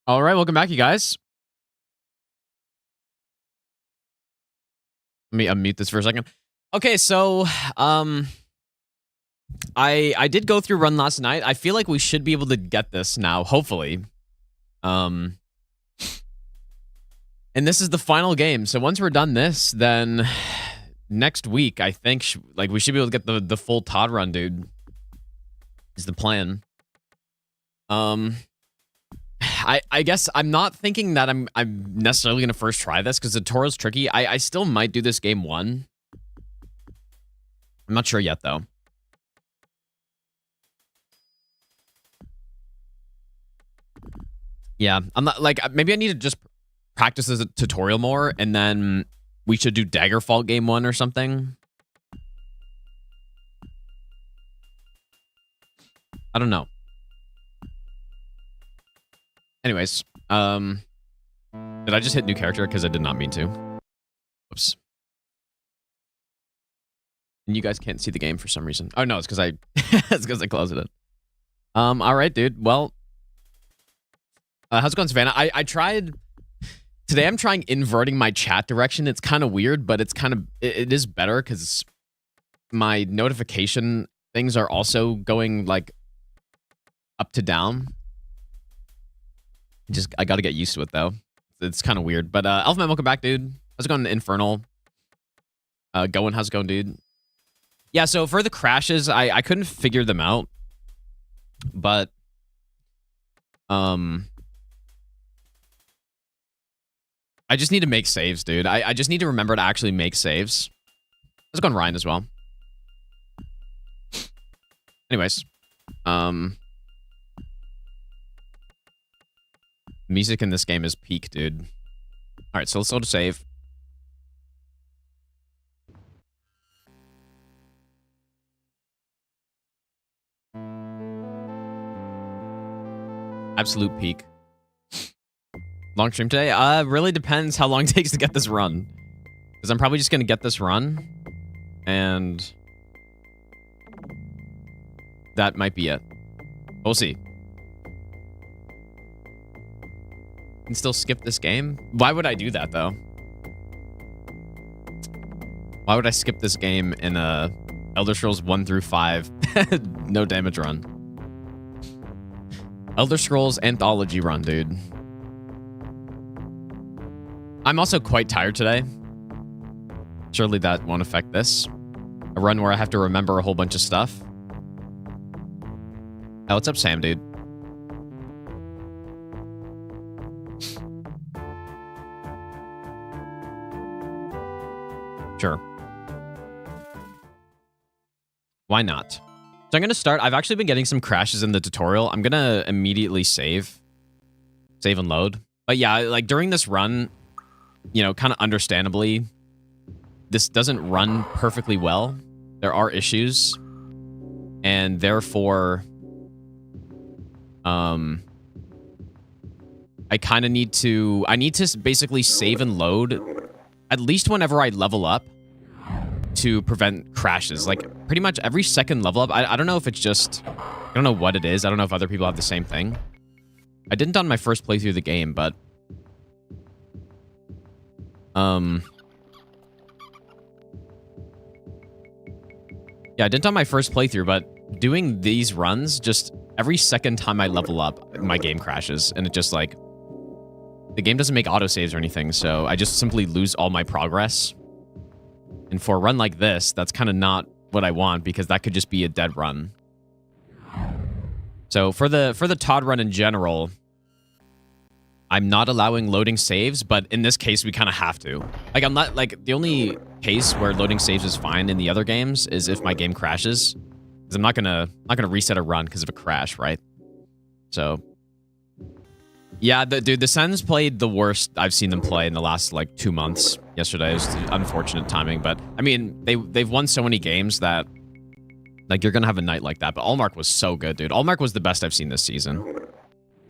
All right, welcome back, you guys. Let me unmute this for a second. Okay, so I did go through run last night. I feel like we should be able to get this now, hopefully. And this is the final game. So once we're done this, then next week, I think we should be able to get the full Todd run, dude. Is the plan. I guess I'm not thinking that I'm necessarily gonna first try this because the tutorial's tricky. I still might do this game 1. I'm not sure yet though. Yeah, I'm not like maybe I need to just practice this tutorial more and then we should do Daggerfall game 1 or something. I don't know. Anyways, did I just hit new character? Because I did not mean to. Whoops. And you guys can't see the game for some reason. Oh no, it's because I closed it. All right, dude. Well, how's it going, Savannah? I tried today. I'm trying inverting my chat direction. It's kind of weird, but it's it is better because my notification things are also going like up to down. I got to get used to it though. It's kind of weird. But Elfman, welcome back, dude. How's it going, Infernal? How's it going, dude? Yeah, so for the crashes, I couldn't figure them out. But I just need to make saves, dude. I just need to remember to actually make saves. How's it going, Ryan, as well? Anyways, music in this game is peak, dude. All right, so let's go to save. Absolute peak. Long stream today? Really depends how long it takes to get this run. Because I'm probably just going to get this run. And that might be it. We'll see. Can still skip this game? Why would I do that, though? Why would I skip this game in Elder Scrolls 1 through 5? No damage run. Elder Scrolls Anthology run, dude. I'm also quite tired today. Surely that won't affect this. A run where I have to remember a whole bunch of stuff. Oh, what's up, Sam, dude? Sure. Why not? So I'm going to start. I've actually been getting some crashes in the tutorial. I'm going to immediately save and load. But yeah, like during this run, you know, kind of understandably, this doesn't run perfectly well. There are issues. And therefore, I kind of need to basically save and load at least whenever I level up to prevent crashes. Like pretty much every second level up. I don't know if it's just, I don't know what it is. I don't know if other people have the same thing. I didn't on my first playthrough of the game, but yeah, I didn't on my first playthrough, but doing these runs, just every second time I level up, my game crashes, and it just like, the game doesn't make autosaves or anything, so I just simply lose all my progress. And for a run like this, that's kind of not what I want, because that could just be a dead run. So for the Todd run in general, I'm not allowing loading saves, but in this case, we kind of have to. Like, I'm not, like, the only case where loading saves is fine in the other games is if my game crashes. Because I'm not gonna reset a run because of a crash, right? So, yeah, dude, the Sens played the worst I've seen them play in the last, like, 2 months. Yesterday was unfortunate timing, but, I mean, they've won so many games that, like, you're gonna have a night like that. But Allmark was so good, dude. Allmark was the best I've seen this season.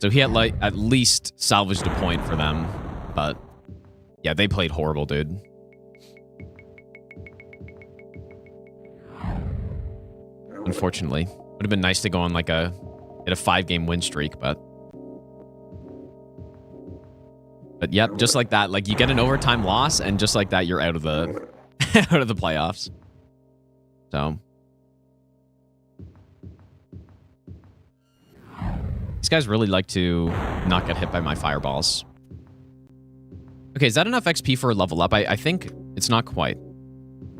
So he had, like, at least salvaged a point for them. But, yeah, they played horrible, dude. Unfortunately. Would have been nice to go on, like, hit a 5-game win streak, but But yep, just like that, like you get an overtime loss, and just like that, you're out of the out of the playoffs. So these guys really like to not get hit by my fireballs. Okay, is that enough XP for a level up? I think it's not quite.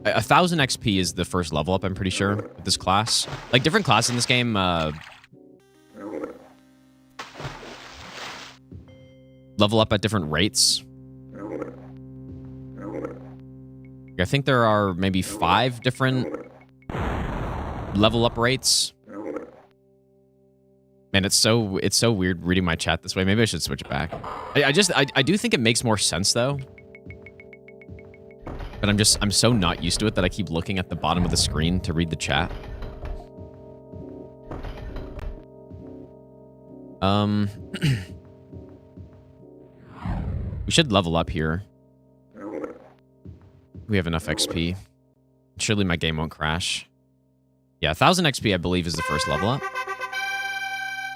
1,000 XP is the first level up, I'm pretty sure, with this class. Like, different classes in this game, level up at different rates. I think there are maybe 5 different level up rates. Man, it's so weird reading my chat this way. Maybe I should switch it back. I do think it makes more sense though. But I'm so not used to it that I keep looking at the bottom of the screen to read the chat. We should level up here. We have enough XP. Surely my game won't crash. Yeah, 1,000 XP I believe is the first level up.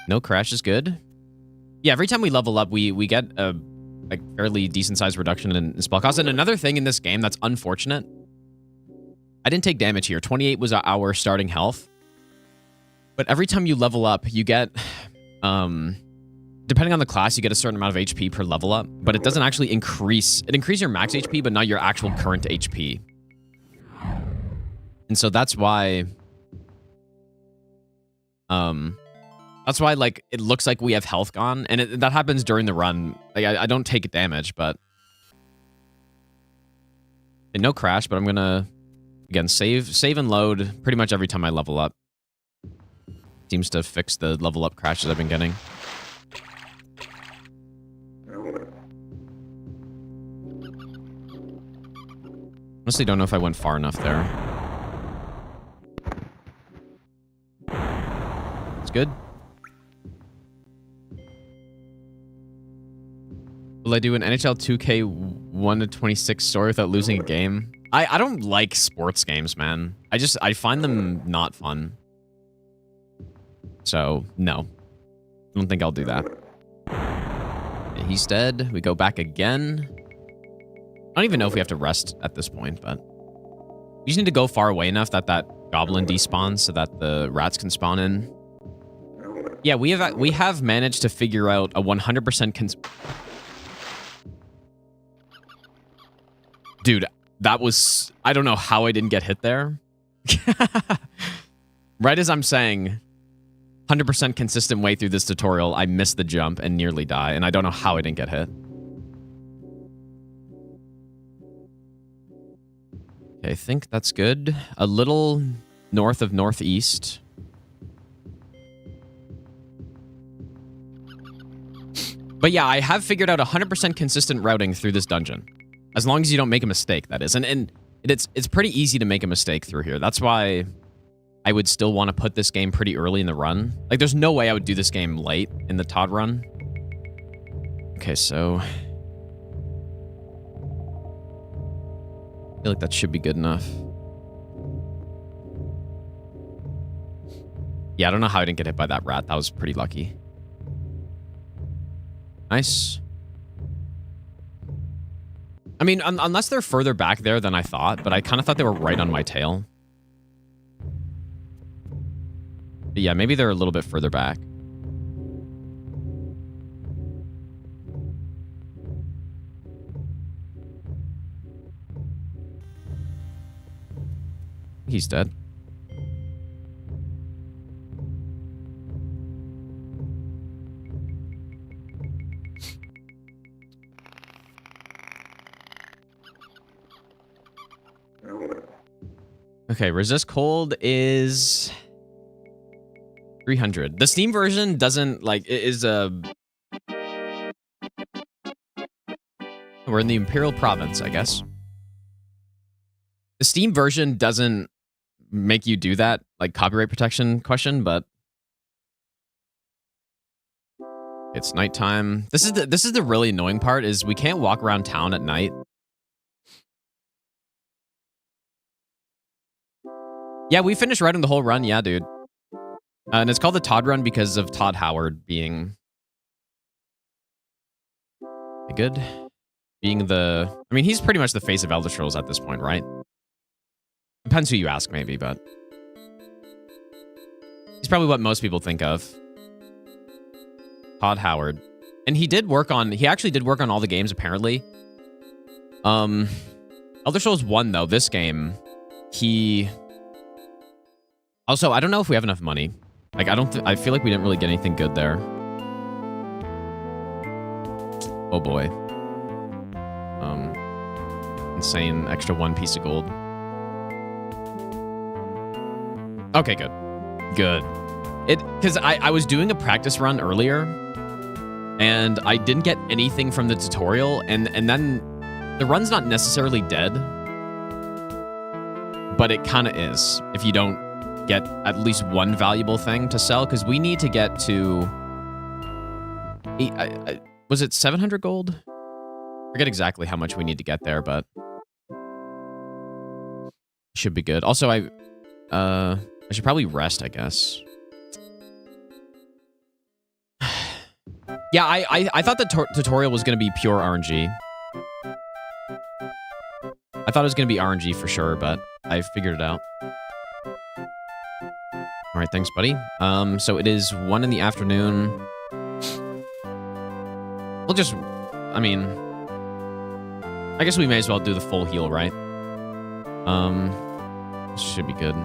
No crash is good. Yeah, every time we level up, we get a like fairly decent sized reduction in spell cost. And another thing in this game that's unfortunate, I didn't take damage here. 28 was our starting health. But every time you level up, you get, depending on the class, you get a certain amount of HP per level up. But it doesn't actually increase. It increases your max HP, but not your actual current HP. And so that's why, like, it looks like we have health gone, and that happens during the run. Like, I don't take damage, but... And no crash, but I'm gonna, again, save and load pretty much every time I level up. Seems to fix the level up crashes I've been getting. Honestly, don't know if I went far enough there. It's good. Will I do an NHL 2K 1-26 story without losing a game? I don't like sports games, man. I find them not fun. So, no. I don't think I'll do that. Okay, he's dead. We go back again. I don't even know if we have to rest at this point, but... We just need to go far away enough that that goblin despawns so that the rats can spawn in. Yeah, we have managed to figure out a 100% Dude, that was... I don't know how I didn't get hit there. Right as I'm saying, 100% consistent way through this tutorial, I missed the jump and nearly die, and I don't know how I didn't get hit. Okay, I think that's good. A little north of northeast. But yeah, I have figured out 100% consistent routing through this dungeon. As long as you don't make a mistake, that is. And it's pretty easy to make a mistake through here. That's why I would still want to put this game pretty early in the run. Like, there's no way I would do this game late in the Todd run. Okay, so... I feel like that should be good enough. Yeah, I don't know how I didn't get hit by that rat. That was pretty lucky. Nice. I mean, unless they're further back there than I thought, but I kind of thought they were right on my tail. But yeah, maybe they're a little bit further back. He's dead. Okay, resist cold is 300. The Steam version doesn't, like, it is a... We're in the Imperial Province, I guess. The Steam version doesn't make you do that, like, copyright protection question, but... It's nighttime. This is the really annoying part, is we can't walk around town at night. Yeah, we finished writing the whole run. Yeah, dude. And it's called the Todd run because of Todd Howard being Good. Being the... I mean, he's pretty much the face of Elder Scrolls at this point, right? Depends who you ask, maybe, but... He's probably what most people think of. Todd Howard. And he did work on... He actually did work on all the games, apparently. Elder Scrolls 1, though, this game, he... Also, I don't know if we have enough money. Like, I feel like we didn't really get anything good there. Oh, boy. Insane extra 1 piece of gold. Okay, good. Good. Because I was doing a practice run earlier, and I didn't get anything from the tutorial, and then the run's not necessarily dead, but it kind of is if you don't get at least one valuable thing to sell, because we need to get to... was it 700 gold? I forget exactly how much we need to get there, but... should be good. Also, I should probably rest, I guess. Yeah, I thought the tutorial was going to be pure RNG. I thought it was going to be RNG for sure, but I figured it out. All right, thanks, buddy. So it is 1 in the afternoon. We'll just... I mean... I guess we may as well do the full heal, right? Should be good.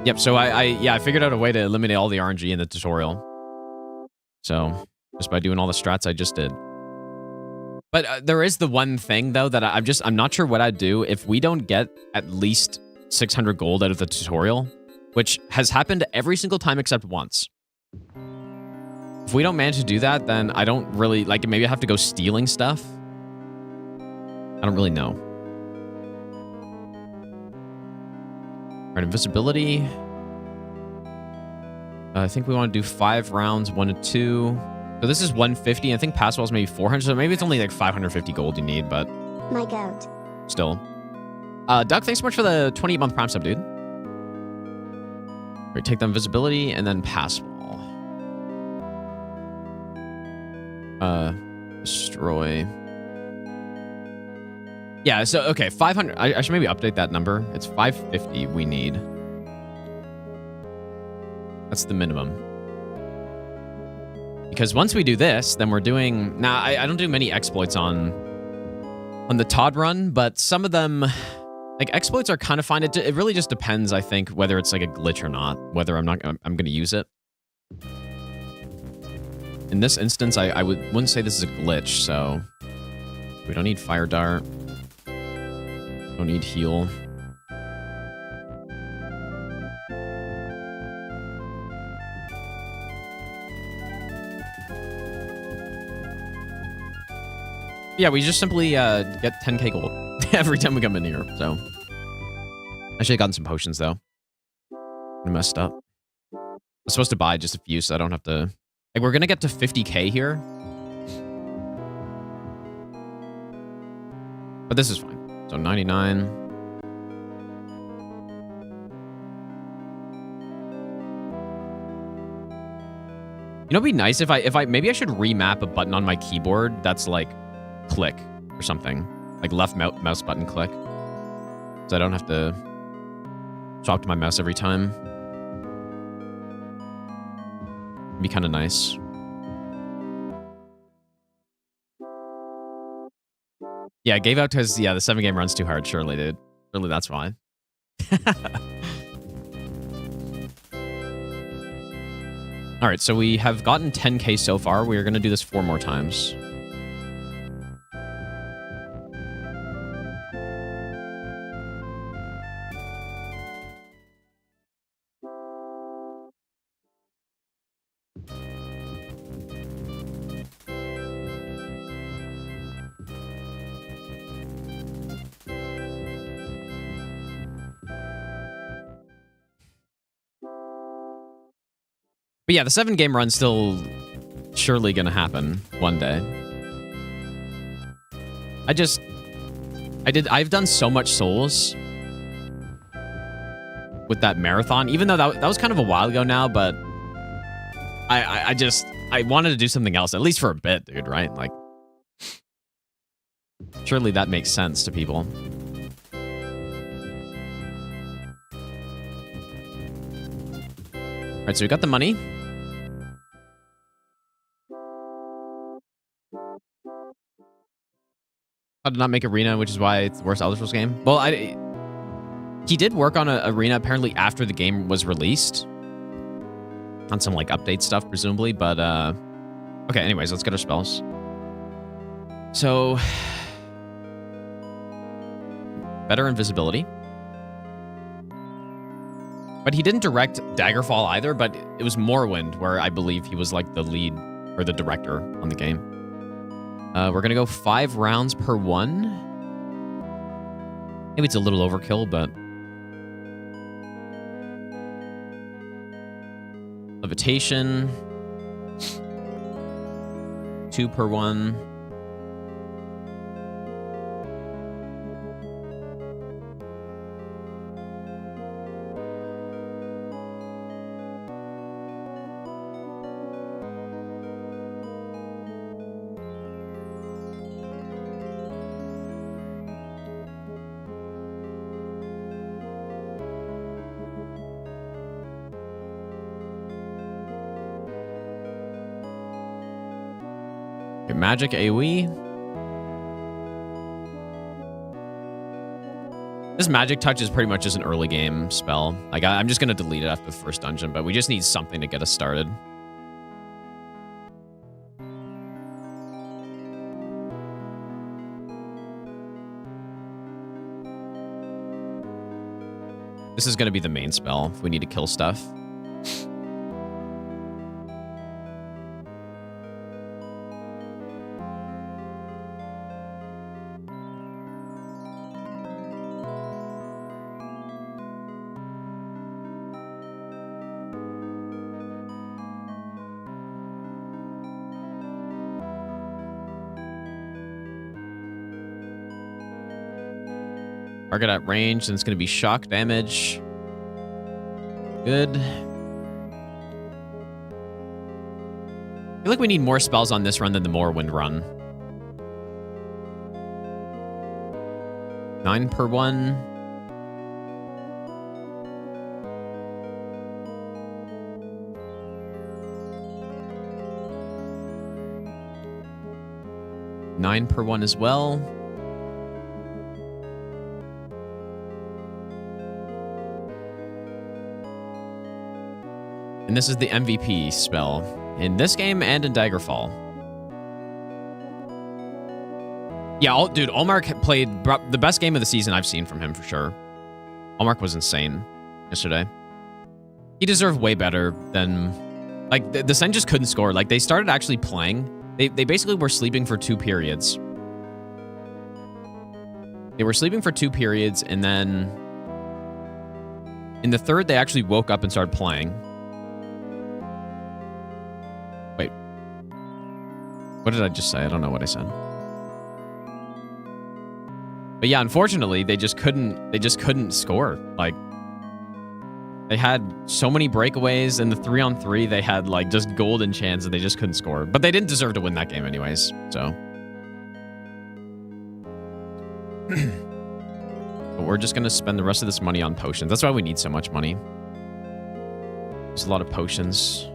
Yep, so I figured out a way to eliminate all the RNG in the tutorial. So, just by doing all the strats I just did. But there is the one thing, though, that I'm not sure what I'd do if we don't get at least 600 gold out of the tutorial, which has happened every single time except once. If we don't manage to do that, then I don't really... Like, maybe I have to go stealing stuff? I don't really know. All right, invisibility. I think we want to do 5 rounds, 1 to 2. So this is 150. I think pass wall's maybe 400. So maybe it's only like 550 gold you need, but... My goat. Still. Doug, thanks so much for the 28-month Prime sub, dude. All right, take the invisibility and then pass wall. Destroy. Yeah, so, okay, 500. I should maybe update that number. It's 550 we need. That's the minimum. Because once we do this, then we're doing... Now, I don't do many exploits on the Todd run, but some of them... Like, exploits are kind of fine. It really just depends, I think, whether it's like a glitch or not. Whether I'm going to use it. In this instance, I wouldn't say this is a glitch, so... We don't need Fire Dart. Don't need heal. Yeah, we just simply get 10k gold every time we come in here, so... I should have gotten some potions, though. I messed up. I was supposed to buy just a few, so I don't have to... Like, we're gonna get to 50k here. But this is fine. So 99. You know, it'd be nice if I maybe I should remap a button on my keyboard that's like click or something, like left mouse button click, so I don't have to swap to my mouse every time. It'd be kind of nice. Yeah, I gave out because, yeah, the 7-game run's too hard. Surely, dude. Surely that's why. All right, so we have gotten 10k so far. We are going to do this 4 more times. But yeah, the 7-game run's still surely gonna happen one day. I've done so much Souls. with that marathon, even though that was kind of a while ago now, but I wanted to do something else, at least for a bit, dude, right? Like, surely that makes sense to people. All right, so we got the money. I did not make Arena, which is why it's the worst Elder Scrolls game. Well, he did work on Arena apparently after the game was released. On some, like, update stuff, presumably, but, okay, anyways, let's get our spells. So... better invisibility. But he didn't direct Daggerfall either, but it was Morrowind, where I believe he was, like, the lead, or the director on the game. We're gonna go 5 rounds per one. Maybe it's a little overkill, but... levitation. 2 per one. Magic AoE. This magic touch is pretty much just an early game spell. Like, I'm just going to delete it after the first dungeon, but we just need something to get us started. This is going to be the main spell if we need to kill stuff. Target at range, and it's going to be shock damage. Good. I feel like we need more spells on this run than the Morrowind run. 9 per one. Nine per one as well. And this is the MVP spell in this game and in Daggerfall. Yeah, dude, Allmark played the best game of the season I've seen from him, for sure. Allmark was insane yesterday. He deserved way better than... Like, the Sen just couldn't score. Like, they started actually playing. They basically were sleeping for 2 periods. They were sleeping for 2 periods, and then... in the third, they actually woke up and started playing. Wait. What did I just say? I don't know what I said. But yeah, unfortunately, they just couldn't score. Like, they had so many breakaways, and the 3-on-3, they had, like, just golden chance, and they just couldn't score. But they didn't deserve to win that game anyways, so. But we're just gonna spend the rest of this money on potions. That's why we need so much money. There's a lot of potions.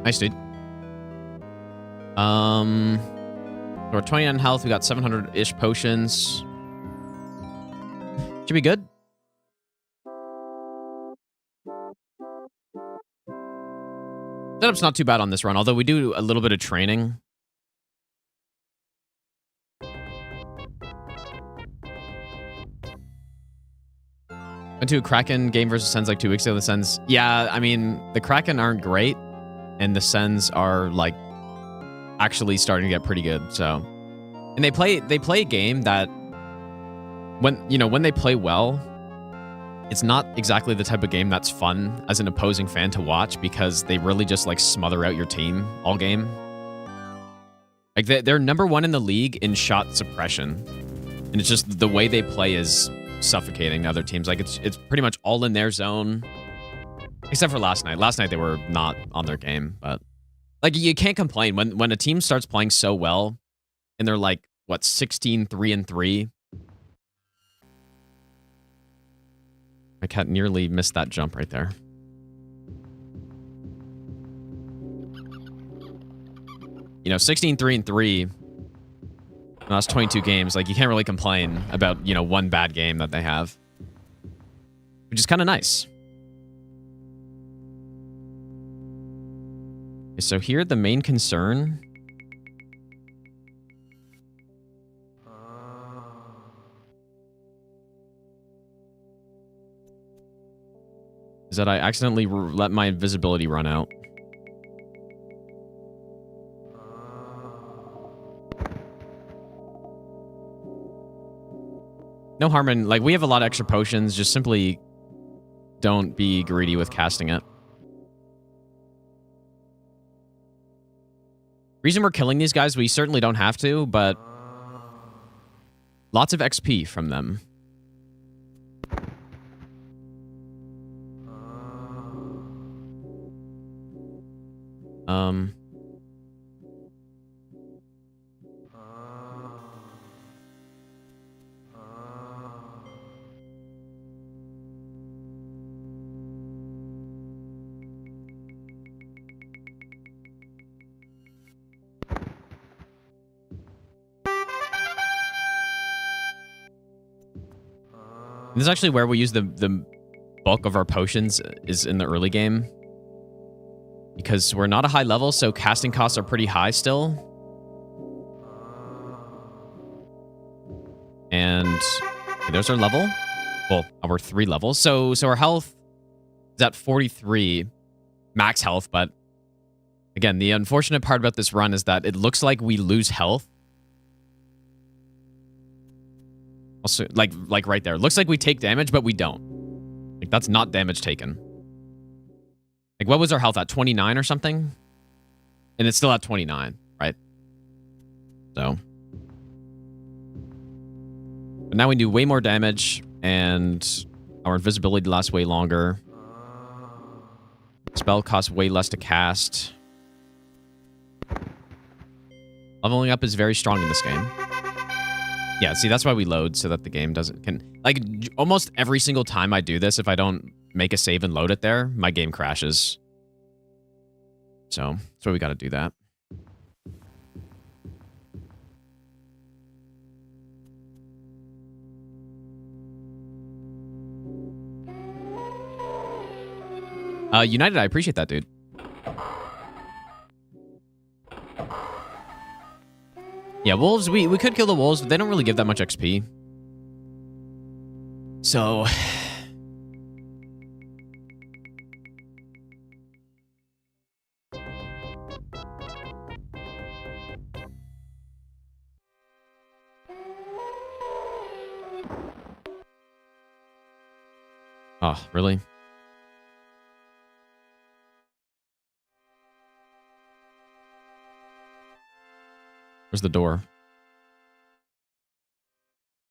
Nice, dude. We're 29 health. We got 700-ish potions. Should be good. Setup's not too bad on this run, although we do a little bit of training. Went to a Kraken game versus Sens like 2 weeks ago. The Sens, yeah, I mean, the Kraken aren't great, and the Sens are like actually starting to get pretty good. So, and they play a game that when they play well, it's not exactly the type of game that's fun as an opposing fan to watch because they really just like smother out your team all game. Like they're number 1 in the league in shot suppression, and it's just the way they play is suffocating other teams. Like it's pretty much all in their zone, except for last night. Last night they were not on their game, but like you can't complain when a team starts playing so well, and they're like what 16-3-3. My cat nearly missed that jump right there. You know, 16-3-3. That's 22 games. Like, you can't really complain about, you know, one bad game that they have. Which is kind of nice. Okay, so here, the main concern is that I accidentally let my invisibility run out. No harm in, like, we have a lot of extra potions. Just simply don't be greedy with casting it. Reason we're killing these guys, we certainly don't have to, but lots of XP from them. This is actually where we use the bulk of our potions is in the early game. Because we're not a high level, so casting costs are pretty high still. And okay, there's our level. Well, our 3 levels. So our health is at 43 max health, but again, the unfortunate part about this run is that it looks like we lose health. Also, like right there. It looks like we take damage, but we don't. Like, that's not damage taken. Like, what was our health at? 29 or something? And it's still at 29, right? So. But now we do way more damage, and our invisibility lasts way longer. Spell costs way less to cast. Leveling up is very strong in this game. Yeah, see, that's why we load, so that the game doesn't... Like, almost every single time I do this, if I don't make a save and load it there, my game crashes. So, that's why we gotta do that. United, I appreciate that, dude. Yeah, wolves, we could kill the wolves, but they don't really give that much XP. So... Oh, really? Where's the door?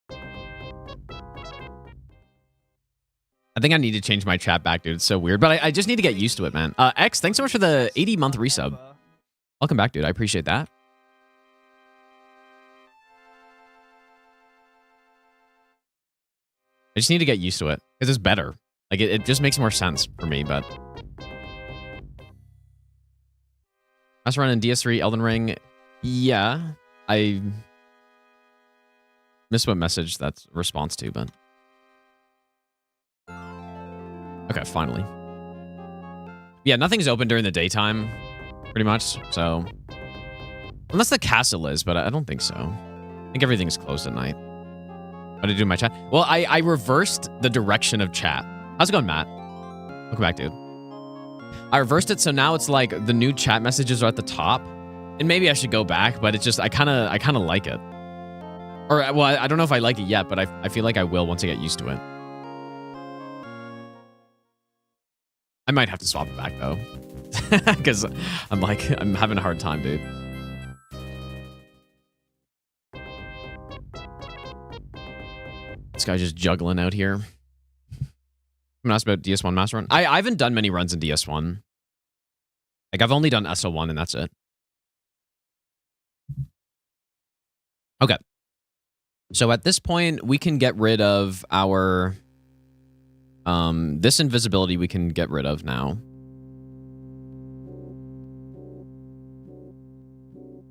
I think I need to change my chat back, dude. It's so weird, but I just need to get used to it, man. X, thanks so much for the 80-month resub. Welcome back, dude. I appreciate that. I just need to get used to it because it's better. Like, it just makes more sense for me, but... Last run in DS3, Elden Ring. Yeah. I missed what message that's a response to, but... Okay, finally. Yeah, nothing's open during the daytime, pretty much, so... Unless the castle is, but I don't think so. I think everything's closed at night. What did I do in my chat? Well, I reversed the direction of chat. How's it going, Matt? Welcome back, dude. I reversed it, so now it's like the new chat messages are at the top. And maybe I should go back, but it's just, I kind of like it. Or, well, I don't know if I like it yet, but I feel like I will once I get used to it. I might have to swap it back, though. Because I'm having a hard time, dude. This guy's just juggling out here. I'm gonna ask about DS1 Master Run. I haven't done many runs in DS1. Like, I've only done SO1 and that's it. Okay. So at this point, we can get rid of our... this invisibility we can get rid of now.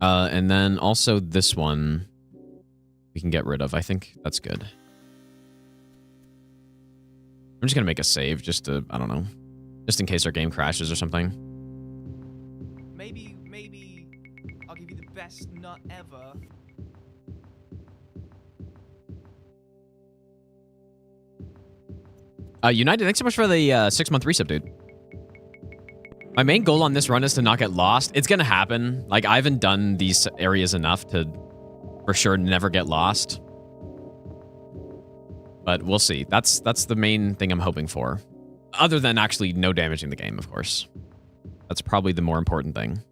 And then also this one we can get rid of. I think that's good. I'm just going to make a save just to, I don't know, just in case our game crashes or something. Maybe I'll give you the best nut ever. United, thanks so much for the 6-month resub, dude. My main goal on this run is to not get lost. It's going to happen. Like, I haven't done these areas enough to, for sure, never get lost. But we'll see. That's the main thing I'm hoping for. Other than actually no damaging the game, of course. That's probably the more important thing.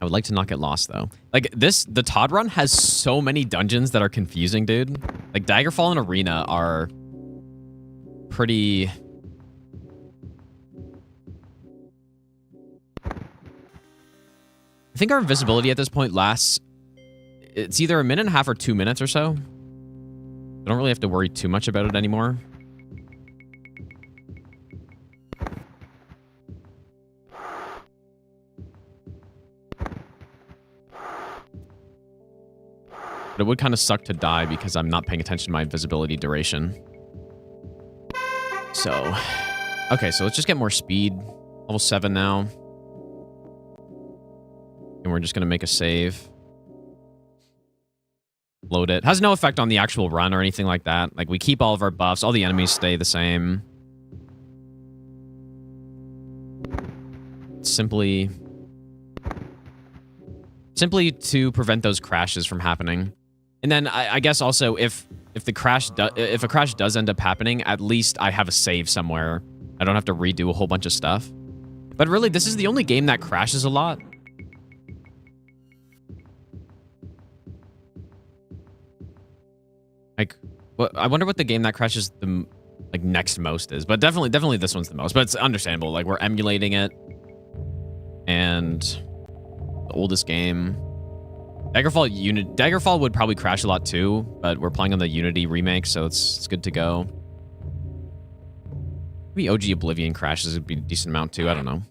I would like to not get lost, though. Like, the Todd run has so many dungeons that are confusing, dude. Like, Daggerfall and Arena are pretty... I think our invisibility at this point lasts... It's either a minute and a half or 2 minutes or so. I don't really have to worry too much about it anymore. But it would kind of suck to die because I'm not paying attention to my invisibility duration. So, okay, so let's just get more speed. Level 7 now. And we're just going to make a save. Load it. Has no effect on the actual run or anything like that. Like, we keep all of our buffs. All the enemies stay the same. Simply to prevent those crashes from happening. And then I guess also if a crash does end up happening, at least I have a save somewhere. I don't have to redo a whole bunch of stuff. But really, this is the only game that crashes a lot. Like, I wonder what the game that crashes the next most is. But definitely this one's the most. But it's understandable. Like, we're emulating it, and the oldest game. Daggerfall would probably crash a lot too, but we're playing on the Unity remake, so it's good to go. Maybe OG Oblivion crashes would be a decent amount too. I don't know.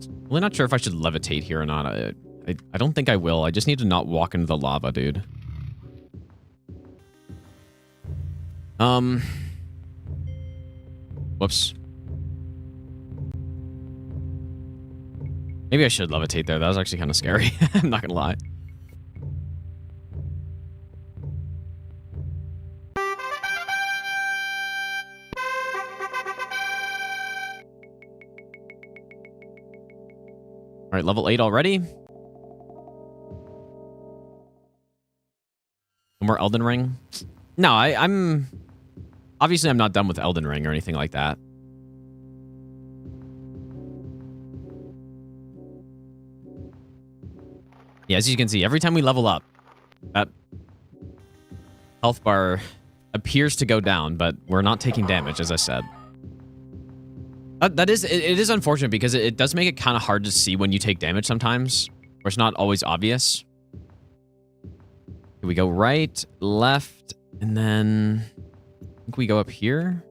I'm really not sure if I should levitate here or not. I don't think I will. I just need to not walk into the lava, dude. Whoops. Maybe I should levitate there. That was actually kind of scary. I'm not gonna lie. All right, level 8 already. No more Elden Ring. No, I'm... Obviously, I'm not done with Elden Ring or anything like that. Yeah, as you can see, every time we level up, that health bar appears to go down, but we're not taking damage, as I said. It is unfortunate because it does make it kind of hard to see when you take damage sometimes, or it's not always obvious. We go right, left, and then I think we go up here.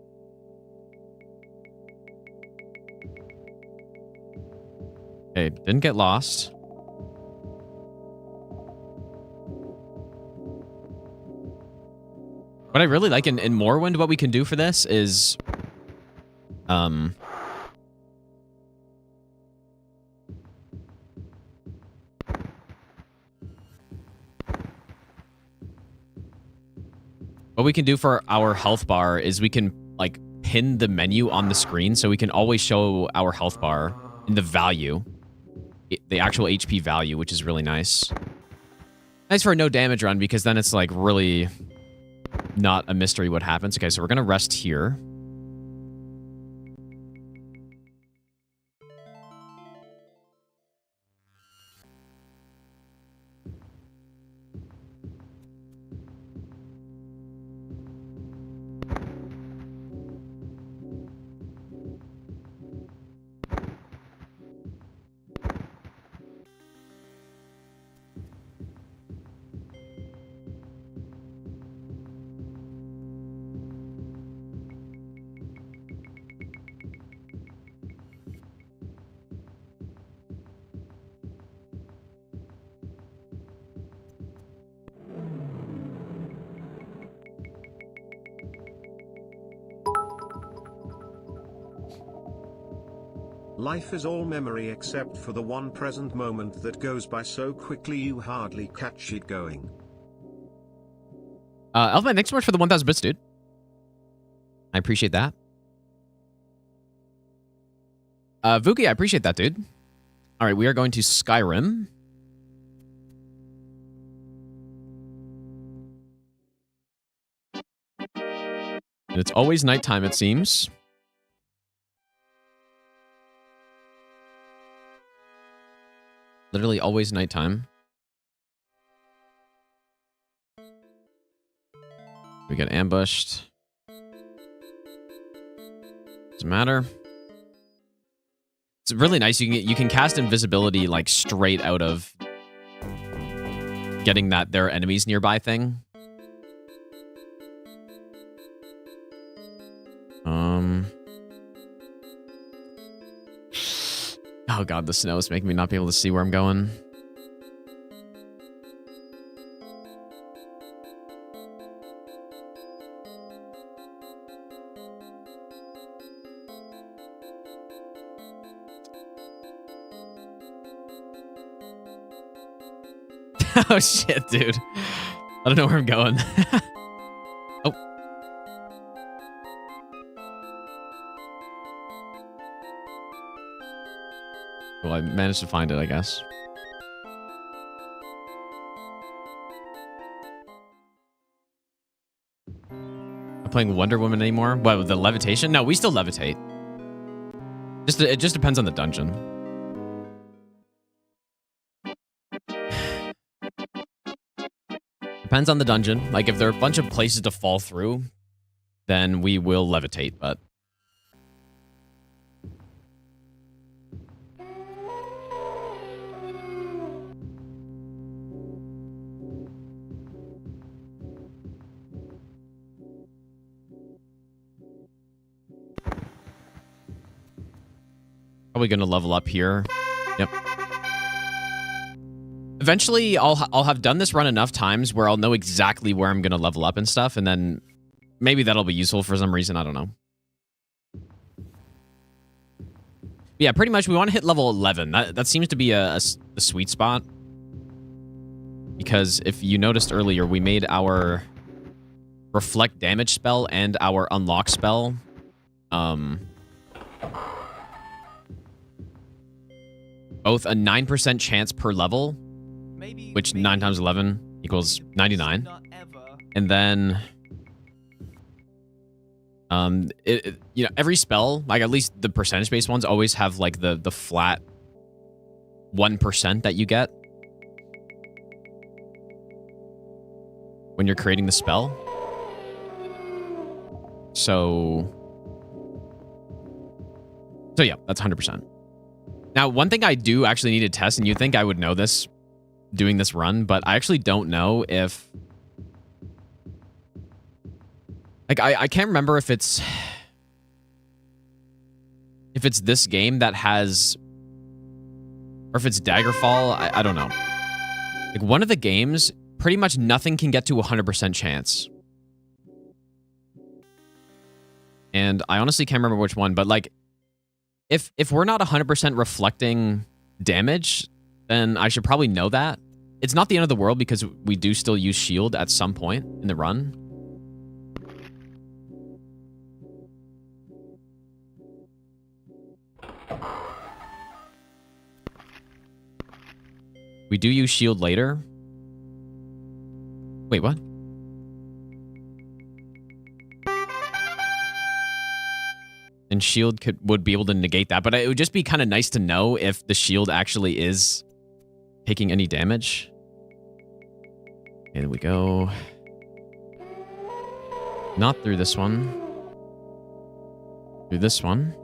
Okay, didn't get lost. What I really like in Morrowind, what we can do for this is... What we can do for our health bar is we can, like, pin the menu on the screen so we can always show our health bar in the value. The actual HP value, which is really nice. Nice for a no damage run because then it's, like, really not a mystery what happens. Okay, so we're gonna rest here. Life is all memory except for the one present moment that goes by so quickly you hardly catch it going. Elfman, thanks so much for the 1,000 bits, dude. I appreciate that. Vuki, I appreciate that, dude. All right, we are going to Skyrim. And it's always nighttime, it seems. Literally always nighttime. We get ambushed. Doesn't matter. It's really nice. You can cast invisibility like straight out of getting that there are enemies nearby thing. Oh god, the snow is making me not be able to see where I'm going. Oh shit, dude. I don't know where I'm going. Oh. Well, I managed to find it, I guess. I'm playing Wonder Woman anymore? What, with the levitation? No, we still levitate. It just depends on the dungeon. Depends on the dungeon. Like, if there are a bunch of places to fall through, then we will levitate, but... Probably gonna level up here. Yep. Eventually, I'll have done this run enough times where I'll know exactly where I'm gonna level up and stuff, and then maybe that'll be useful for some reason. I don't know. Yeah, pretty much we want to hit level 11. That seems to be a sweet spot. Because if you noticed earlier, we made our reflect damage spell and our unlock spell both a 9% chance per level, which 9 times 11 equals 99. And then, you know, every spell, like at least the percentage-based ones, always have like the flat 1% that you get when you're creating the spell. So yeah, that's 100%. Now, one thing I do actually need to test, and you think I would know this, doing this run, but I actually don't know if... Like, I can't remember if it's... If it's this game that has... Or if it's Daggerfall, I don't know. Like, one of the games, pretty much nothing can get to 100% chance. And I honestly can't remember which one, but, like, if we're not 100% reflecting damage, then I should probably know that. It's not the end of the world because we do still use shield at some point in the run. We do use shield later. Wait, what? And shield would be able to negate that, but it would just be kind of nice to know if the shield actually is taking any damage. Okay, there we go. Not through this one. Through this one.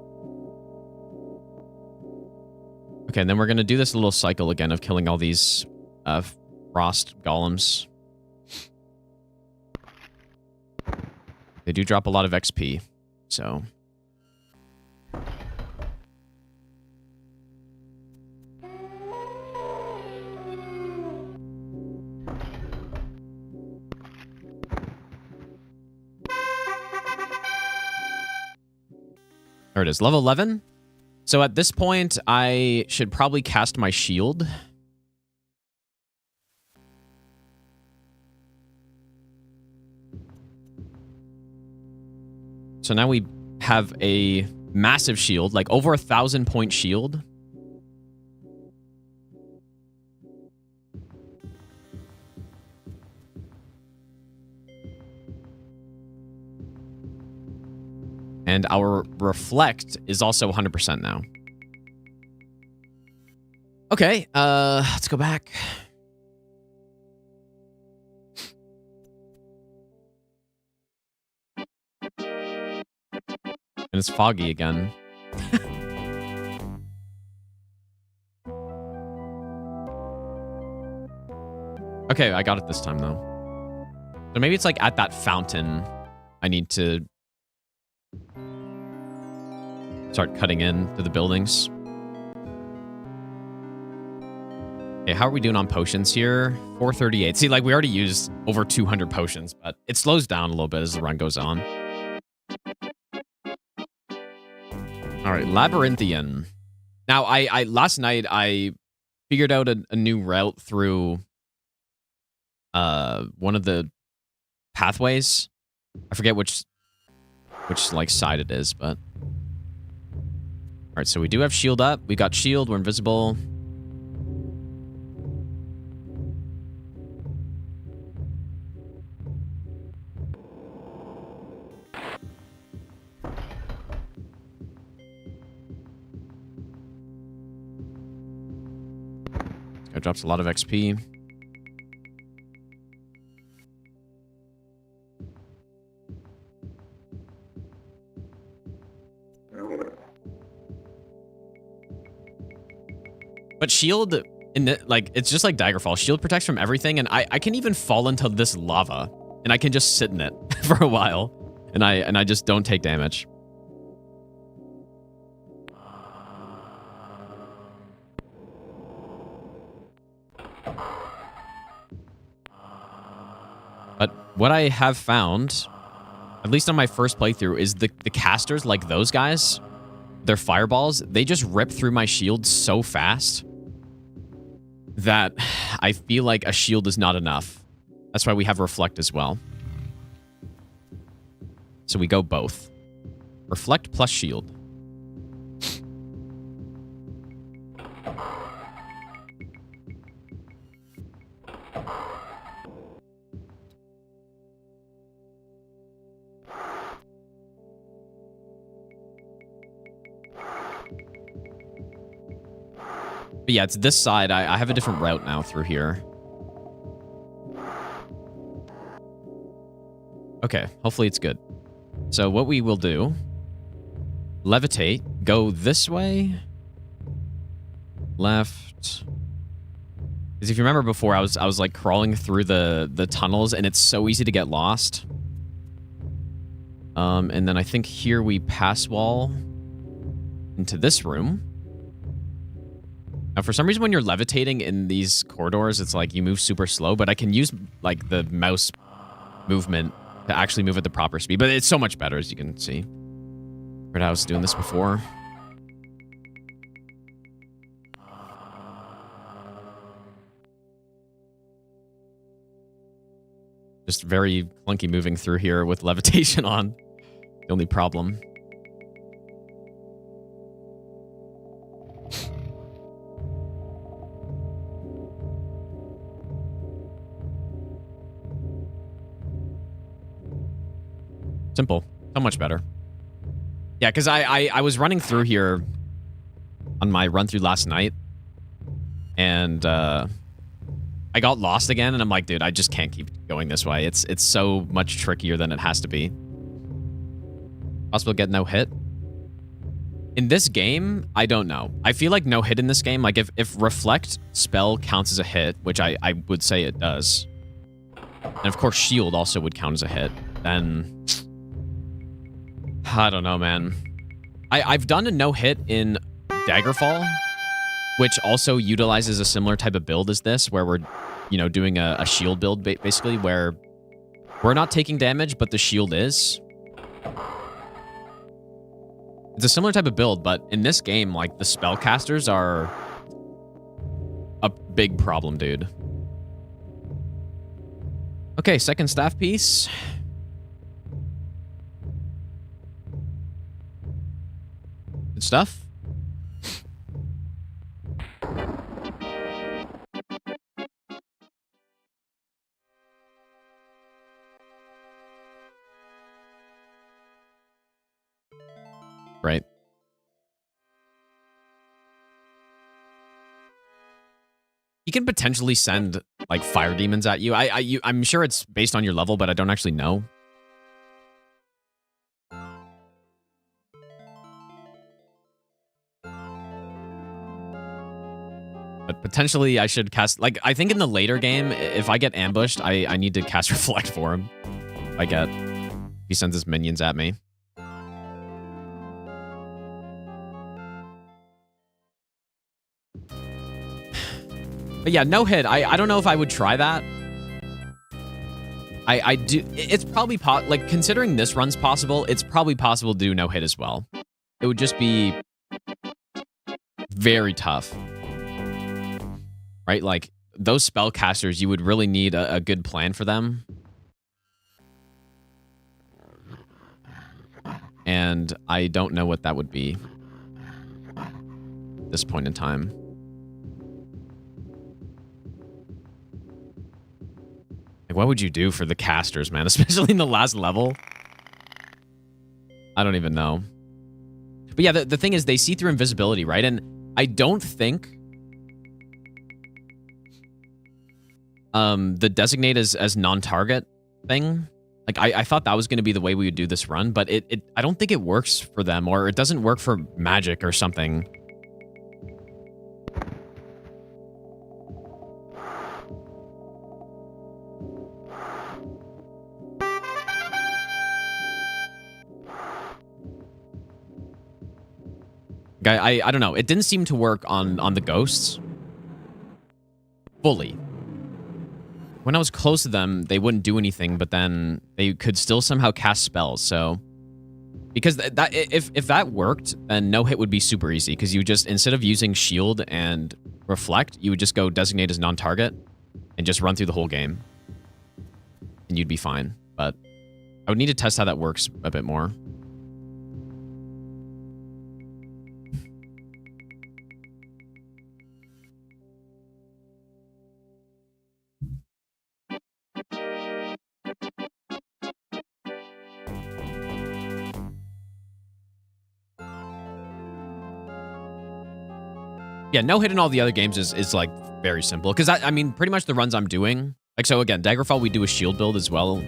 Okay, and then we're going to do this little cycle again of killing all these frost golems. They do drop a lot of XP, so... There it is, level 11. So at this point, I should probably cast my shield. So now we have a massive shield, like over 1,000-point shield. And our reflect is also 100% now. Okay, let's go back. And it's foggy again. Okay, I got it this time, though. So maybe it's like at that fountain I need to start cutting in to the buildings. Okay, how are we doing on potions here? 438. See, like, we already used over 200 potions, but it slows down a little bit as the run goes on. All right, Labyrinthian. Now, I last night, I figured out a new route through one of the pathways. I forget which like side it is, but... All right, so we do have shield up. We got shield. We're invisible. This guy drops a lot of XP. But shield, in the, like, it's just like Daggerfall. Shield protects from everything, and I can even fall into this lava, and I can just sit in it for a while, and I just don't take damage. But what I have found, at least on my first playthrough, is the casters, like those guys, their fireballs, they just rip through my shield so fast that I feel like a shield is not enough. That's why we have Reflect as well. So we go both. Reflect plus shield. But yeah, it's this side. I have a different route now through here. Okay, hopefully it's good. So what we will do, levitate, go this way, left. Because if you remember before, I was like crawling through the tunnels, and it's so easy to get lost. And then I think here we pass wall into this room. Now, for some reason, when you're levitating in these corridors, it's like you move super slow, but I can use like the mouse movement to actually move at the proper speed. But it's so much better, as you can see. Heard I was doing this before. Just very clunky moving through here with levitation on. The only problem. Simple. So much better. Yeah, because I was running through here on my run through last night. And I got lost again, and I'm like, dude, I just can't keep going this way. It's so much trickier than it has to be. Possible get no hit. In this game, I don't know. I feel like no hit in this game, like if reflect spell counts as a hit, which I would say it does, and of course shield also would count as a hit, then I don't know, man. I've done a no hit in Daggerfall, which also utilizes a similar type of build as this, where we're, you know, doing a shield build, basically, where we're not taking damage, but the shield is. It's a similar type of build, but in this game, like, the spellcasters are a big problem, dude. Okay, second staff piece. Good stuff. Right. You can potentially send like fire demons at you. I'm sure it's based on your level, but I don't actually know. But potentially I should cast, like, I think in the later game, if I get ambushed, I need to cast Reflect for him. If he sends his minions at me. But yeah, no hit. I don't know if I would try that. I do. It's probably like, considering this run's possible, it's probably possible to do no hit as well. It would just be very tough, right? Like, those spellcasters, you would really need a good plan for them. And I don't know what that would be at this point in time. What would you do for the casters, man? Especially in the last level? I don't even know. But yeah, the thing is, they see through invisibility, right? And I don't think the designate as non-target thing, like, I thought that was going to be the way we would do this run, but I don't think it works for them, or it doesn't work for magic or something. I don't know. It didn't seem to work on the ghosts fully. When I was close to them, they wouldn't do anything, but then they could still somehow cast spells. So, because if that worked, then no hit would be super easy, because you just, instead of using shield and reflect, you would just go designate as non-target and just run through the whole game, and you'd be fine. But I would need to test how that works a bit more. Yeah, no hit in all the other games is like very simple. Because I mean, pretty much the runs I'm doing, like, so again, Daggerfall, we do a shield build as well.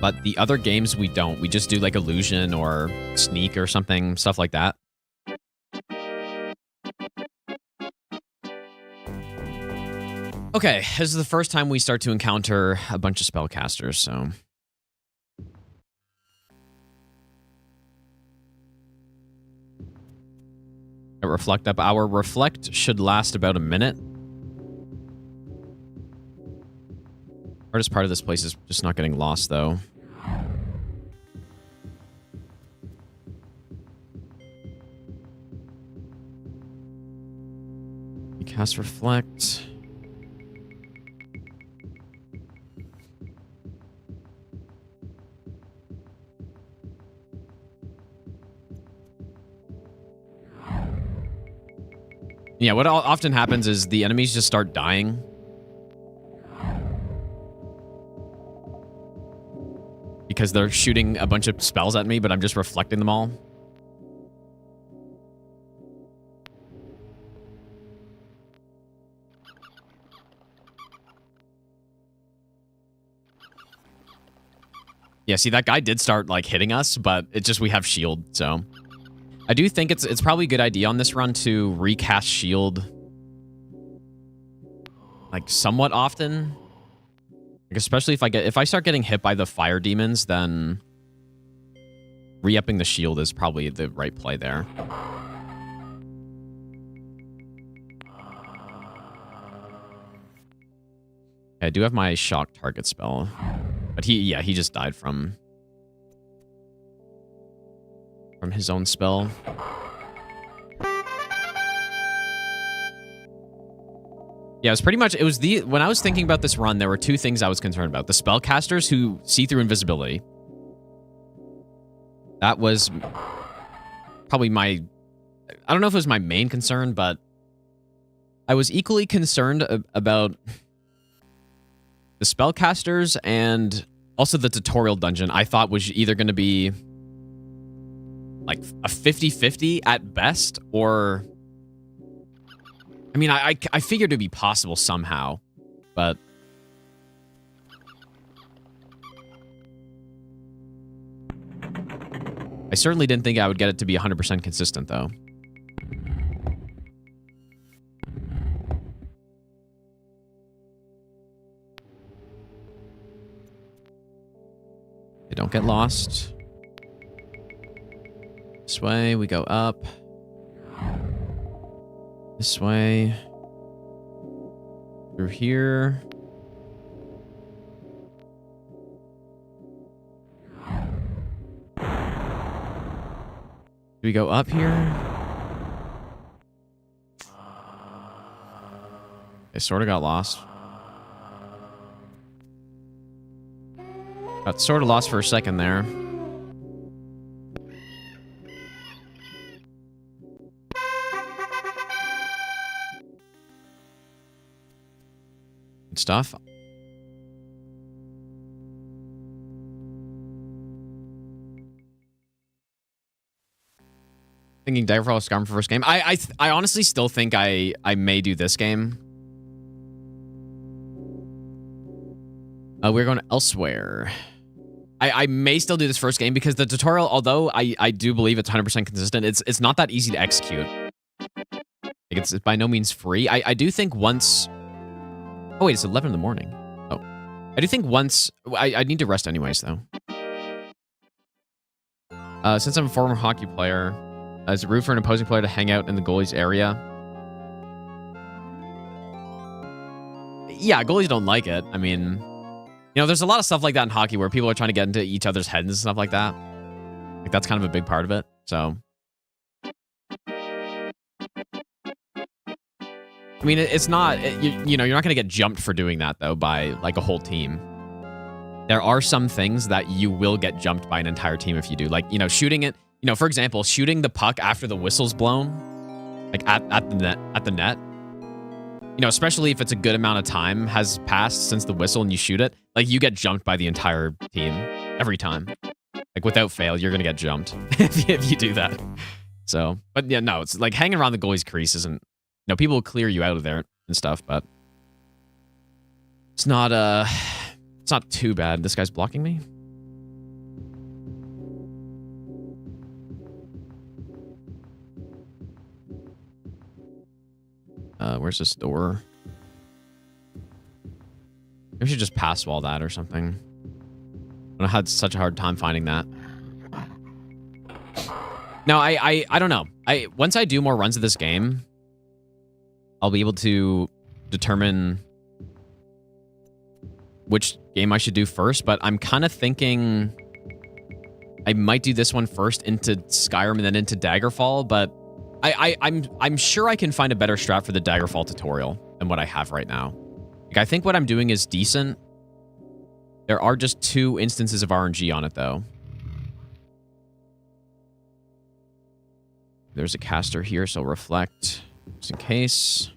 But the other games we don't. We just do like illusion or sneak or something, stuff like that. Okay, this is the first time we start to encounter a bunch of spellcasters, so... Reflect up. Our reflect should last about a minute. Hardest part of this place is just not getting lost, though. You cast reflect. Yeah, what often happens is the enemies just start dying. Because they're shooting a bunch of spells at me, but I'm just reflecting them all. Yeah, see, that guy did start, like, hitting us, but it's just we have shield, so... I do think it's probably a good idea on this run to recast shield like somewhat often. Like, especially if I start getting hit by the fire demons, then re-upping the shield is probably the right play there. Okay, I do have my shock target spell. But he just died from his own spell. Yeah, when I was thinking about this run, there were two things I was concerned about. The spellcasters who see through invisibility. That was probably I don't know if it was my main concern, but I was equally concerned about the spellcasters and also the tutorial dungeon. I thought was either going to be like a 50-50 at best, or... I mean, I figured it'd be possible somehow, but... I certainly didn't think I would get it to be 100% consistent, though. Okay, don't get lost. This way, we go up. This way. Through here. Do we go up here? I sort of got lost. Got sort of lost for a second there. Stuff. Thinking Daggerfall Skyrim for first game. I honestly still think I may do this game. We're going elsewhere. I may still do this first game because the tutorial, although I do believe it's 100% consistent, it's not that easy to execute. Like it's by no means free. I do think once... Oh, wait, it's 11 in the morning. Oh. I do think once... I need to rest anyways, though. Since I'm a former hockey player, is it rude for an opposing player to hang out in the goalie's area? Yeah, goalies don't like it. I mean... You know, there's a lot of stuff like that in hockey where people are trying to get into each other's heads and stuff like that. Like, that's kind of a big part of it, so... I mean, it's not, you know, you're not going to get jumped for doing that, though, by, like, a whole team. There are some things that you will get jumped by an entire team if you do. Like, you know, shooting it, you know, for example, shooting the puck after the whistle's blown, like, at the net. You know, especially if it's a good amount of time has passed since the whistle and you shoot it, like, you get jumped by the entire team every time. Like, without fail, you're going to get jumped if you do that. So, but yeah, no, it's like hanging around the goalie's crease isn't... You know, people will clear you out of there and stuff, but it's not too bad. This guy's blocking me. Where's this door? Maybe we should just pass wall that or something. I had such a hard time finding that. No, I don't know. Once I do more runs of this game, I'll be able to determine which game I should do first, but I'm kind of thinking I might do this one first into Skyrim and then into Daggerfall, but I'm sure I can find a better strat for the Daggerfall tutorial than what I have right now. Like, I think what I'm doing is decent. There are just 2 instances of RNG on it, though. There's a caster here, so reflect just in case.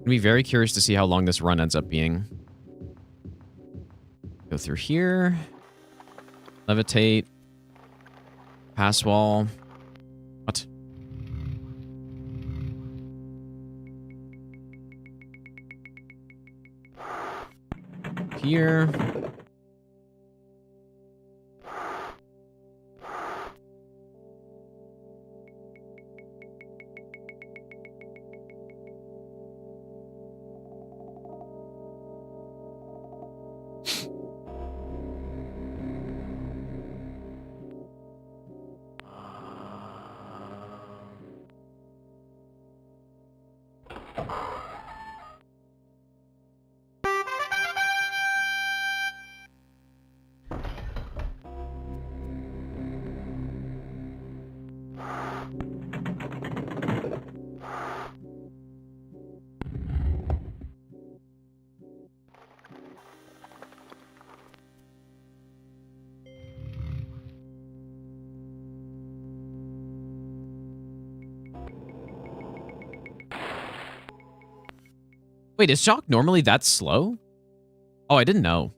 I'd be very curious to see how long this run ends up being. Go through here. Levitate. Pass wall. What? Here. Wait, is Shock normally that slow? Oh, I didn't know.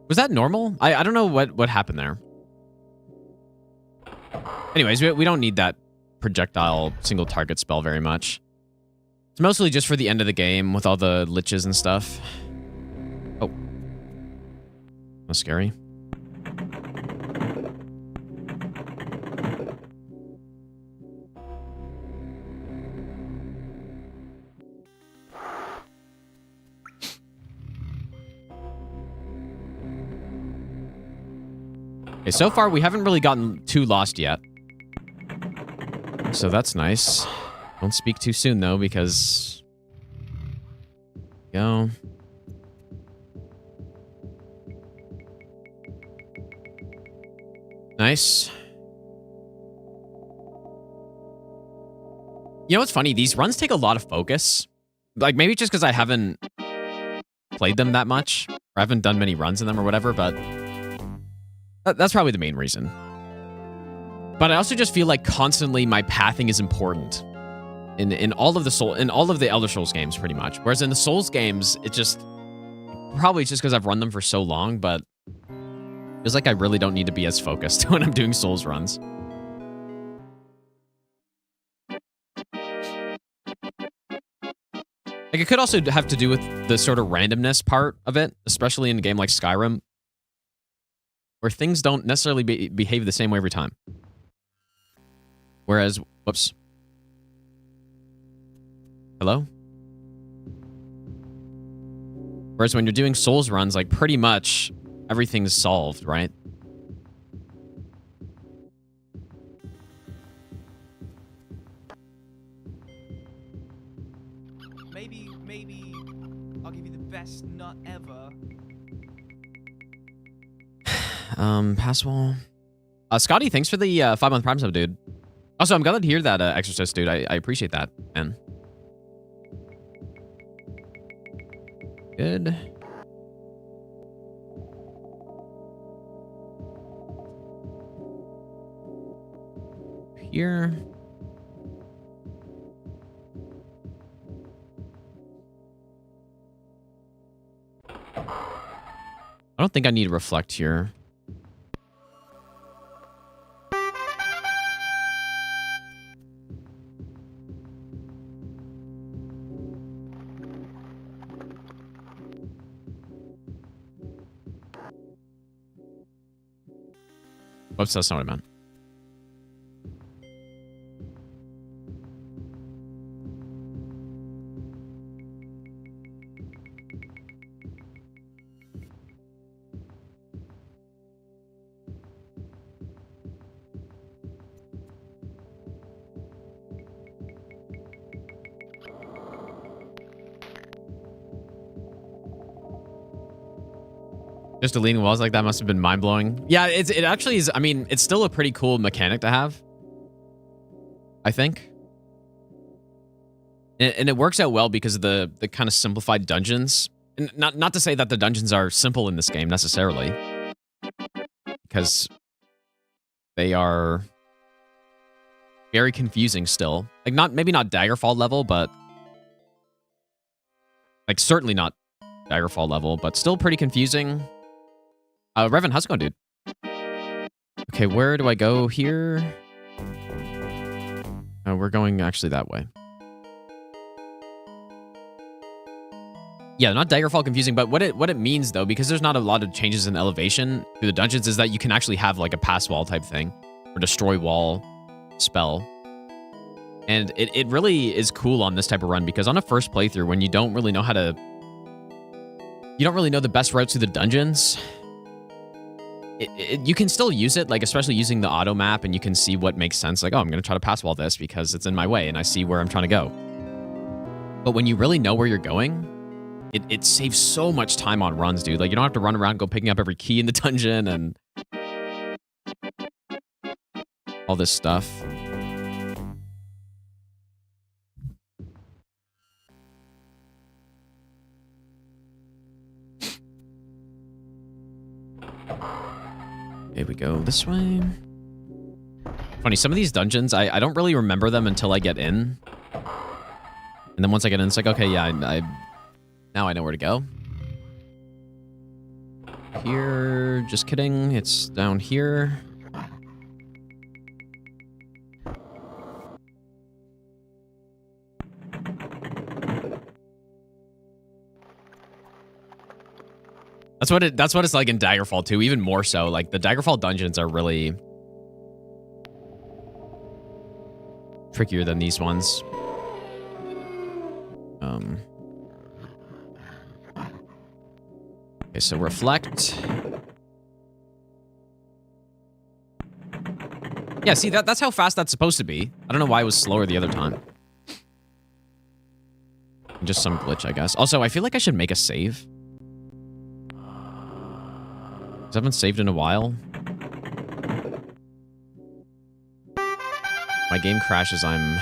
Was that normal? I don't know what happened there. Anyways, we don't need that projectile single target spell very much. It's mostly just for the end of the game with all the liches and stuff. Oh. That's scary. Okay, so far we haven't really gotten too lost yet. So that's nice. Don't speak too soon, though, because... Go. Nice. You know what's funny? These runs take a lot of focus. Like, maybe just because I haven't played them that much, or I haven't done many runs in them or whatever, but... That's probably the main reason. But I also just feel like constantly my pathing is important. In all of the Elder Scrolls games, pretty much. Whereas in the Souls games, it just probably just because I've run them for so long, but it feels like I really don't need to be as focused when I'm doing Souls runs. Like, it could also have to do with the sort of randomness part of it, especially in a game like Skyrim, where things don't necessarily behave the same way every time. Whereas, whoops. Hello? Whereas when you're doing Souls runs, like, pretty much everything's solved, right? Maybe I'll give you the best nut ever. Pass wall. Scotty, thanks for the 5-month Prime sub, dude. Also, I'm glad to hear that, Exorcist, dude. I appreciate that, man. Good. Here. I don't think I need to reflect here. Oops, that's not what I meant. Just deleting walls like that must have been mind-blowing. Yeah, it actually is. I mean, it's still a pretty cool mechanic to have, I think. And it works out well because of the kind of simplified dungeons. And not to say that the dungeons are simple in this game necessarily, because they are very confusing still. Like maybe not Daggerfall level, but like certainly not Daggerfall level, but still pretty confusing. Revan, how's it going, dude? Okay, where do I go here? We're going actually that way. Yeah, not Daggerfall confusing, but what it means though, because there's not a lot of changes in elevation through the dungeons, is that you can actually have like a pass wall type thing or destroy wall spell. And it really is cool on this type of run, because on a first playthrough, when you don't really know you don't really know the best routes through the dungeons, you can still use it, like especially using the auto map, and you can see what makes sense. Like, oh, I'm going to try to pass wall this because it's in my way and I see where I'm trying to go. But when you really know where you're going, it saves so much time on runs, dude. Like, you don't have to run around, go picking up every key in the dungeon and all this stuff. Here we go this way. Funny, some of these dungeons, I don't really remember them until I get in. And then once I get in, it's like, okay, yeah, now I know where to go. Here, just kidding. It's down here. That's what it's like in Daggerfall too, even more so. Like the Daggerfall dungeons are really trickier than these ones. Okay, so reflect. Yeah, see, that's how fast that's supposed to be. I don't know why it was slower the other time. Just some glitch, I guess. Also, I feel like I should make a save. I haven't saved in a while. My game crashes, I'm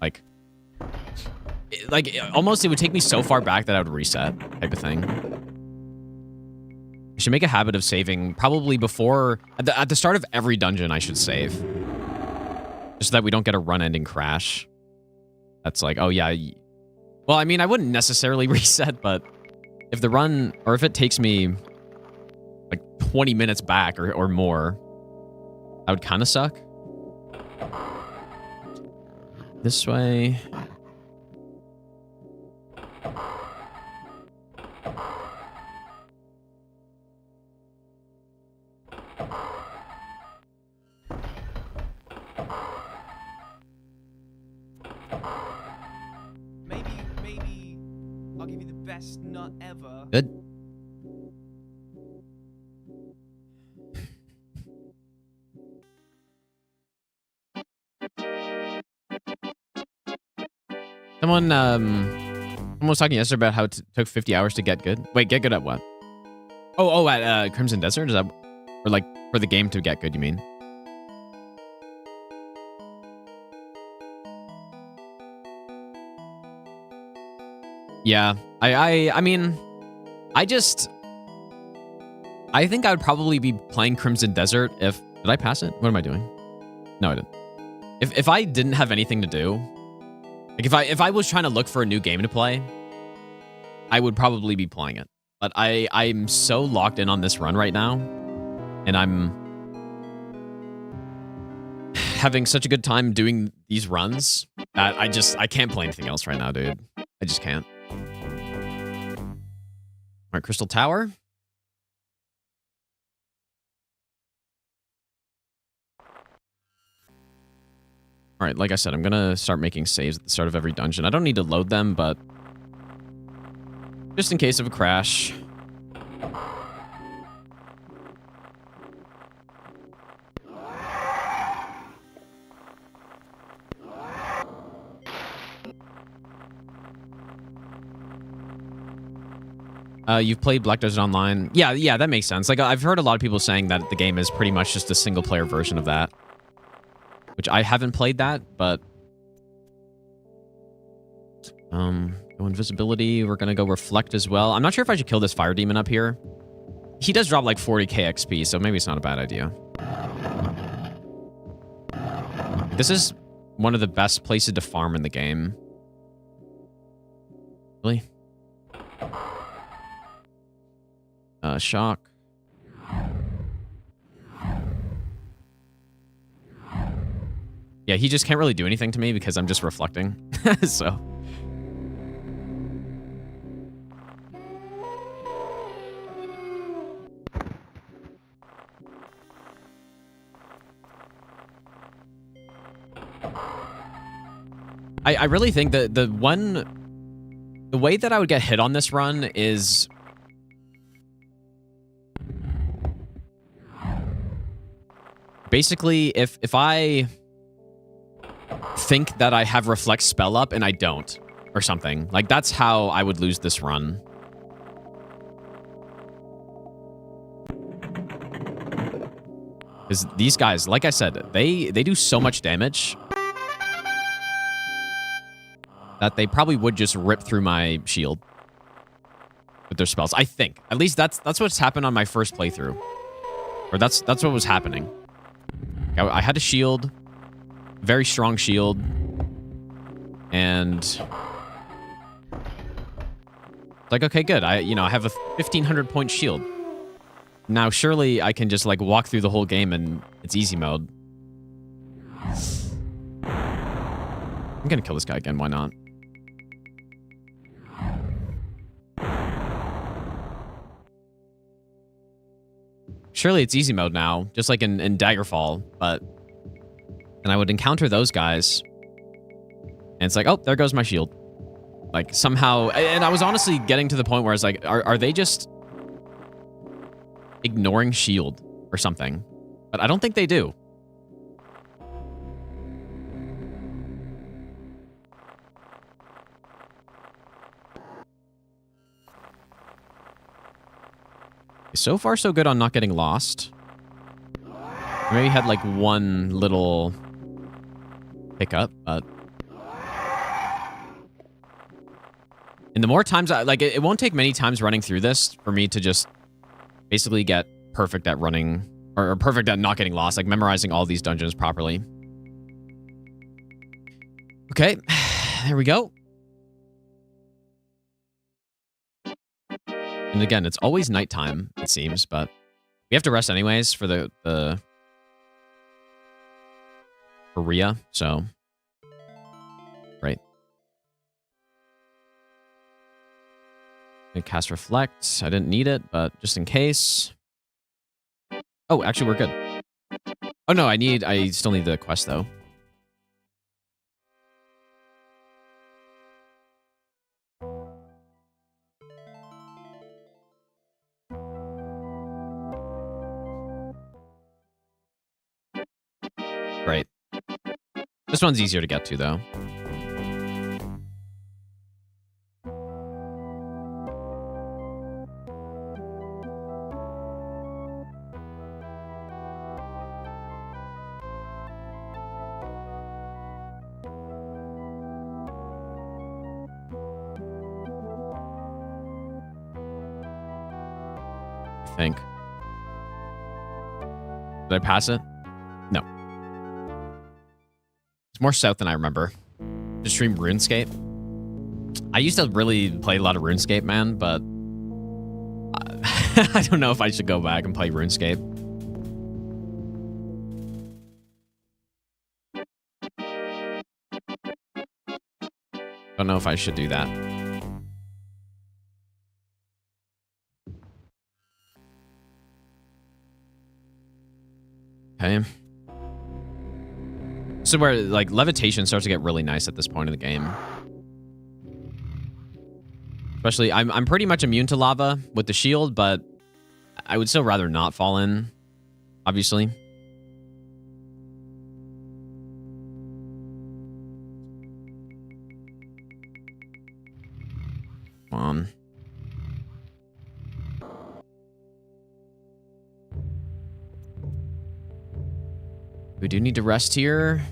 like almost it would take me so far back that I would reset type of thing. I should make a habit of saving probably before at the start of every dungeon. I should save just so that we don't get a run ending crash. That's like, oh yeah. Well, I mean, I wouldn't necessarily reset, but if the run, or if it takes me like 20 minutes back or more, that would kind of suck. This way. Maybe I'll give you the best nut ever. Good. Someone was talking yesterday about how it took 50 hours to get good. Wait, get good at what? Oh, at Crimson Desert? Is that, or like for the game to get good, you mean? Yeah, I mean, I think I would probably be playing Crimson Desert if, did I pass it? What am I doing? No, I didn't. If I didn't have anything to do, like if I was trying to look for a new game to play, I would probably be playing it. But I'm so locked in on this run right now, and I'm having such a good time doing these runs that I can't play anything else right now, dude. I just can't. All right, Crystal Tower. All right, like I said, I'm going to start making saves at the start of every dungeon. I don't need to load them, but just in case of a crash. You've played Black Desert Online. Yeah, that makes sense. Like, I've heard a lot of people saying that the game is pretty much just a single-player version of that. Which I haven't played that, but... Go invisibility. We're gonna go reflect as well. I'm not sure if I should kill this fire demon up here. He does drop like 40k XP, so maybe it's not a bad idea. This is one of the best places to farm in the game. Really? Shock. Yeah, he just can't really do anything to me because I'm just reflecting. So. I really think that the way that I would get hit on this run is basically if I think that I have reflect spell up and I don't or something. Like that's how I would lose this run. Because these guys, like I said, they do so much damage that they probably would just rip through my shield with their spells. I think. At least that's what's happened on my first playthrough. Or that's what was happening. I had a shield, very strong shield, and it's like, okay, good. I have a 1500 point shield. Now surely I can just like walk through the whole game and it's easy mode. I'm gonna kill this guy again, why not? Surely it's easy mode now, just like in Daggerfall, but... And I would encounter those guys, and it's like, oh, there goes my shield. Like, somehow... And I was honestly getting to the point where I was like, are they just ignoring shield or something? But I don't think they do. So far, so good on not getting lost. Maybe had like one little hiccup, but... And the more times it won't take many times running through this for me to just basically get perfect at running, or perfect at not getting lost, like memorizing all these dungeons properly. Okay, there we go. And again, it's always nighttime, it seems, but we have to rest anyways for for Rhea, so... Right. Cast Reflect. I didn't need it, but just in case. Oh, actually, we're good. Oh, no, I still need the quest, though. Right. This one's easier to get to, though. I think. Did I pass it? No. It's more south than I remember. To stream RuneScape. I used to really play a lot of RuneScape, man, but I don't know if I should go back and play RuneScape. Don't know if I should do that. Okay. So where like levitation starts to get really nice at this point in the game. Especially, I'm pretty much immune to lava with the shield, but I would still rather not fall in, obviously. Come on. We do need to rest here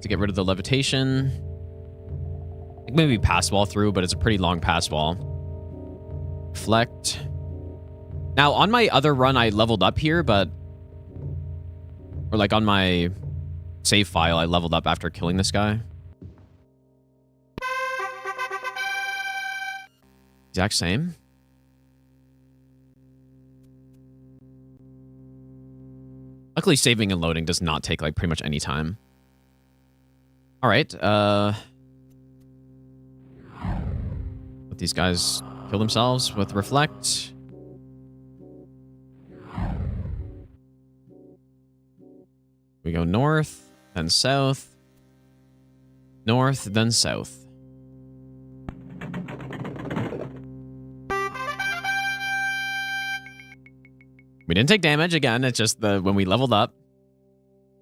to get rid of the levitation. I think maybe pass wall through, but it's a pretty long pass wall. Reflect. Now, on my other run, I leveled up here, but... Or like on my save file, I leveled up after killing this guy. Exact same. Luckily, saving and loading does not take like pretty much any time. All right. Let these guys kill themselves with reflect. We go north, then south. North, then south. We didn't take damage. Again, it's just when we leveled up,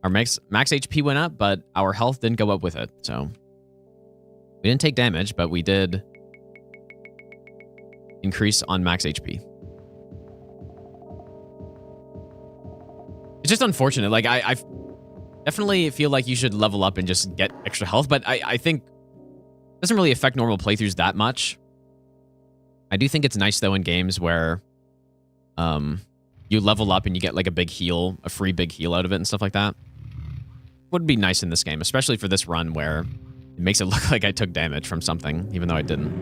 our max HP went up, but our health didn't go up with it. So we didn't take damage, but we did increase on max HP. It's just unfortunate. Like I definitely feel like you should level up and just get extra health, but I think it doesn't really affect normal playthroughs that much. I do think it's nice though in games where you level up and you get like a big heal, a free big heal out of it and stuff like that. Would be nice in this game, especially for this run where it makes it look like I took damage from something, even though I didn't.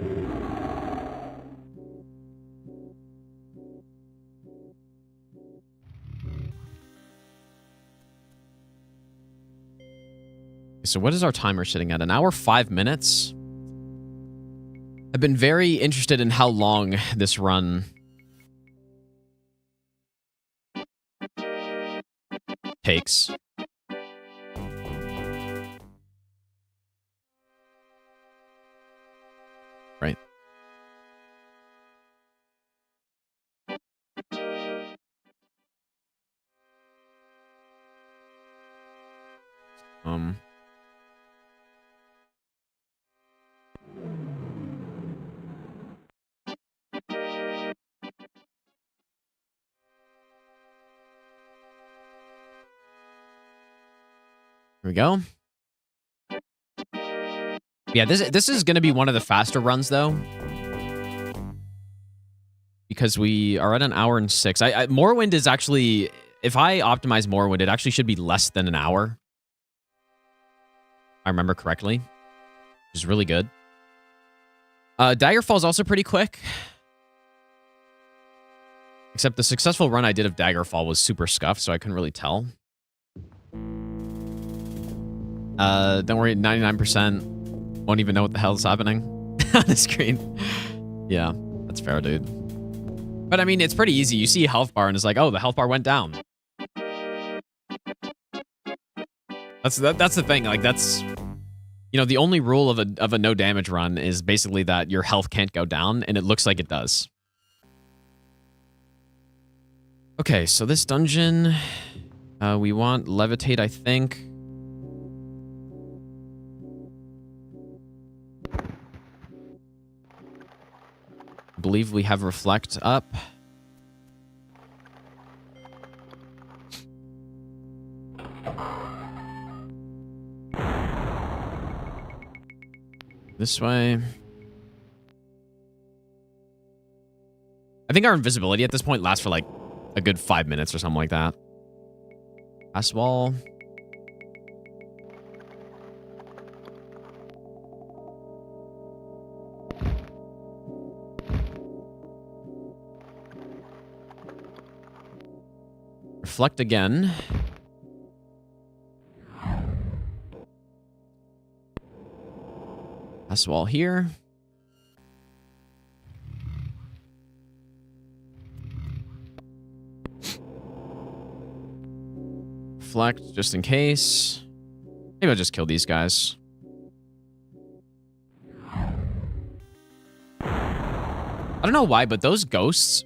So what is our timer sitting at? 1 hour, 5 minutes? I've been very interested in how long this run takes. Right. Here we go. Yeah, this is going to be one of the faster runs, though. Because we are at 1 hour and 6. Morrowind is actually... If I optimize Morrowind, it actually should be less than 1 hour. If I remember correctly. Which is really good. Daggerfall is also pretty quick. Except the successful run I did of Daggerfall was super scuffed, so I couldn't really tell. Don't worry, 99% won't even know what the hell is happening on the screen. Yeah, that's fair, dude. But I mean, it's pretty easy. You see a health bar and it's like, oh, the health bar went down. That's the thing. Like that's, you know, the only rule of a no damage run is basically that your health can't go down, and it looks like it does. Okay, so this dungeon, we want levitate, I think. I believe we have reflect up. This way. I think our invisibility at this point lasts for like a good 5 minutes or something like that. Pass wall. Reflect again. Pass wall here. Reflect just in case. Maybe I'll just kill these guys. I don't know why, but those ghosts...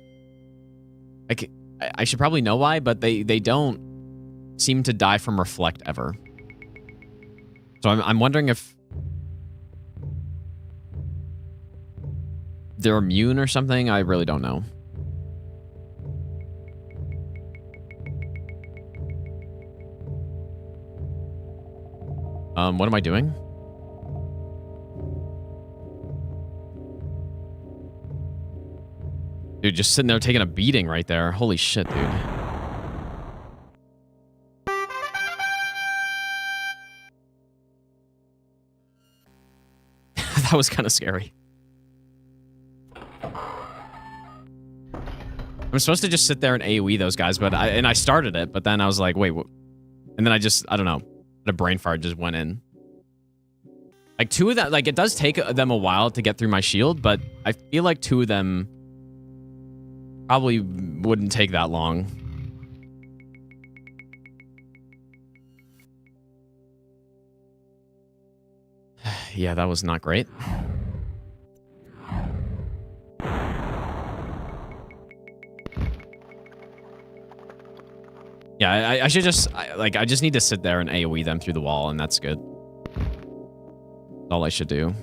Like, I should probably know why, but they don't seem to die from reflect ever. So I'm wondering if they're immune or something. I really don't know. What am I doing? Dude, just sitting there taking a beating right there. Holy shit, dude. That was kind of scary. I'm supposed to just sit there and AoE those guys, but I started it, but then I was like, wait, what? And then I don't know. The brain fart just went in. Like two of that, like it does take them a while to get through my shield, but I feel like two of them probably wouldn't take that long. Yeah, that was not great. Yeah, I should just, I just need to sit there and AoE them through the wall, and that's good. That's all I should do.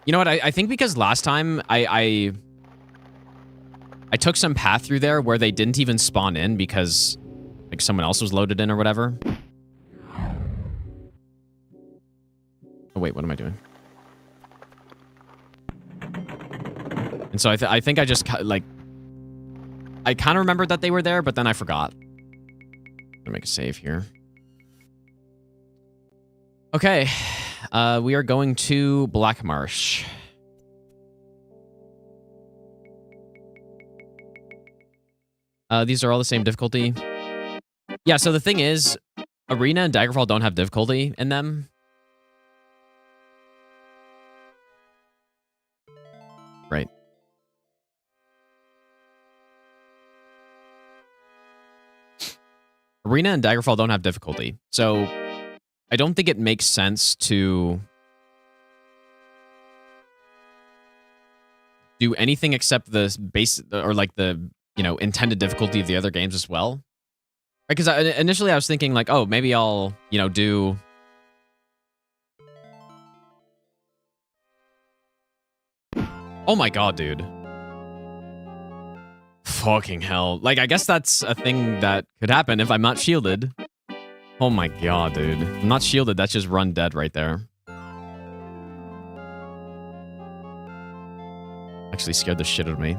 You know what? I think because last time I took some path through there where they didn't even spawn in because like someone else was loaded in or whatever. Oh wait, what am I doing? And so I think I just like I kind of remembered that they were there, but then I forgot. I'm gonna make a save here. Okay. We are going to Black Marsh. These are all the same difficulty. Yeah, so the thing is, Arena and Daggerfall don't have difficulty in them. Right. Arena and Daggerfall don't have difficulty, so I don't think it makes sense to do anything except the base or like the, you know, intended difficulty of the other games as well. Right? Because initially I was thinking like, oh, maybe I'll, you know, do... Oh my god, dude. Fucking hell. Like, I guess that's a thing that could happen if I'm not shielded. Oh my god, dude. I'm not shielded, that's just run dead right there. Actually scared the shit out of me.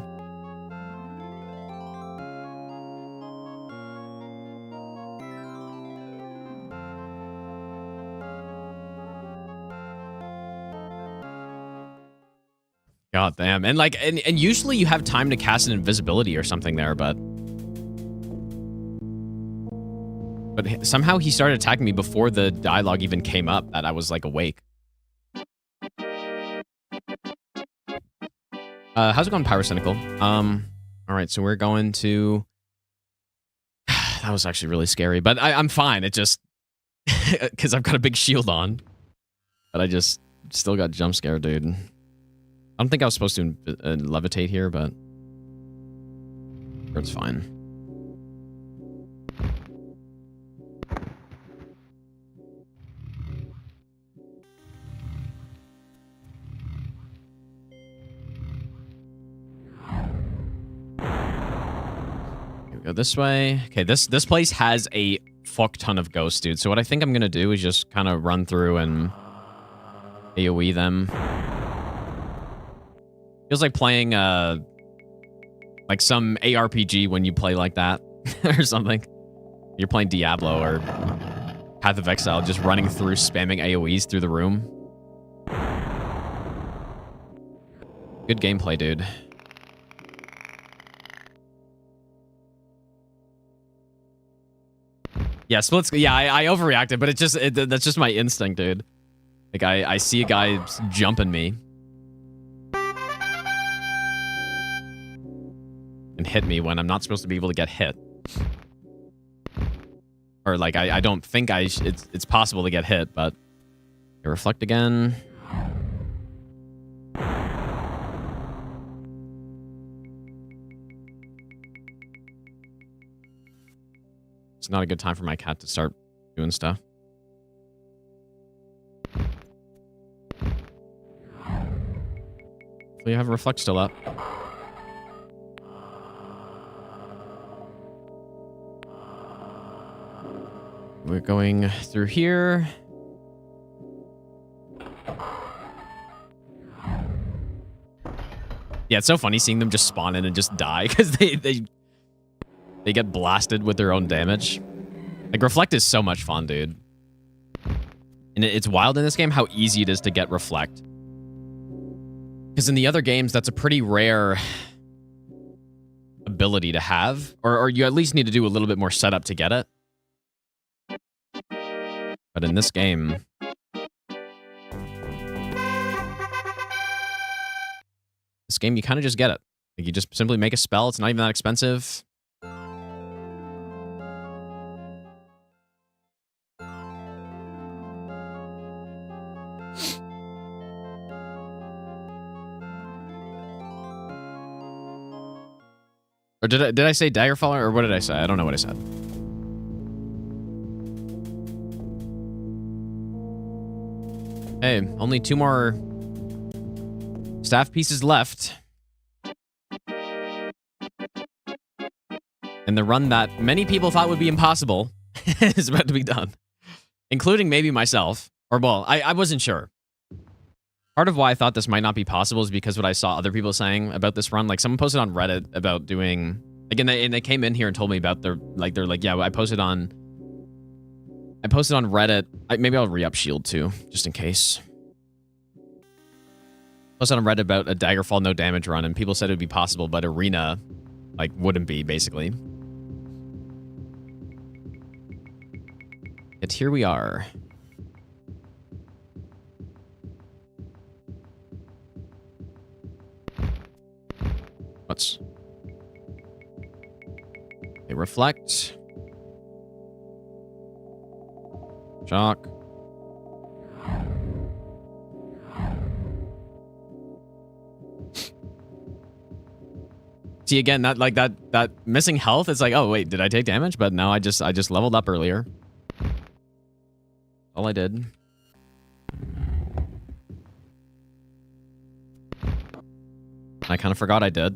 God damn. And like, and usually you have time to cast an invisibility or something there, but somehow he started attacking me before the dialogue even came up that I was like awake. How's it going, Pyrocynical? All right, so we're going to... That was actually really scary, but I'm fine. It just... Because I've got a big shield on. But I just still got jump scared, dude. I don't think I was supposed to levitate here, but... It's fine. Go this way. Okay, this place has a fuck ton of ghosts, dude. So what I think I'm gonna do is just kind of run through and AoE them. Feels like playing like some ARPG when you play like that or something. You're playing Diablo or Path of Exile, just running through spamming AoEs through the room. Good gameplay, dude. Yeah, splits. Yeah, I overreacted, but that's just my instinct, dude. Like, I see a guy jumping me. And hit me when I'm not supposed to be able to get hit. Or, like, I don't think it's possible to get hit, but... Okay, reflect again. It's not a good time for my cat to start doing stuff. So you have reflect still up. We're going through here. Yeah, it's so funny seeing them just spawn in and just die because they get blasted with their own damage. Like, reflect is so much fun, dude. And it's wild in this game how easy it is to get reflect. Because in the other games, that's a pretty rare ability to have. Or you at least need to do a little bit more setup to get it. But in this game... This game, you kind of just get it. Like, you just simply make a spell. It's not even that expensive. Or did I say Daggerfall, or what did I say? I don't know what I said. Hey, only 2 more staff pieces left. And the run that many people thought would be impossible is about to be done. Including maybe myself. Or, well, I wasn't sure. Part of why I thought this might not be possible is because what I saw other people saying about this run. Like, someone posted on Reddit about doing... Again, they came in here and told me about their... Like, they're like, yeah, I posted on Reddit. Maybe I'll re-up shield, too, just in case. Posted on Reddit about a Daggerfall no damage run, and people said it would be possible, but Arena, like, wouldn't be, basically. Yet here we are. What's... They reflect. Shock. See, again, that missing health, it's like, oh wait, did I take damage? But no, I just leveled up earlier. All I did. I kind of forgot I did.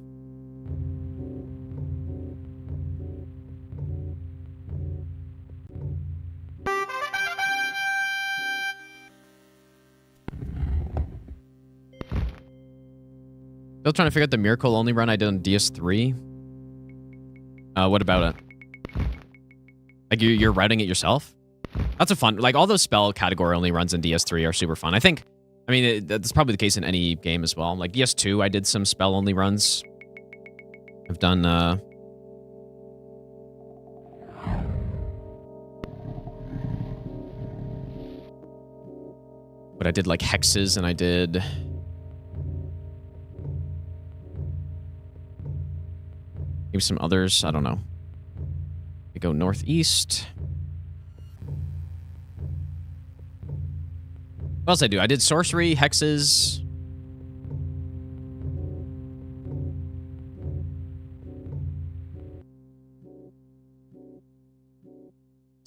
Still trying to figure out the miracle only run I did on DS3. What about it? Like, you're routing it yourself? That's a fun... Like, all those spell category only runs in DS3 are super fun. I mean, that's probably the case in any game as well. Like, DS2, I did some spell only runs. I've done, But I did, like, hexes, and I did... Maybe some others. I don't know. We go northeast. What else I do? I did sorcery, hexes.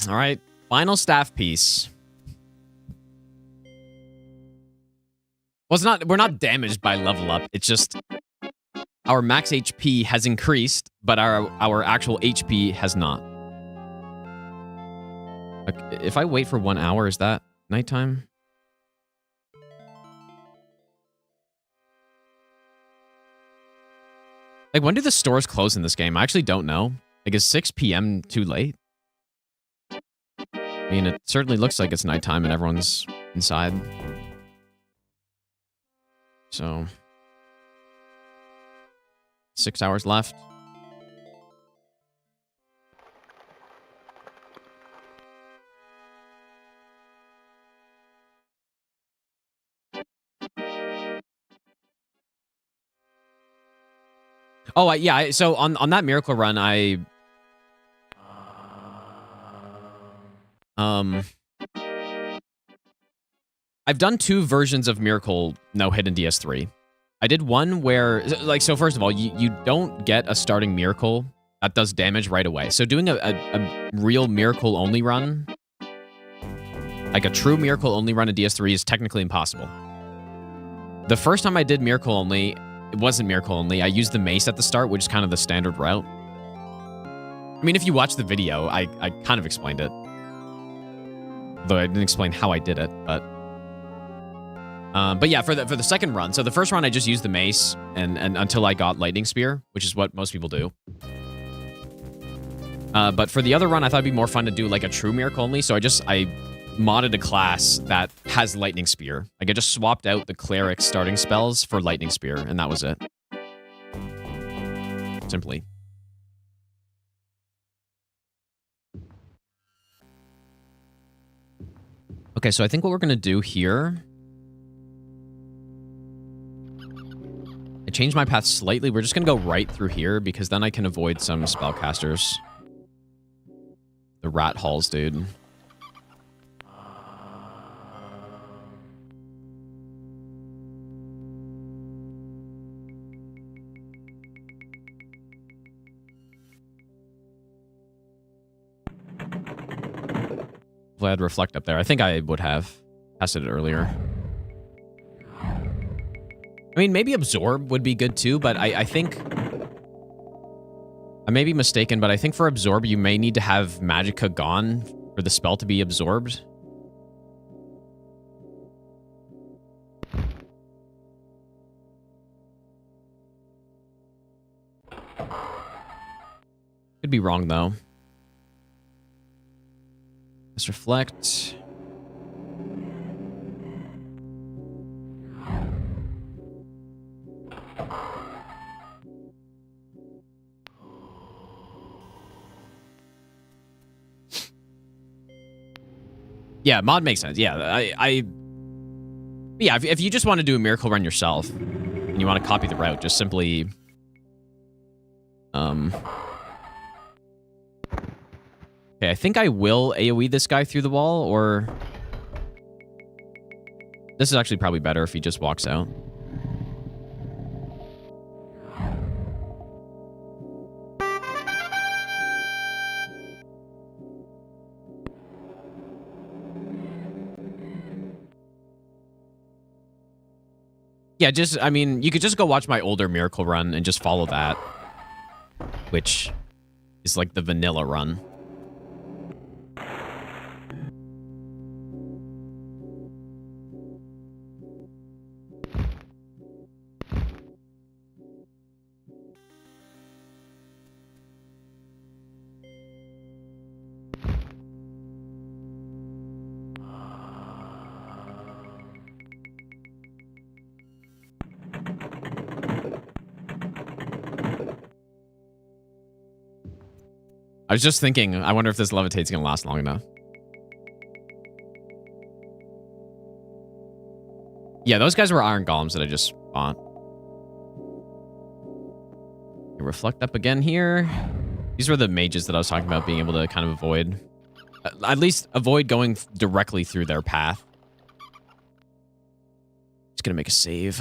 All right. Final staff piece. Well, it's not... We're not damaged by level up. It's just... Our max HP has increased, but our actual HP has not. Like, if I wait for 1 hour, is that nighttime? Like, when do the stores close in this game? I actually don't know. Like, is 6 p.m. too late? I mean, it certainly looks like it's nighttime and everyone's inside. So... 6 hours left. Oh, yeah. So on that miracle run, I've done 2 versions of Miracle no hit in DS3. I did one where, like, so first of all, you don't get a starting Miracle that does damage right away. So doing a real Miracle only run, like a true Miracle only run in DS3 is technically impossible. The first time I did Miracle only, it wasn't Miracle only. I used the mace at the start, which is kind of the standard route. I mean, if you watch the video, I kind of explained it. Though I didn't explain how I did it, but yeah, for the second run. So the first run, I just used the mace and until I got lightning spear, which is what most people do. But for the other run, I thought it'd be more fun to do like a true miracle only. So I modded a class that has lightning spear. Like I just swapped out the cleric starting spells for lightning spear, and that was it. Simply. Okay, so I think what we're gonna do here, I changed my path slightly. We're just gonna go right through here because then I can avoid some spellcasters. The rat halls, dude. If I had reflect up there, I think I would have tested it earlier. I mean, maybe absorb would be good too, but I think I may be mistaken, but I think for absorb you may need to have magicka gone for the spell to be absorbed. Could be wrong though. Let's reflect. Yeah, mod makes sense. Yeah, yeah, if you just want to do a miracle run yourself and you want to copy the route, just simply okay, I think I will AoE this guy through the wall, or this is actually probably better if he just walks out. Yeah, I mean, you could just go watch my older miracle run and just follow that, which is like the vanilla run. I was just thinking, I wonder if this levitate's gonna last long enough. Yeah, those guys were iron golems that I just fought. Reflect up again here. These were the mages that I was talking about being able to kind of avoid. At least avoid going directly through their path. Just gonna make a save.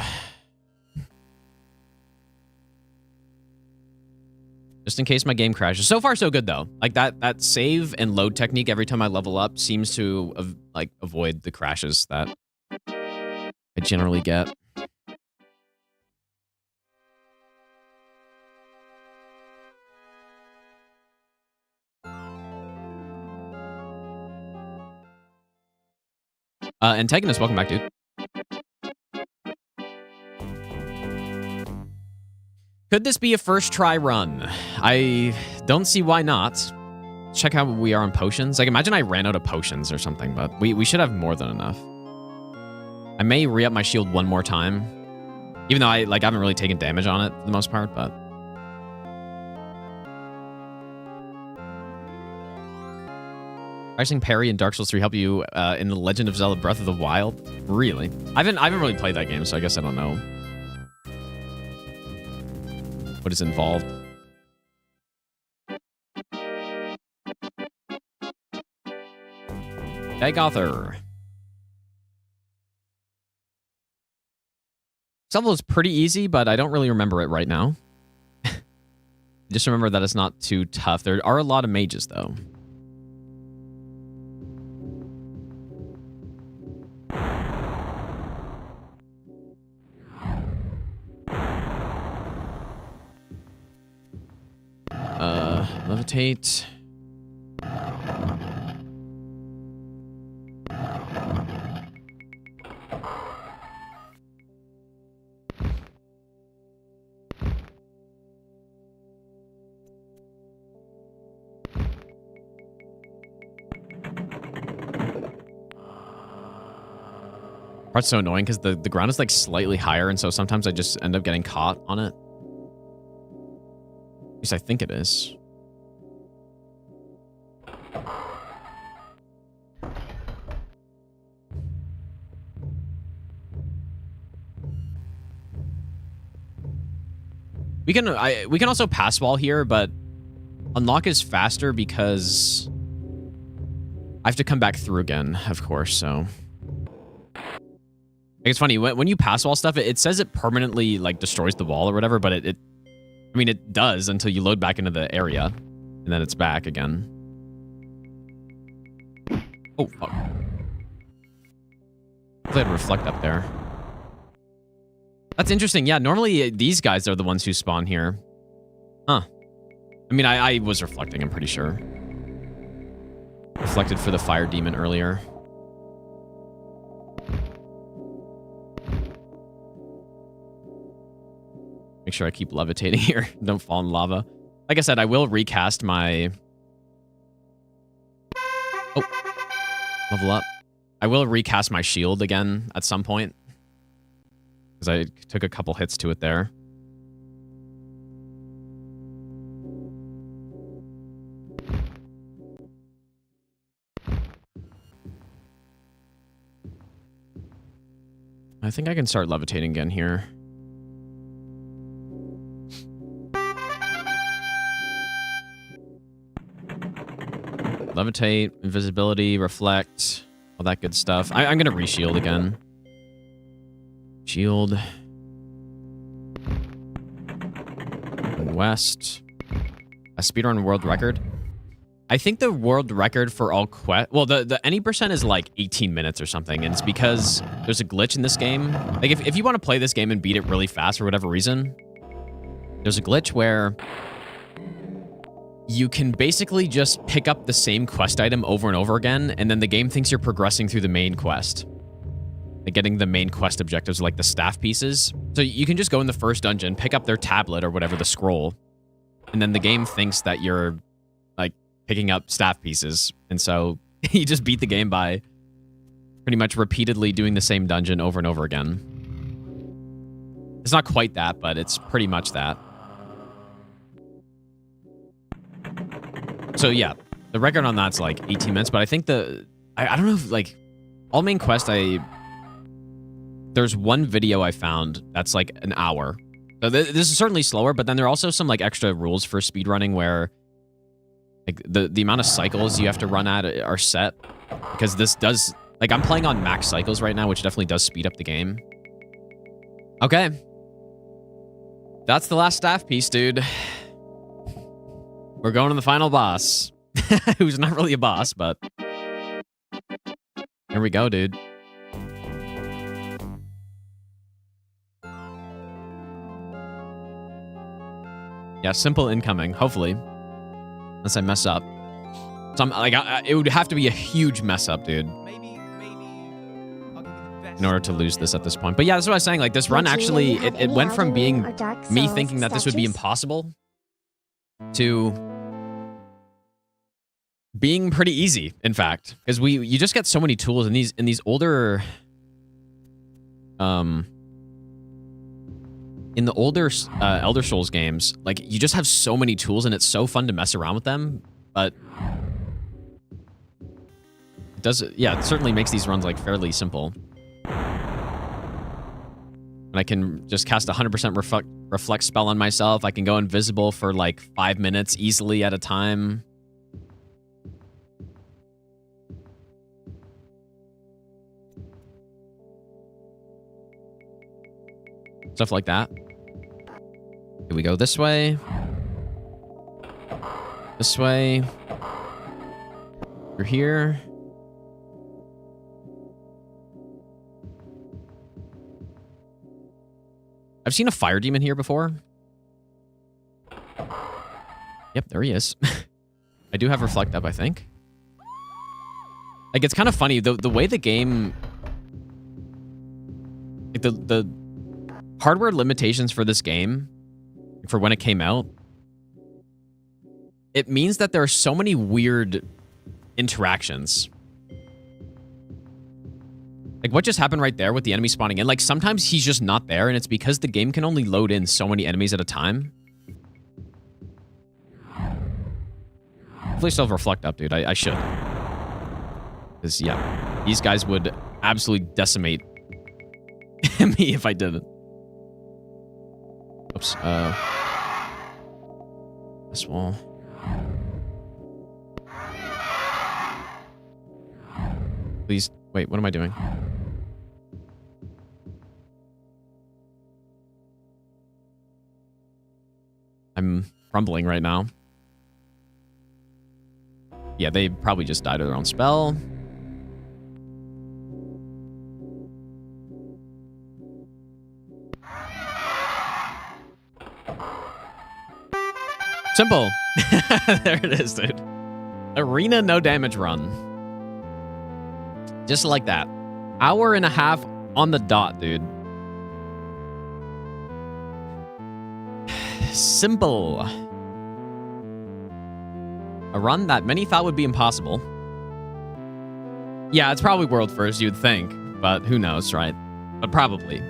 Just in case my game crashes. So far, so good, though. Like, that save and load technique every time I level up seems to, like, avoid the crashes that I generally get. Antagonist, welcome back, dude. Could this be a first try run? I don't see why not. Check how we are on potions. Like, imagine I ran out of potions or something, but we should have more than enough. I may re-up my shield one more time. Even though I haven't really taken damage on it for the most part, but... Pricing parry in Dark Souls 3 help you in The Legend of Zelda Breath of the Wild? Really? I haven't really played that game, so I guess I don't know. what is involved. Daggerfall. This level is pretty easy, but I don't really remember it right now. Just remember that it's not too tough. There are a lot of mages, though. Levitate. Part's so annoying because the ground is like slightly higher, and so sometimes I just end up getting caught on it. At least I think it is. We can also pass wall here, but unlock is faster because I have to come back through again, of course, so. It's funny, when you pass wall stuff, it says it permanently like destroys the wall or whatever, but I mean, it does until you load back into the area, and then it's back again. Oh, fuck. I had to reflect up there. That's interesting. Yeah, normally these guys are the ones who spawn here. Huh. I mean, I was reflecting, I'm pretty sure. Reflected for the fire demon earlier. Make sure I keep levitating here. Don't fall in lava. Like I said, I will recast my... Oh. Level up. I will recast my shield again at some point. Because I took a couple hits to it there. I think I can start levitating again here. Levitate, invisibility, reflect, all that good stuff. I'm going to re-shield again. Shield. And west. A speedrun world record. I think the world record for all well, the any percent is like 18 minutes or something, and it's because there's a glitch in this game. Like, if you want to play this game and beat it really fast for whatever reason, there's a glitch where you can basically just pick up the same quest item over and over again, and then the game thinks you're progressing through the main quest. Like getting the main quest objectives, like the staff pieces. So you can just go in the first dungeon, pick up their tablet or whatever, the scroll, and then the game thinks that you're, like, picking up staff pieces. And so you just beat the game by pretty much repeatedly doing the same dungeon over and over again. It's not quite that, but it's pretty much that. So yeah, the record on that's like 18 minutes, but I think I don't know if, like, all main quest, there's one video I found that's like an hour. So this is certainly slower, but then there are also some like extra rules for speedrunning where like the amount of cycles you have to run at are set, because this does, like, I'm playing on max cycles right now, which definitely does speed up the game. Okay. That's the last staff piece, dude. We're going to the final boss, who's not really a boss, but here we go, dude. Yeah, simple incoming, hopefully, unless I mess up. So I'm like, it would have to be a huge mess up, dude, Maybe I'll give you the best in order to lose this at this point. But yeah, that's what I was saying. Like, this run actually, it went from being me thinking that this would be impossible to being pretty easy, in fact, because you just get so many tools in these older in the older Elder Scrolls games. Like, you just have so many tools, and it's so fun to mess around with them. But it certainly makes these runs like fairly simple. And I can just cast 100% reflect spell on myself. I can go invisible for like 5 minutes easily at a time. Stuff like that. Here we go this way. This way. You're here. I've seen a fire demon here before. Yep, there he is. I do have reflect up, I think. Like, it's kind of funny, the way the game... Like, the hardware limitations for this game, for when it came out, it means that there are so many weird interactions. Like, what just happened right there with the enemy spawning in? Like, sometimes he's just not there, and it's because the game can only load in so many enemies at a time. Hopefully I still have reflect up, dude. I should. Because, yeah, these guys would absolutely decimate me if I didn't. Oops. This wall. Please. Wait, what am I doing? I'm crumbling right now. Yeah, they probably just died of their own spell. Simple. There it is, dude. Arena no damage run. Just like that. Hour and a half on the dot, dude. Simple. A run that many thought would be impossible. Yeah, it's probably world first, you'd think. But who knows, right? But probably.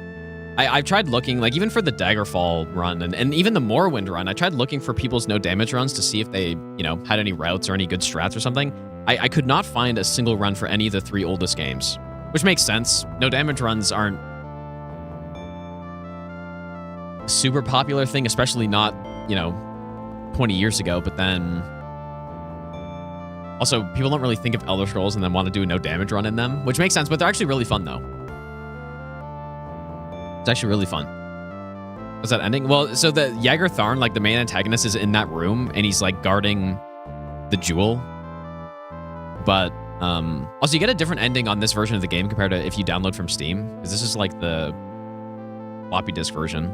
I've tried looking, like, even for the Daggerfall run and even the Morrowind run, I tried looking for people's no damage runs to see if they, you know, had any routes or any good strats or something. I could not find a single run for any of the 3 oldest games. Which makes sense. No damage runs aren't a super popular thing, especially not, you know, 20 years ago. But then... Also, people don't really think of Elder Scrolls and then want to do a no damage run in them. Which makes sense, but they're actually really fun, though. It's actually really fun. What's that ending? Well, so the Jäger Tharn, like the main antagonist, is in that room, and he's like guarding the jewel. But also, you get a different ending on this version of the game compared to if you download from Steam, because this is like the floppy disk version.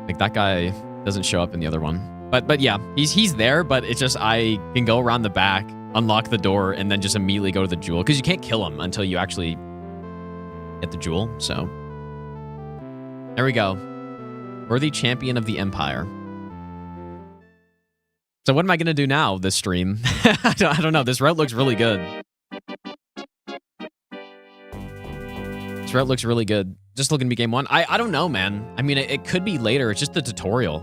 Like that guy doesn't show up in the other one. But yeah, he's there, but it's just I can go around the back, unlock the door, and then just immediately go to the jewel, because you can't kill him until you actually get the jewel. So there we go. Worthy champion of the Empire. So what am I going to do now, this stream? I don't know. This route looks really good. This route looks really good. Just looking to be game 1. I don't know, man. I mean, it could be later. It's just the tutorial.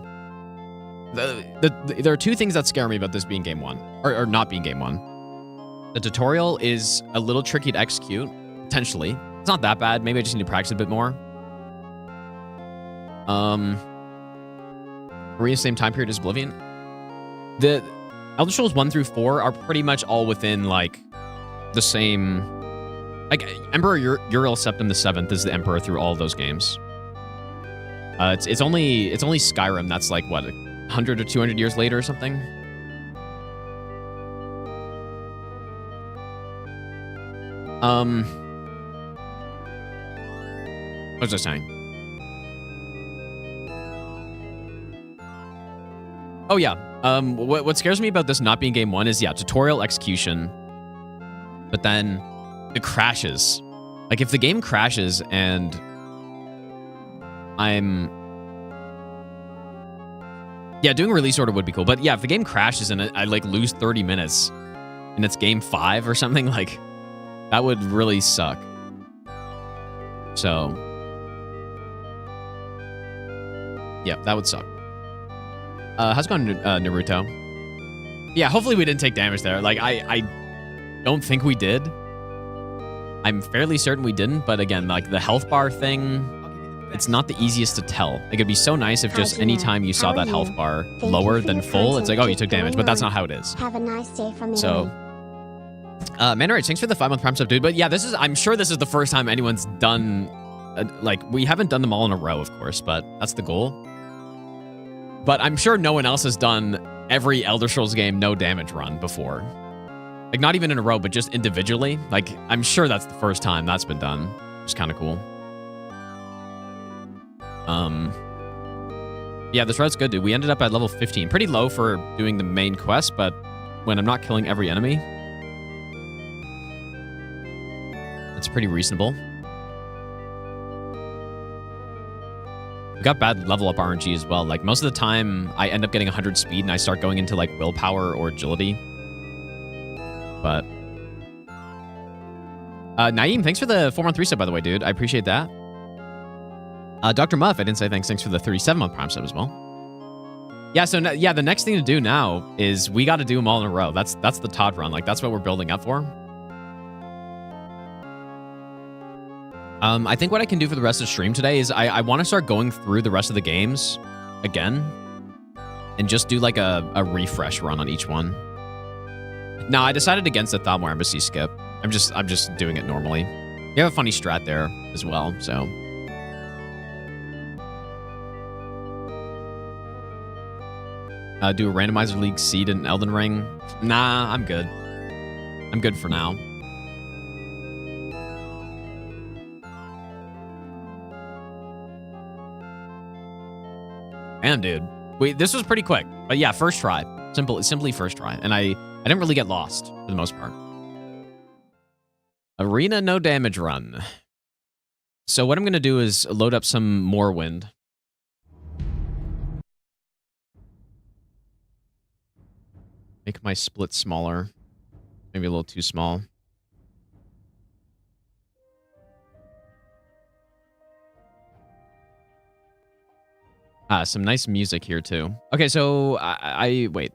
There are 2 things that scare me about this being game 1. Or not being game 1. The tutorial is a little tricky to execute, potentially. It's not that bad. Maybe I just need to practice a bit more. Are we in the same time period as Oblivion? The Elder Scrolls 1 through 4 are pretty much all within, like, the same... Like, Emperor Uriel Septim VII is the Emperor through all those games. It's only Skyrim that's, like, what, 100 or 200 years later or something? What was I saying? Oh, yeah. What scares me about this not being game 1 is, yeah, tutorial execution. But then it crashes. Like, if the game crashes and I'm... Yeah, doing a release order would be cool. But yeah, if the game crashes and I like, lose 30 minutes and it's game 5 or something, like, that would really suck. So... Yeah, that would suck. How's it going, Naruto? Yeah, hopefully we didn't take damage there. Like, I don't think we did. I'm fairly certain we didn't, but again, like the health bar thing, I'll give you the best. it's not the easiest to tell. Like it'd be so nice if just How'd you any know? time you saw How are that health you? bar Thank you lower for than your full, it's like, oh, you content. took Keep damage, going but that's on. not how it is. Have a nice day from So, Manrich, thanks for the 5-month Prime sub, dude. But yeah, I'm sure this is the first time anyone's done, like, we haven't done them all in a row, of course, but that's the goal. But I'm sure no one else has done every Elder Scrolls game no damage run before. Like, not even in a row, but just individually. Like, I'm sure that's the first time that's been done. Which is kind of cool. Yeah, this rout's good, dude. We ended up at level 15. Pretty low for doing the main quest, but when I'm not killing every enemy, it's pretty reasonable. We got bad level up RNG as well. Like, most of the time, I end up getting 100 speed and I start going into, like, willpower or agility. But Naeem, thanks for the 4-month resub, by the way, dude. I appreciate that. Dr. Muff, I didn't say thanks. Thanks for the 37-month Prime sub as well. Yeah, so yeah, the next thing to do now is we got to do them all in a row. That's the Todd run. Like, that's what we're building up for. I think what I can do for the rest of the stream today is I want to start going through the rest of the games again and just do like a refresh run on each one. No, I decided against the Thalmor Embassy skip. I'm just doing it normally. You have a funny strat there as well, so. Do a randomizer league seed in Elden Ring? Nah, I'm good. I'm good for now. Damn, dude. Wait, this was pretty quick. But yeah, first try. Simply first try. And I didn't really get lost for the most part. Arena no damage run. So what I'm going to do is load up some Morrowind. Make my split smaller. Maybe a little too small. Some nice music here too. Okay, so I wait.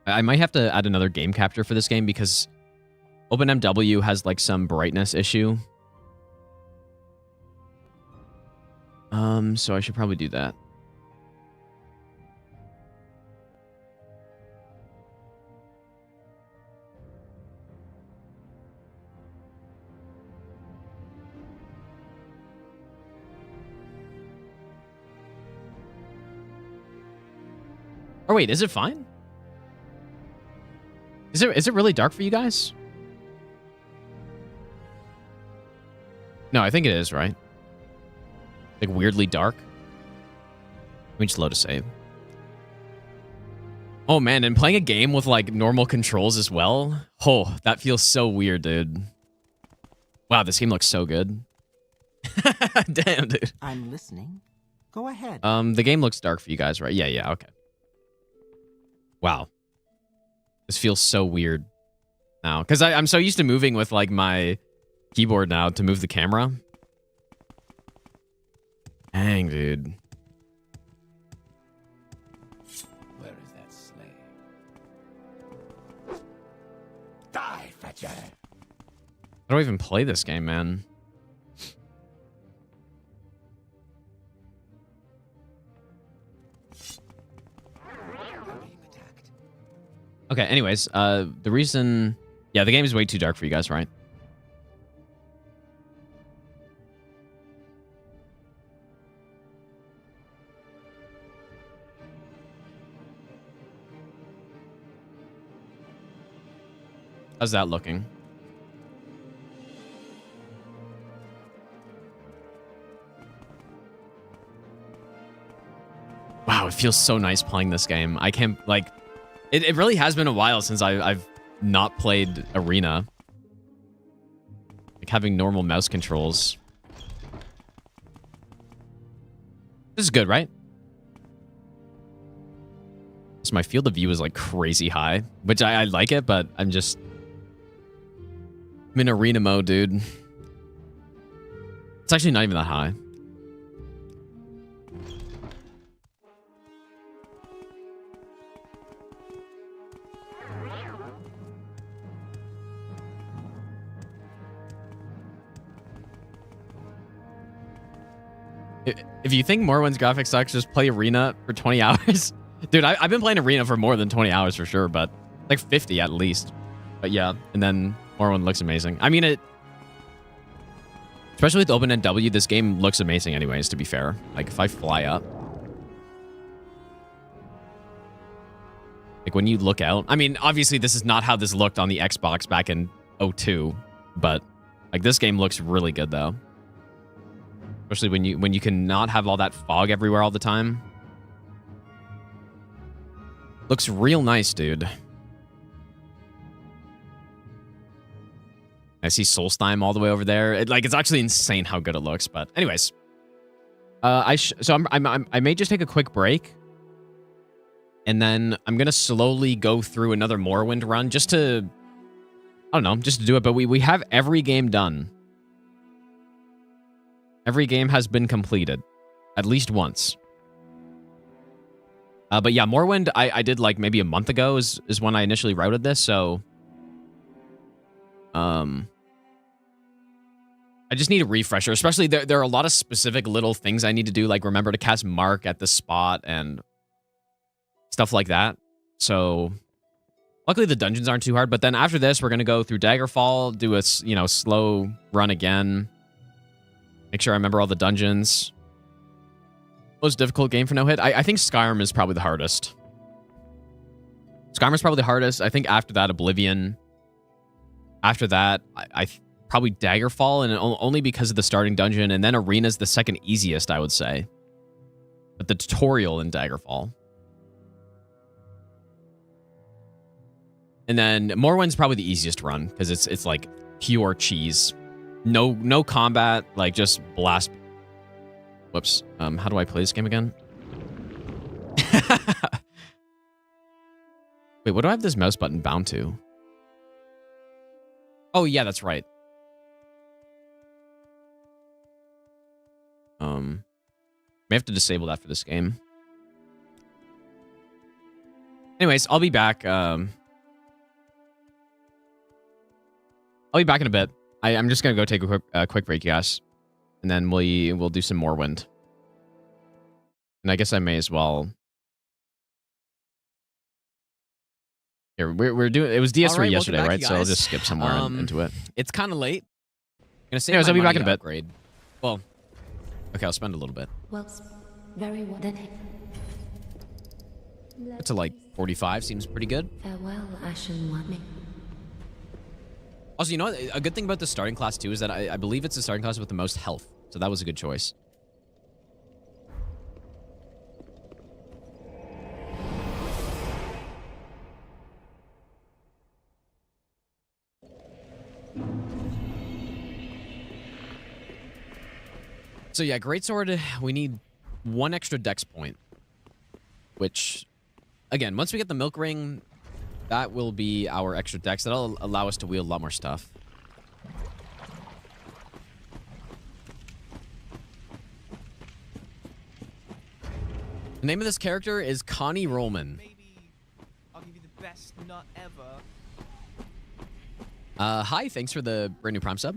I might have to add another game capture for this game because OpenMW has like some brightness issue. So I should probably do that. Or wait, is it fine? Is it really dark for you guys? No, I think it is, right? Like weirdly dark. Let me just load a save. Oh man, and playing a game with like normal controls as well. Oh, that feels so weird, dude. Wow, this game looks so good. Damn, dude. I'm listening. Go ahead. The game looks dark for you guys, right? Yeah, okay. Wow. This feels so weird now. Because I'm so used to moving with like my keyboard now to move the camera. Dang, dude. Where is that slave? Die, fetcher! How do I even play this game, man? Okay, anyways, the reason... Yeah, the game is way too dark for you guys, right? How's that looking? Wow, it feels so nice playing this game. I can't, like... It really has been a while since I've not played Arena. Like, having normal mouse controls. This is good, right? So my field of view is, like, crazy high. Which I like it, but I'm just... I'm in Arena mode, dude. It's actually not even that high. If you think Morrowind's graphics sucks, just play Arena for 20 hours. Dude, I've been playing Arena for more than 20 hours for sure, but like 50 at least. But yeah, and then Morrowind looks amazing. I mean, especially with Open NW, this game looks amazing anyways, to be fair. Like, if I fly up. Like, when you look out. I mean, obviously, this is not how this looked on the Xbox back in 02. But, like, this game looks really good, though. Especially when you can not have all that fog everywhere all the time. Looks real nice, dude. I see Solstheim all the way over there. It's actually insane how good it looks. But anyways, I may just take a quick break, and then I'm gonna slowly go through another Morrowind run just to, I don't know, just to do it. But we have every game done. Every game has been completed, at least once. But yeah, Morrowind, I did like maybe a month ago is when I initially routed this. So, I just need a refresher, especially there are a lot of specific little things I need to do, like remember to cast Mark at the spot and stuff like that. So luckily the dungeons aren't too hard, but then after this, we're going to go through Daggerfall, do a, slow run again. Make sure I remember all the dungeons. Most difficult game for no hit? I think Skyrim is probably the hardest. Skyrim is probably the hardest. I think after that, Oblivion. After that, I probably Daggerfall, and only because of the starting dungeon, and then Arena's the second easiest, I would say. But the tutorial in Daggerfall. And then Morrowind's probably the easiest run, because it's like pure cheese. No combat, like just blast. Whoops. How do I play this game again? Wait, what do I have this mouse button bound to? Oh, yeah, that's right. May have to disable that for this game. Anyways, I'll be back. I'll be back in a bit. I'm just gonna go take a quick break, you guys, and then we'll do some Morrowind. And I guess I may as well. Here we're doing. It was DS3 right, yesterday, back, right? So I'll guys. just skip somewhere into it. It's kind of late. I'm gonna say, anyways, I'll be back in a bit. Upgrade. Well, okay, I'll spend a little bit. Well, very well then. To like 45 seems pretty good. Farewell, Ashen One. Also, you know what? A good thing about the starting class too is that I believe it's the starting class with the most health. So that was a good choice. So yeah, Greatsword, we need 1 extra dex point. Which, again, once we get the Milk Ring, that will be our extra dex. That'll allow us to wield a lot more stuff. The name of this character is Connie Rollman. Maybe I'll give you the best nut ever. Hi, thanks for the brand new Prime sub.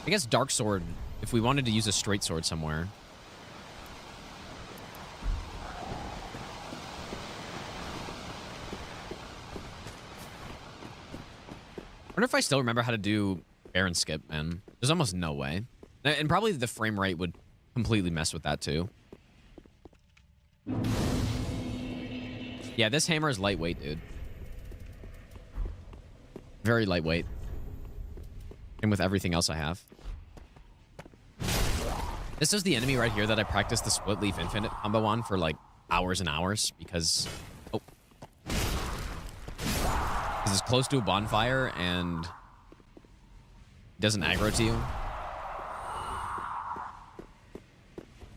I guess Dark Sword, if we wanted to use a straight sword somewhere. I wonder if I still remember how to do Baron Skip, man. There's almost no way. And probably the frame rate would completely mess with that too. Yeah, this hammer is lightweight, dude. Very lightweight. And with everything else I have. This is the enemy right here that I practiced the Split Leaf Infinite combo on for like hours and hours because... Oh. Because it's close to a bonfire and... it doesn't aggro to you.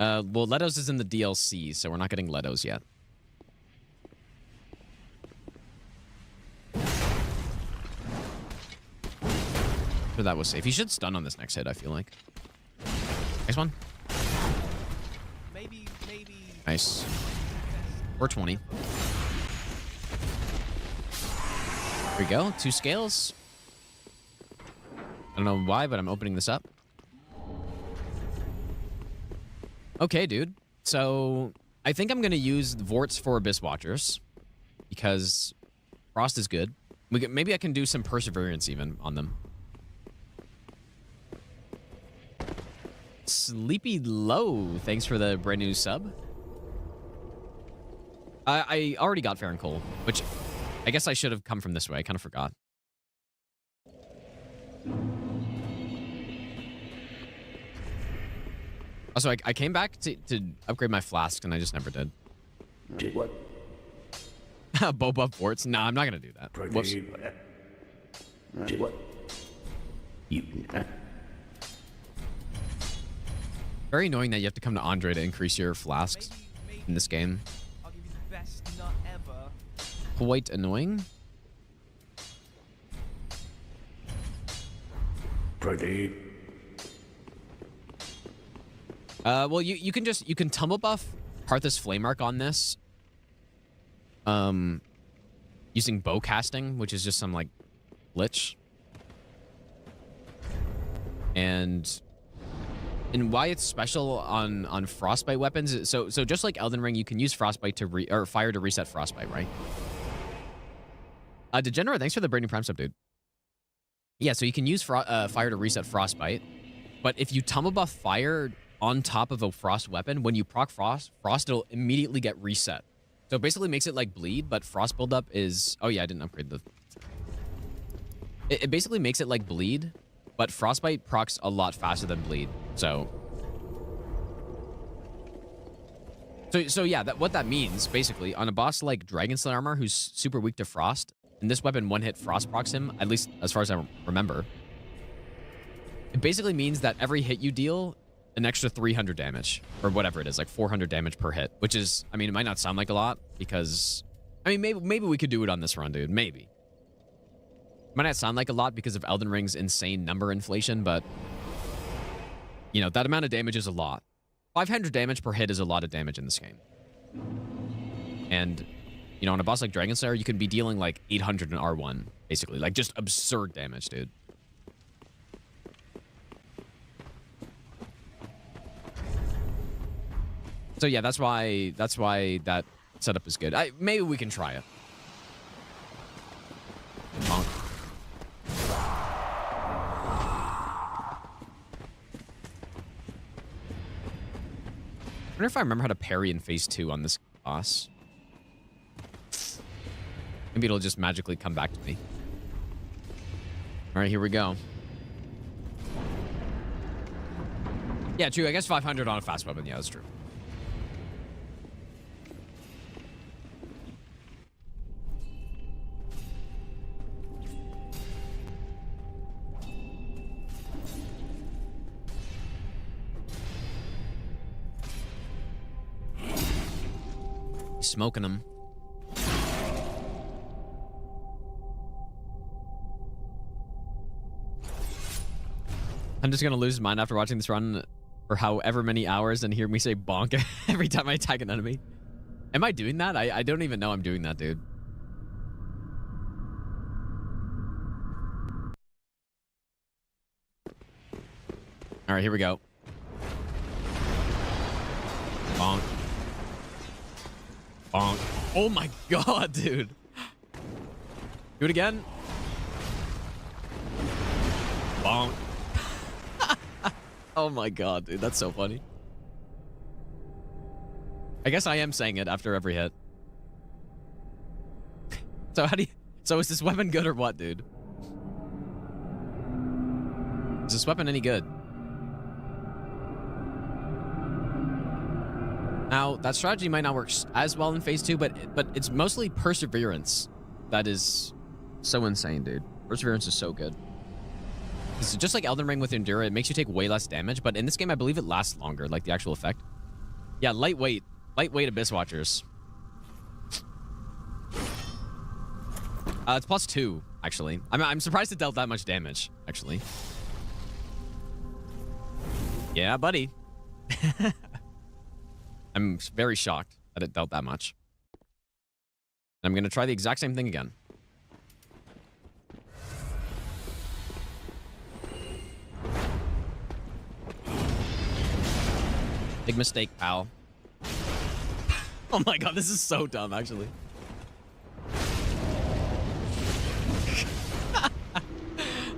Well, Letos is in the DLC, so we're not getting Letos yet. So that was safe. He should stun on this next hit, I feel like. Nice one. Maybe. Nice. 420. There we go. 2 scales. I don't know why, but I'm opening this up. Okay, dude. So I think I'm going to use Vorts for Abyss Watchers because Frost is good. Maybe I can do some Perseverance even on them. Sleepy Low, thanks for the brand new sub. I already got Fair and Cold, which I guess I should have come from this way. I kind of forgot. Also, I came back to upgrade my flasks, and I just never did. What? Boba Forts? Nah, I'm not going to do that. Whoops. What? You. Very annoying that you have to come to Andre to increase your flasks in this game. I'll give you the best nut ever. Quite annoying. Pretty. Well, you can tumble buff Parthas Flameark on this. Using bow casting, which is just some like glitch. And why it's special on frostbite weapons. So just like Elden Ring, you can use frostbite or fire to reset frostbite, right? Degenerate, thanks for the brand new prime sub, dude. Yeah, so you can use fire to reset frostbite, but if you tumble buff fire on top of a frost weapon, when you proc frost it'll immediately get reset. So it basically makes it like bleed, but frost buildup is... Oh yeah, I didn't upgrade the... It basically makes it like bleed, but frostbite procs a lot faster than bleed. So yeah, what that means, basically, on a boss like Dragonstone Armor, who's super weak to frost, and this weapon one-hit frost procs him, at least as far as I remember, it basically means that every hit you deal an extra 300 damage, or whatever it is, like 400 damage per hit, which is, I mean, it might not sound like a lot, because, I mean, maybe we could do it on this run, dude, maybe. It might not sound like a lot because of Elden Ring's insane number inflation, but, you know, that amount of damage is a lot. 500 damage per hit is a lot of damage in this game. And, you know, on a boss like Dragon Slayer, you can be dealing like 800 in R1, basically, like just absurd damage, dude. So yeah, that's why that setup is good. Maybe we can try it. Bonk. I wonder if I remember how to parry in phase 2 on this boss. Maybe it'll just magically come back to me. All right, here we go. Yeah, true. I guess 500 on a fast weapon. Yeah, that's true. Smoking them. I'm just gonna lose mine after watching this run for however many hours and hear me say bonk every time I attack an enemy. Am I doing that? I don't even know I'm doing that, dude. All right, here we go. Bonk. Bonk. Oh my god, dude. Do it again. Bonk. Oh my god, dude. That's so funny. I guess I am saying it after every hit. So is this weapon good or what, dude? Is this weapon any good? Now, that strategy might not work as well in phase 2, but it's mostly perseverance that is so insane, dude. Perseverance is so good. It's just like Elden Ring with Endura, it makes you take way less damage, but in this game, I believe it lasts longer, like the actual effect. Yeah, lightweight Abyss Watchers. It's +2, actually. I'm surprised it dealt that much damage, actually. Yeah, buddy. I'm very shocked that it dealt that much. I'm going to try the exact same thing again. Big mistake, pal. Oh my god, this is so dumb, actually.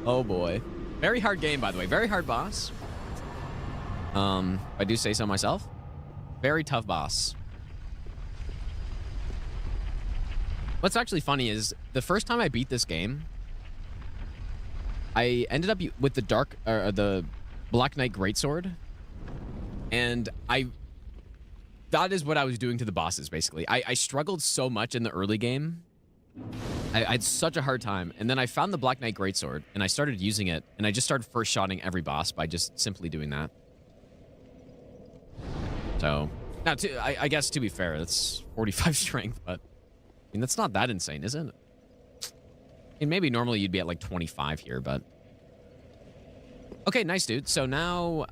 Oh boy. Very hard game, by the way. Very hard boss. If I do say so myself. Very tough boss. What's actually funny is the first time I beat this game, I ended up with the Black Knight Greatsword, and that is what I was doing to the bosses, basically. I struggled so much in the early game. I had such a hard time, and then I found the Black Knight Greatsword, and I started using it, and I just started first-shotting every boss by just simply doing that. So, now, I guess, to be fair, that's 45 strength, but, I mean, that's not that insane, is it? I mean, maybe normally you'd be at, like, 25 here, but... Okay, nice, dude. So now,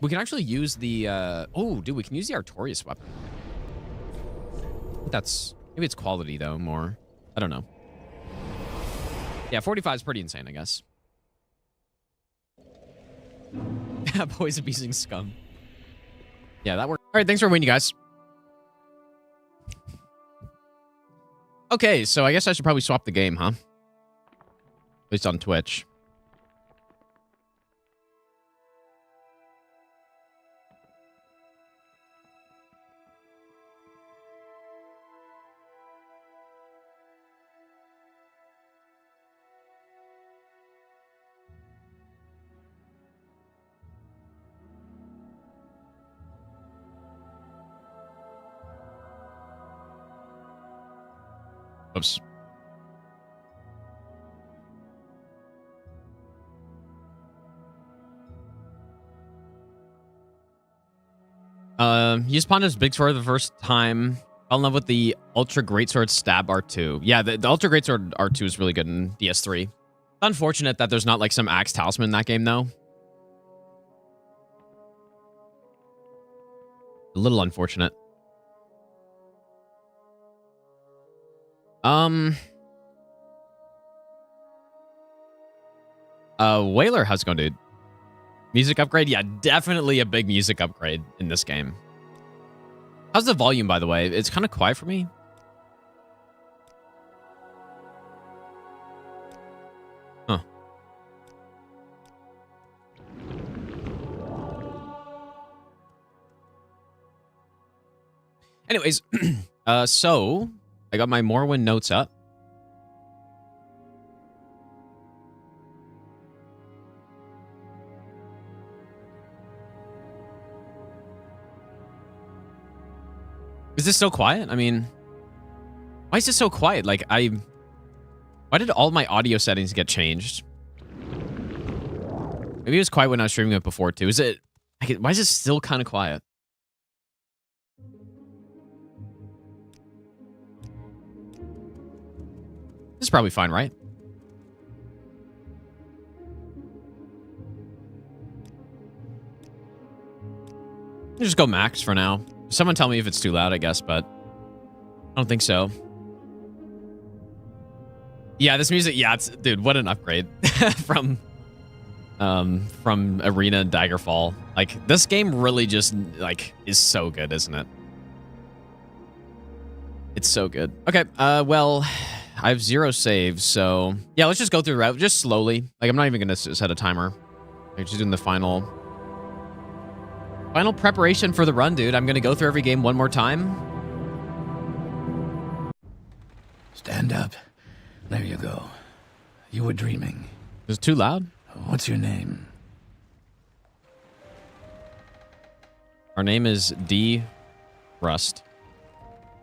we can actually use the, oh, dude, we can use the Artorias weapon. That's... Maybe it's quality, though, more. I don't know. Yeah, 45 is pretty insane, I guess. Boys abusing scum. Yeah, that worked. All right, thanks for winning, you guys. Okay, so I guess I should probably swap the game, huh? At least on Twitch. Oops. You spawned as Big Sword the first time. Fell in love with the Ultra Greatsword Stab R2. Yeah, the Ultra Greatsword R2 is really good in DS3. It's unfortunate that there's not like some Axe Talisman in that game, though. A little unfortunate. Whaler, how's it going, dude? Music upgrade? Yeah, definitely a big music upgrade in this game. How's the volume, by the way? It's kind of quiet for me. Huh. Anyways, so I got my Morrowind notes up. Is this so quiet? I mean, why is this so quiet? Like, why did all my audio settings get changed? Maybe it was quiet when I was streaming it before, too. Why is it still kind of quiet? This is probably fine, right? I'll just go max for now. Someone tell me if it's too loud, I guess, but I don't think so. Yeah, this music, yeah, dude, what an upgrade from Arena and Daggerfall. Like, this game really just, like, is so good, isn't it? It's so good. Okay, well, I have 0 saves, so yeah, let's just go through the route, just slowly. Like, I'm not even gonna set a timer. I'm just doing the final preparation for the run, dude. I'm gonna go through every game one more time. Stand up. There you go. You were dreaming. Is it too loud? What's your name? Our name is D. Rust.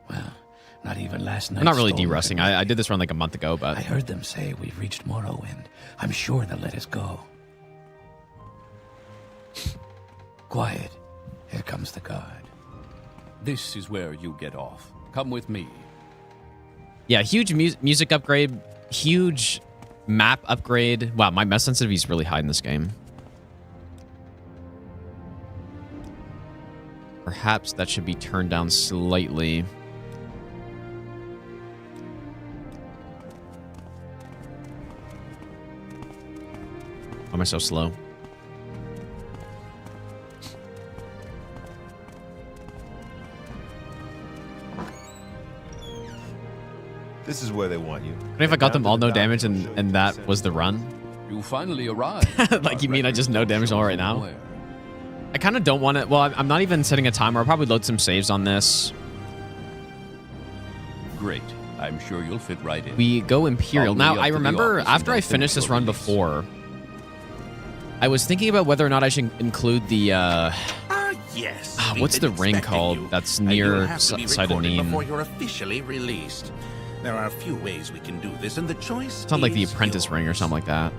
Well, not even last night. I'm not really de-rusting. I did this run like a month ago, but I heard them say we've reached Morrowind. I'm sure they'll let us go. Quiet. Here comes the guard. This is where you get off. Come with me. yeah, huge music upgrade, huge map upgrade. Wow, my mess sensitivity is really high in this game. Perhaps that should be turned down slightly. Why am I so slow? This is where they want you. What if I got them all no damage and that was the run? You finally arrived. Like, you mean I just no damage all right now? I kind of don't want it. Well, I'm not even setting a timer. I'll probably load some saves on this. Great. I'm sure you'll fit right in. We go Imperial. Follow me Now, up I to the remember office after and I I'll finished finish this your run release. before, I was thinking about whether or not I should include the, Yes. what's the ring called that's near Sidonin? Before you're officially released. There are a few ways we can do this, and the choice It's not like the is apprentice yours. ring or something like that.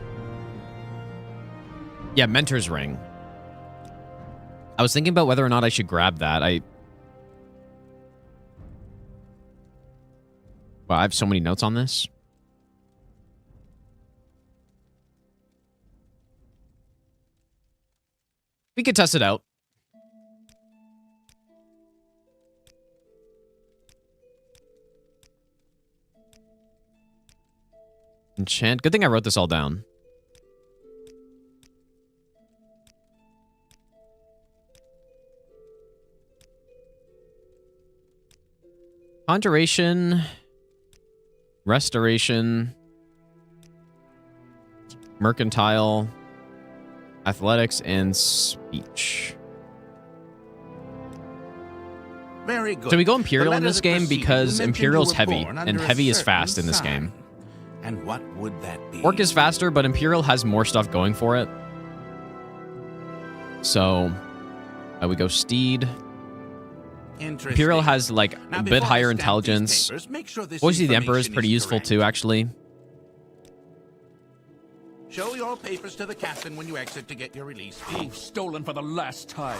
Yeah, Mentor's ring. I was thinking about whether or not I should grab that. Wow, I have so many notes on this. We could test it out. Enchant. Good thing I wrote this all down. Conjuration, restoration, mercantile, athletics, and speech. Very good. So we go Imperial The in letter this that game precedes because mentioned Imperial's you were heavy, born and under a heavy is certain fast in this game. sign. And what would that be? Orc is faster, but Imperial has more stuff going for it. So we go Steed. Imperial has like Now, a bit before I higher stamp these intelligence. papers, make sure this Voice of the Emperor is information pretty useful correct. too, actually. Show your papers to the captain when you exit to get your release fee. You've stolen for the last time.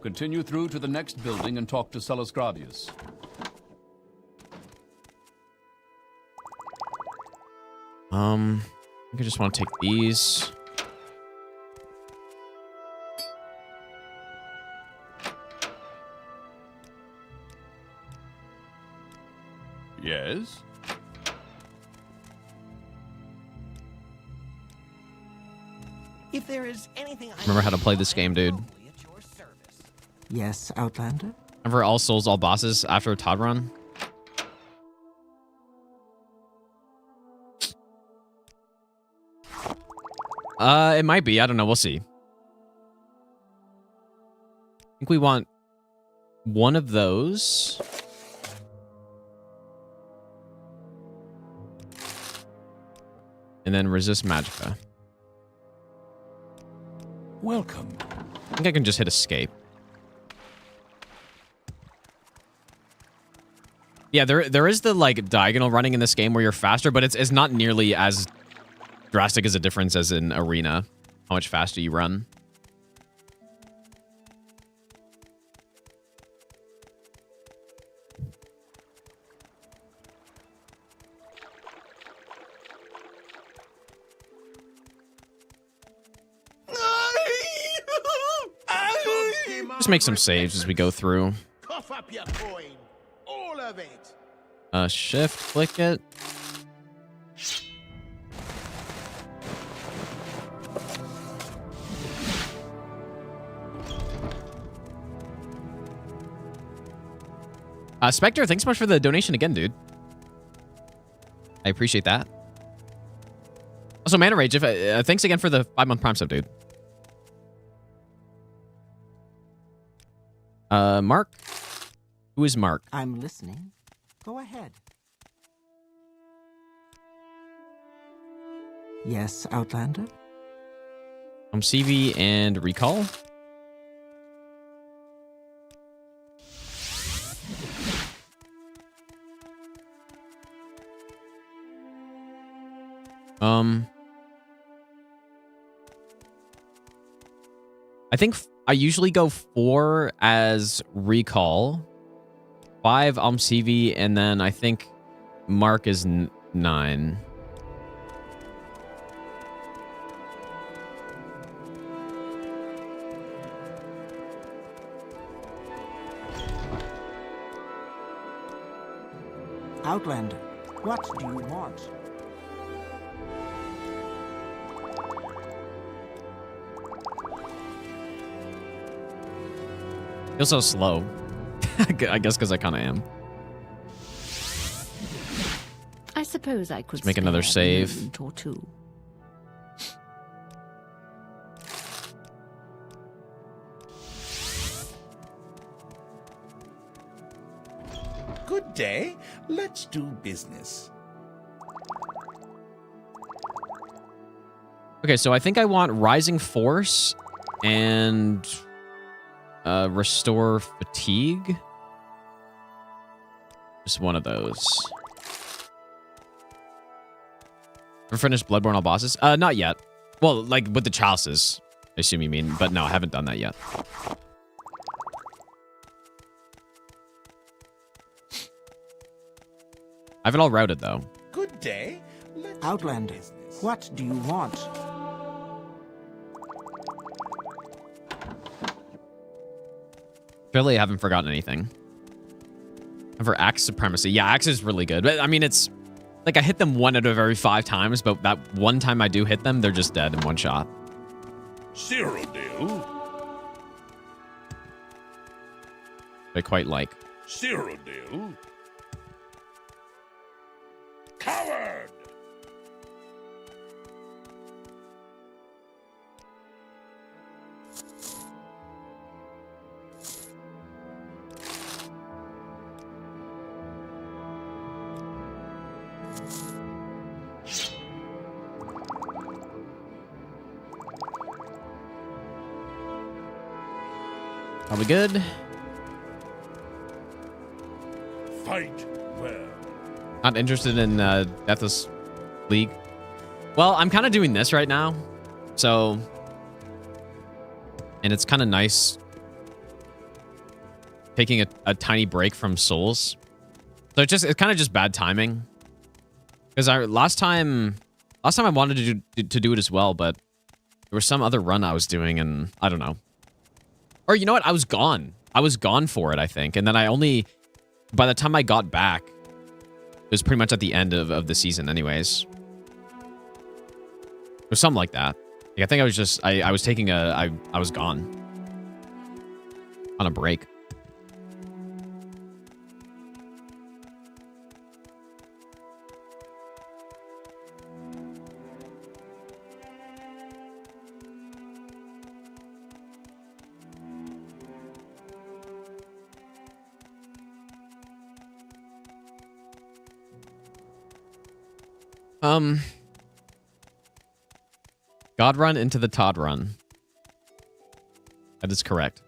Continue through to the next building and talk to Sellus Gravius. I think I just want to take these. Yes? If there is anything I Remember how to play this game, dude. Yes, Outlander? Remember all souls, all bosses after a Todd run? It might be. I don't know. We'll see. I think we want one of those. And then resist magicka. Welcome. I think I can just hit escape. Yeah, there is the like diagonal running in this game where you're faster, but it's not nearly as drastic as a difference as in Arena. How much faster you run. Just make some saves as we go through. Cough up your coin. All of it. Shift, click it. Spectre, thanks so much for the donation again, dude. I appreciate that. Also, Mana Rage, thanks again for the 5-month Prime sub, dude. Mark? Who is Mark? I'm listening. Go ahead. Yes, Outlander? CV and Recall. I think I usually go 4 as Recall, 5 CV, and then I think Mark is 9. Outlander, what do you want? Feels so slow. I guess because I kind of am. suppose I could Let's make another spare a save. moment or two. Good day. Let's do business. Okay, so I think I want Rising Force and Restore Fatigue. Just one of those. Ever finished Bloodborne all bosses? Not yet. Well, like with the chalices, I assume you mean. But no, I haven't done that yet. I have it all routed, though. Good day. Let's do Outlander, business. what do you want? Surely I haven't forgotten anything. And for Axe Supremacy. Yeah, Axe is really good. But I mean, it's like I hit them 1 out of every 5 times, but that one time I do hit them, they're just dead in one shot. Cyrodiil. I quite like. Cyrodiil. Coward! Probably good. Fight well. Not interested in Deathless League. Well, I'm kind of doing this right now. So, and it's kind of nice taking a tiny break from Souls. So it's kind of just bad timing. Because last time I wanted to do it as well, but there was some other run I was doing, and I don't know. Or you know what? I was gone. I was gone for it, I think. And then by the time I got back, it was pretty much at the end of the season anyways. Or something like that. Like, I think I was just, I was taking I was gone. On a break. God run into the Todd run. That is correct.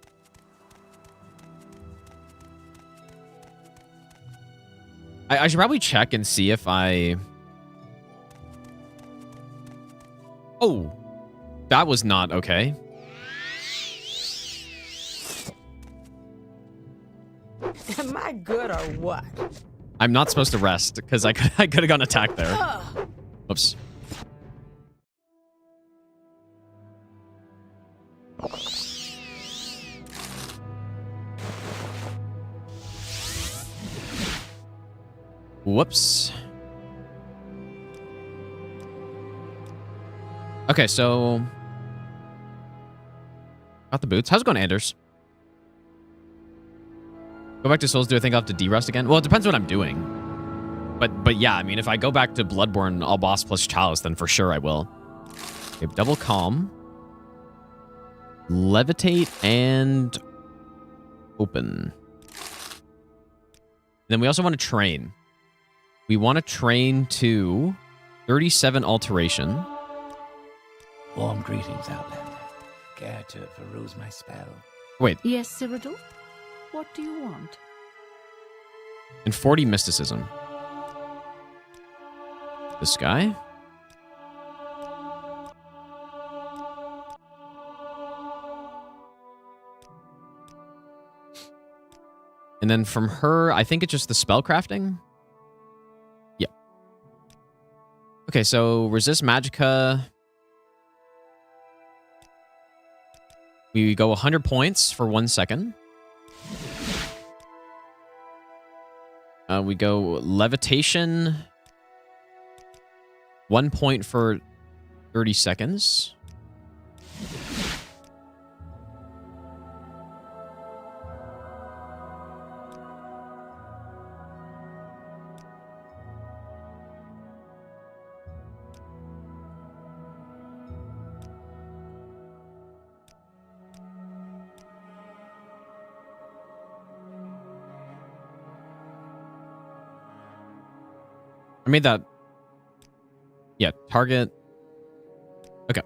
I should probably check and see if I... Oh, that was not okay. Am I good or what? I'm not supposed to rest because I could have gone attacked there. Whoops. Whoops. Okay, so got the boots. How's it going, Anders? Go back to Souls. Do I think I'll have to de-rest again? Well, it depends what I'm doing. But yeah, I mean, if I go back to Bloodborne all boss plus chalice, then for sure I will. Okay, double calm. Levitate and open. Then we also want to train. We want to train to 37 alteration. Warm greetings, Outlander. Care to peruse my spell? Wait, Yes, Cyrodiil? What do you want? and 40 mysticism. This guy? And then from her, I think it's just the spell crafting. Yeah. Okay, so resist magicka. We go 100 points for 1 second. We go levitation. 1 point for 30 seconds. I made that. Yeah, target. Okay.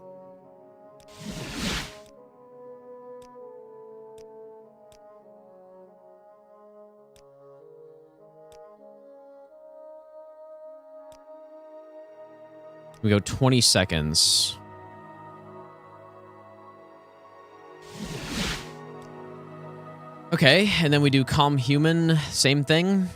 We go 20 seconds. Okay, and then we do calm human, same thing.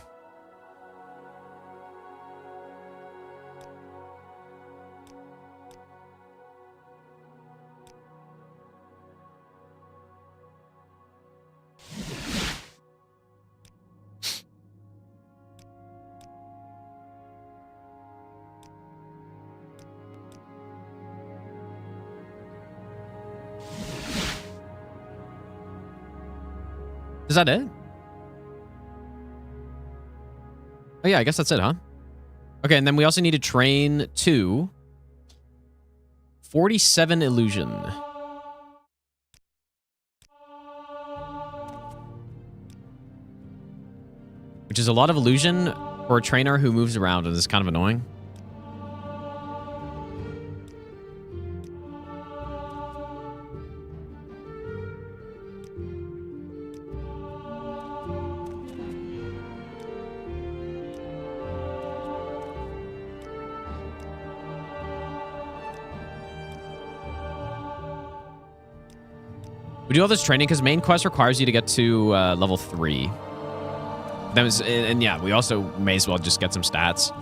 Is that it? Oh yeah, I guess that's it, huh? Okay, and then we also need to train 2. 47 illusion. Which is a lot of illusion for a trainer who moves around and is kind of annoying. We do all this training because main quest requires you to get to level 3. And yeah, we also may as well just get some stats.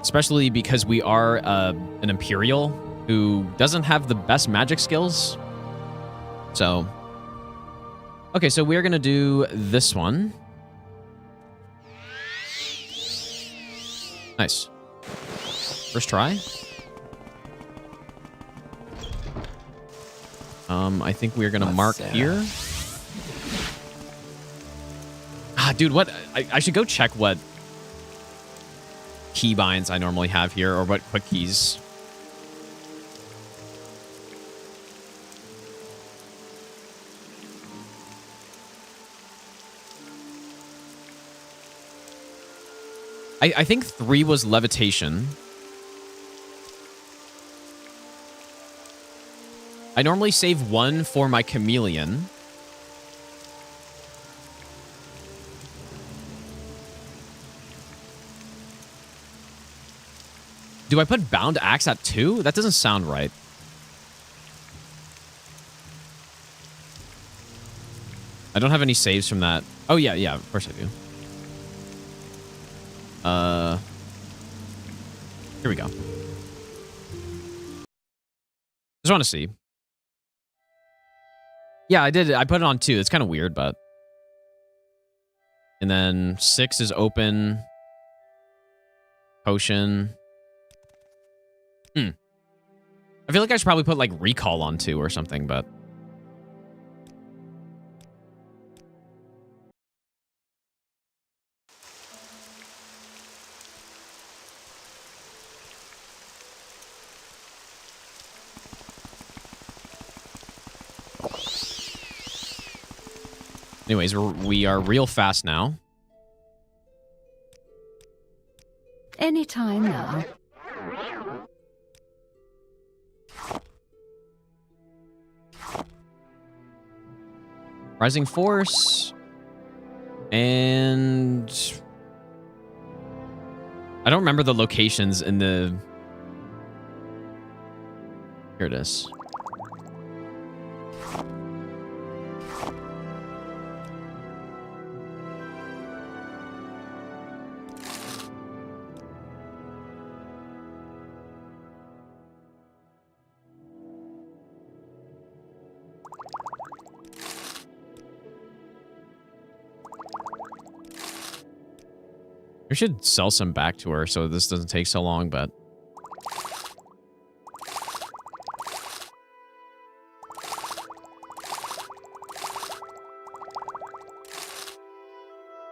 Especially because we are an Imperial who doesn't have the best magic skills. So, okay, so we're going to do this one. Nice. First try. I think we're gonna mark here. Ah, dude, what? I should go check what keybinds I normally have here, or what quick keys. I think 3 was levitation. I normally save 1 for my chameleon. Do I put bound axe at 2? That doesn't sound right. I don't have any saves from that. Oh, yeah, of course I do. Here we go. Just want to see. Yeah, I did. I put it on 2. It's kind of weird, but... And then 6 is open. Potion. I feel like I should probably put, like, recall on 2 or something, but... Anyways, we are real fast now. Anytime now. Rising Force. And... I don't remember the locations in the... Here it is. We should sell some back to her so this doesn't take so long, but...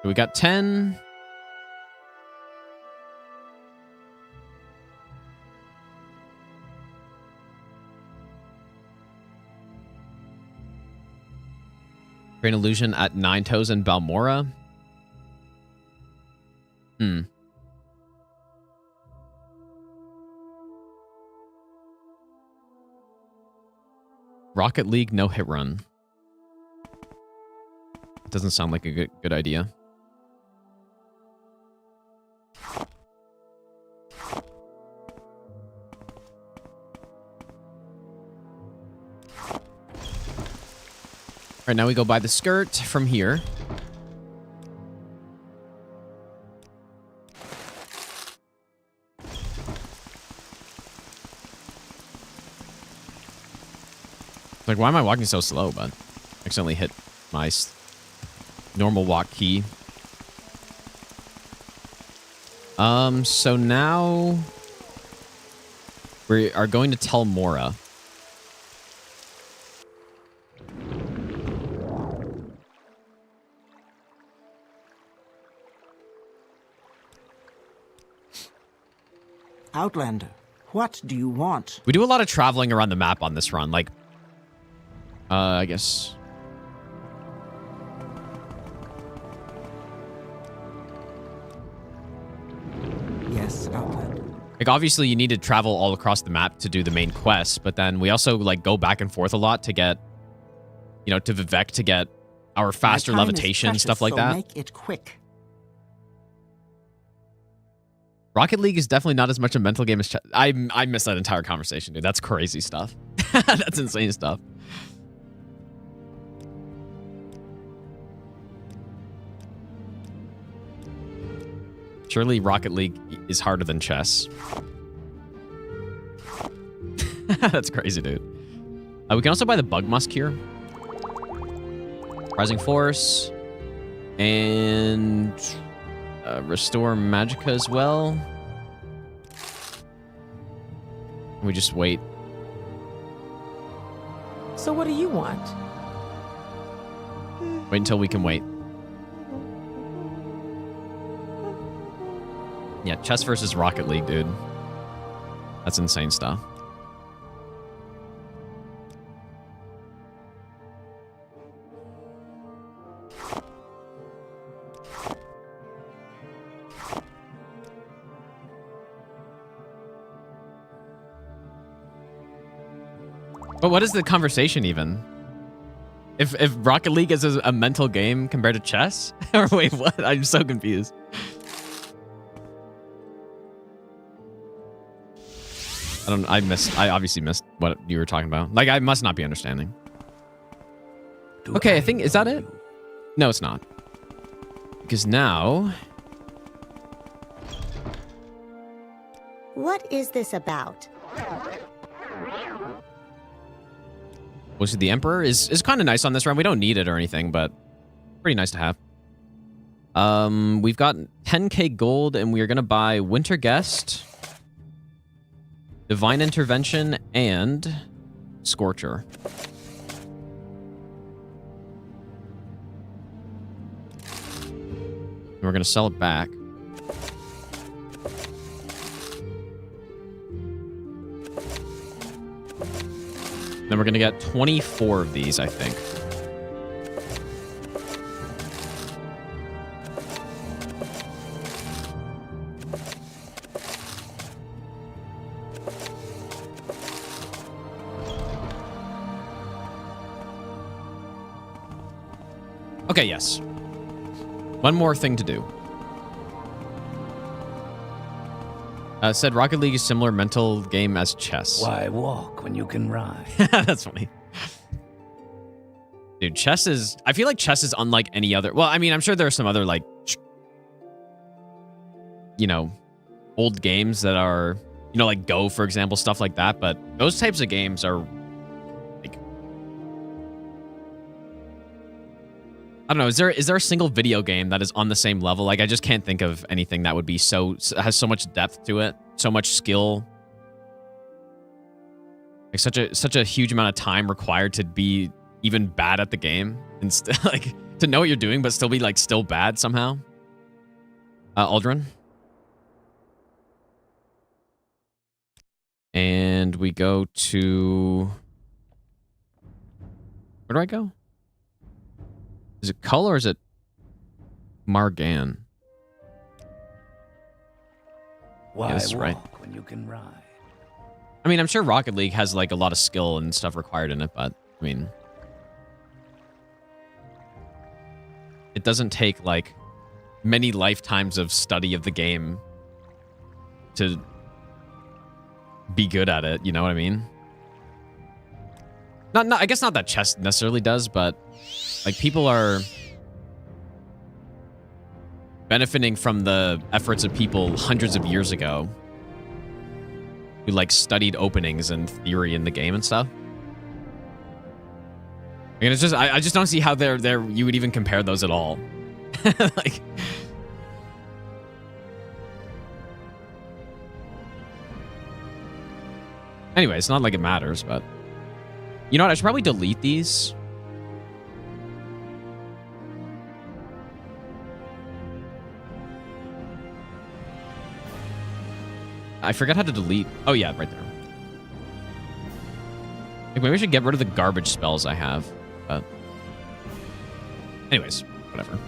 We got 10. Train illusion at 9 Toes in Balmora. Rocket League no hit run. Doesn't sound like a good idea. All right, now we go by the skirt from here. Like, why am I walking so slow, bud? Accidentally hit my normal walk key. So now we are going to tell Mora. Outlander, what do you want? We do a lot of traveling around the map on this run. Like, I guess. Yes, Outlander. Like, obviously, you need to travel all across the map to do the main quest, but then we also, like, go back and forth a lot to get, you know, to Vivek to get our faster My time is levitation, precious, stuff like so that. Make it quick. Rocket League is definitely not as much a mental game as chess. I missed that entire conversation, dude. That's crazy stuff. That's insane stuff. Surely Rocket League is harder than chess. That's crazy, dude. We can also buy the Bug Musk here. Rising Force. And restore Magicka as well. We just wait. So what do you want? Wait until we can wait. Yeah, chess versus Rocket League, dude. That's insane stuff. But what is the conversation even? If Rocket League is a mental game compared to chess? Or wait, what? I'm so confused. I obviously missed what you were talking about. Like, I must not be understanding. Okay, I think, is that it? No, it's not. Because now... What is this about? Was it the Emperor? Is kind of nice on this run. We don't need it or anything, but pretty nice to have. We've got 10k gold, and we are going to buy Winter Guest, Divine Intervention, and Scorcher. And we're going to sell it back. Then we're going to get 24 of these, I think. Okay, yes. One more thing to do. Said Rocket League is similar mental game as chess. Why walk when you can ride? That's funny. Dude, chess is... I feel like chess is unlike any other... Well, I mean, I'm sure there are some other, like... You know, old games that are... You know, like Go, for example, stuff like that. But those types of games are... Like... I don't know. Is there a single video game that is on the same level? Like, I just can't think of anything that would be so... Has so much depth to it. So much skill. Like, such a huge amount of time required to be even bad at the game. And like, to know what you're doing, but still be, like, still bad somehow. Aldrin. And we go to... Where do I go? Is it Cull or is it Margan? Why Yeah, this is right. walk when you can ride? I mean, I'm sure Rocket League has, like, a lot of skill and stuff required in it, but I mean, it doesn't take like many lifetimes of study of the game to be good at it, you know what I mean? Not I guess not that chess necessarily does, but like people are benefiting from the efforts of people hundreds of years ago who like studied openings and theory in the game and stuff. And it's just I just don't see how they're you would even compare those at all. Like, anyway, it's not like it matters, but you know what? I should probably delete these. I forgot how to delete. Oh yeah, right there. Like, maybe I should get rid of the garbage spells I have. But anyways, whatever.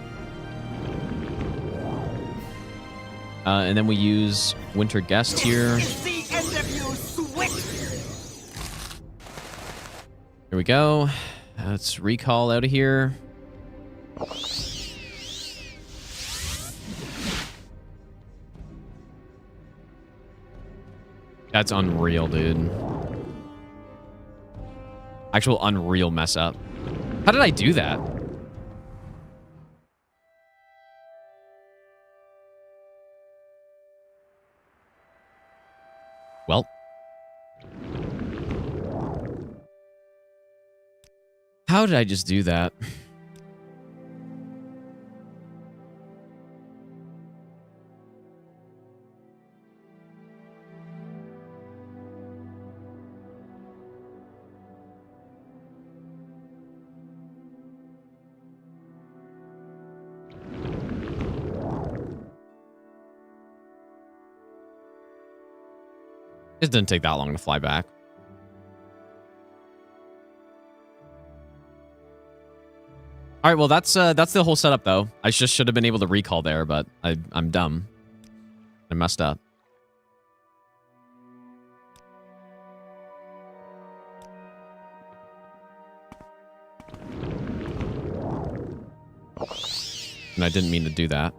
And then we use Winter Guest here. Here we go. Let's recall out of here. That's unreal, dude. Actual unreal mess up. How did I do that? Well. How did I just do that? It didn't take that long to fly back. All right, well, that's the whole setup, though. I just should have been able to recall there, but I'm dumb. I messed up. And I didn't mean to do that.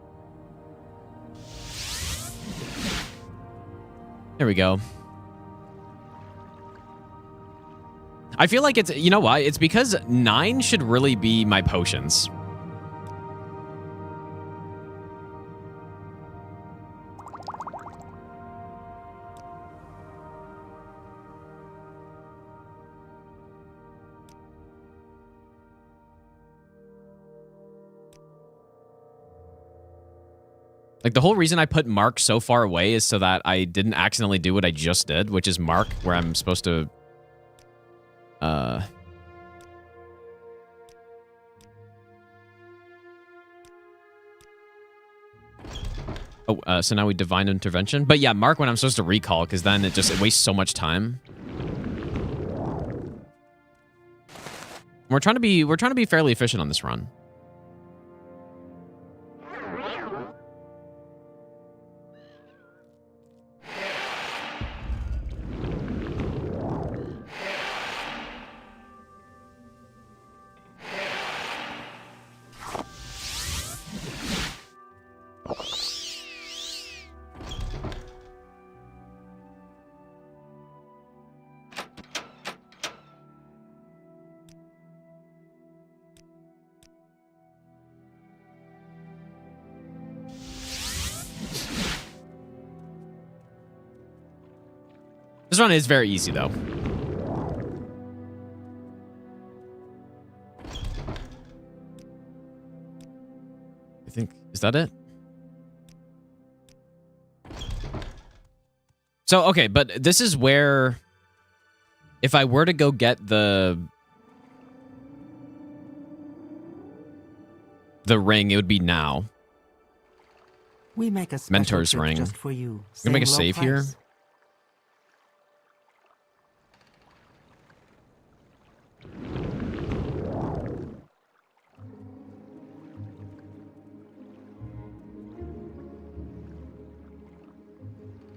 There we go. I feel like it's, you know why? It's because 9 should really be my potions. Like, the whole reason I put Mark so far away is so that I didn't accidentally do what I just did, which is Mark where I'm supposed to... so now we divine intervention. But yeah, Mark when I'm supposed to recall, because then it wastes so much time. We're trying to be fairly efficient on this run. This run is very easy, though. I think, is that it? So, okay, but this is where, if I were to go get the ring, it would be now. We make a special Mentor's trip ring. just for you. I'm gonna make a Same low save here. price.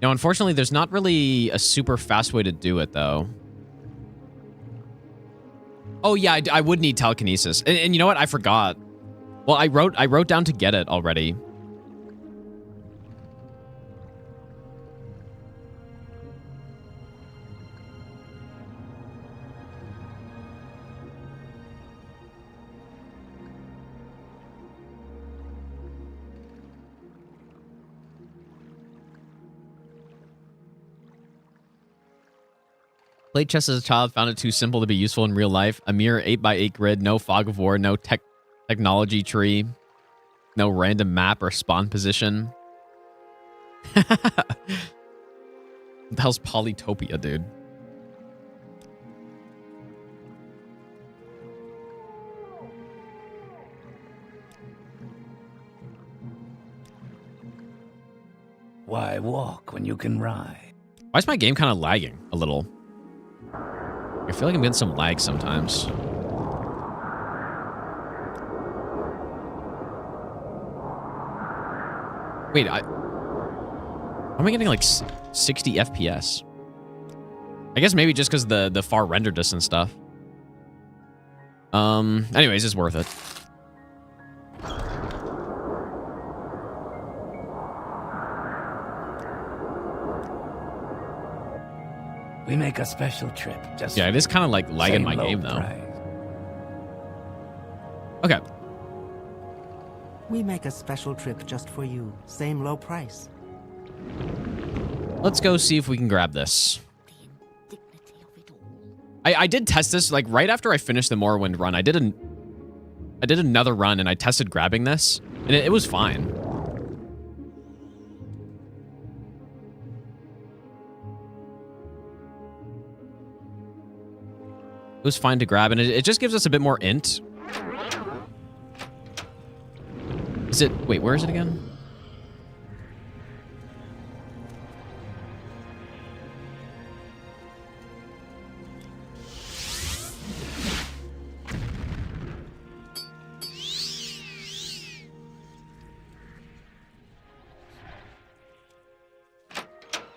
Now, unfortunately, there's not really a super fast way to do it, though. Oh yeah, I would need telekinesis. And you know what? I forgot. Well, I wrote down to get it already. Played chess as a child, found it too simple to be useful in real life. A mere 8x8 grid, no fog of war, no technology tree, no random map or spawn position. What the hell's Polytopia, dude? Why walk when you can ride? Why is my game kind of lagging a little? I feel like I'm getting some lag sometimes. Wait, am I getting like 60 FPS? I guess maybe just because the far render distance stuff. Anyways, it's worth it. We make a special trip just Yeah, it is kind of like lagging my game though. Okay. We make a special trip just for you. Same low price. Let's go see if we can grab this. I did test this like right after I finished the Morrowind run. I did another run and I tested grabbing this and it was fine. It was fine to grab, and it just gives us a bit more int. Is it... Wait, where is it again?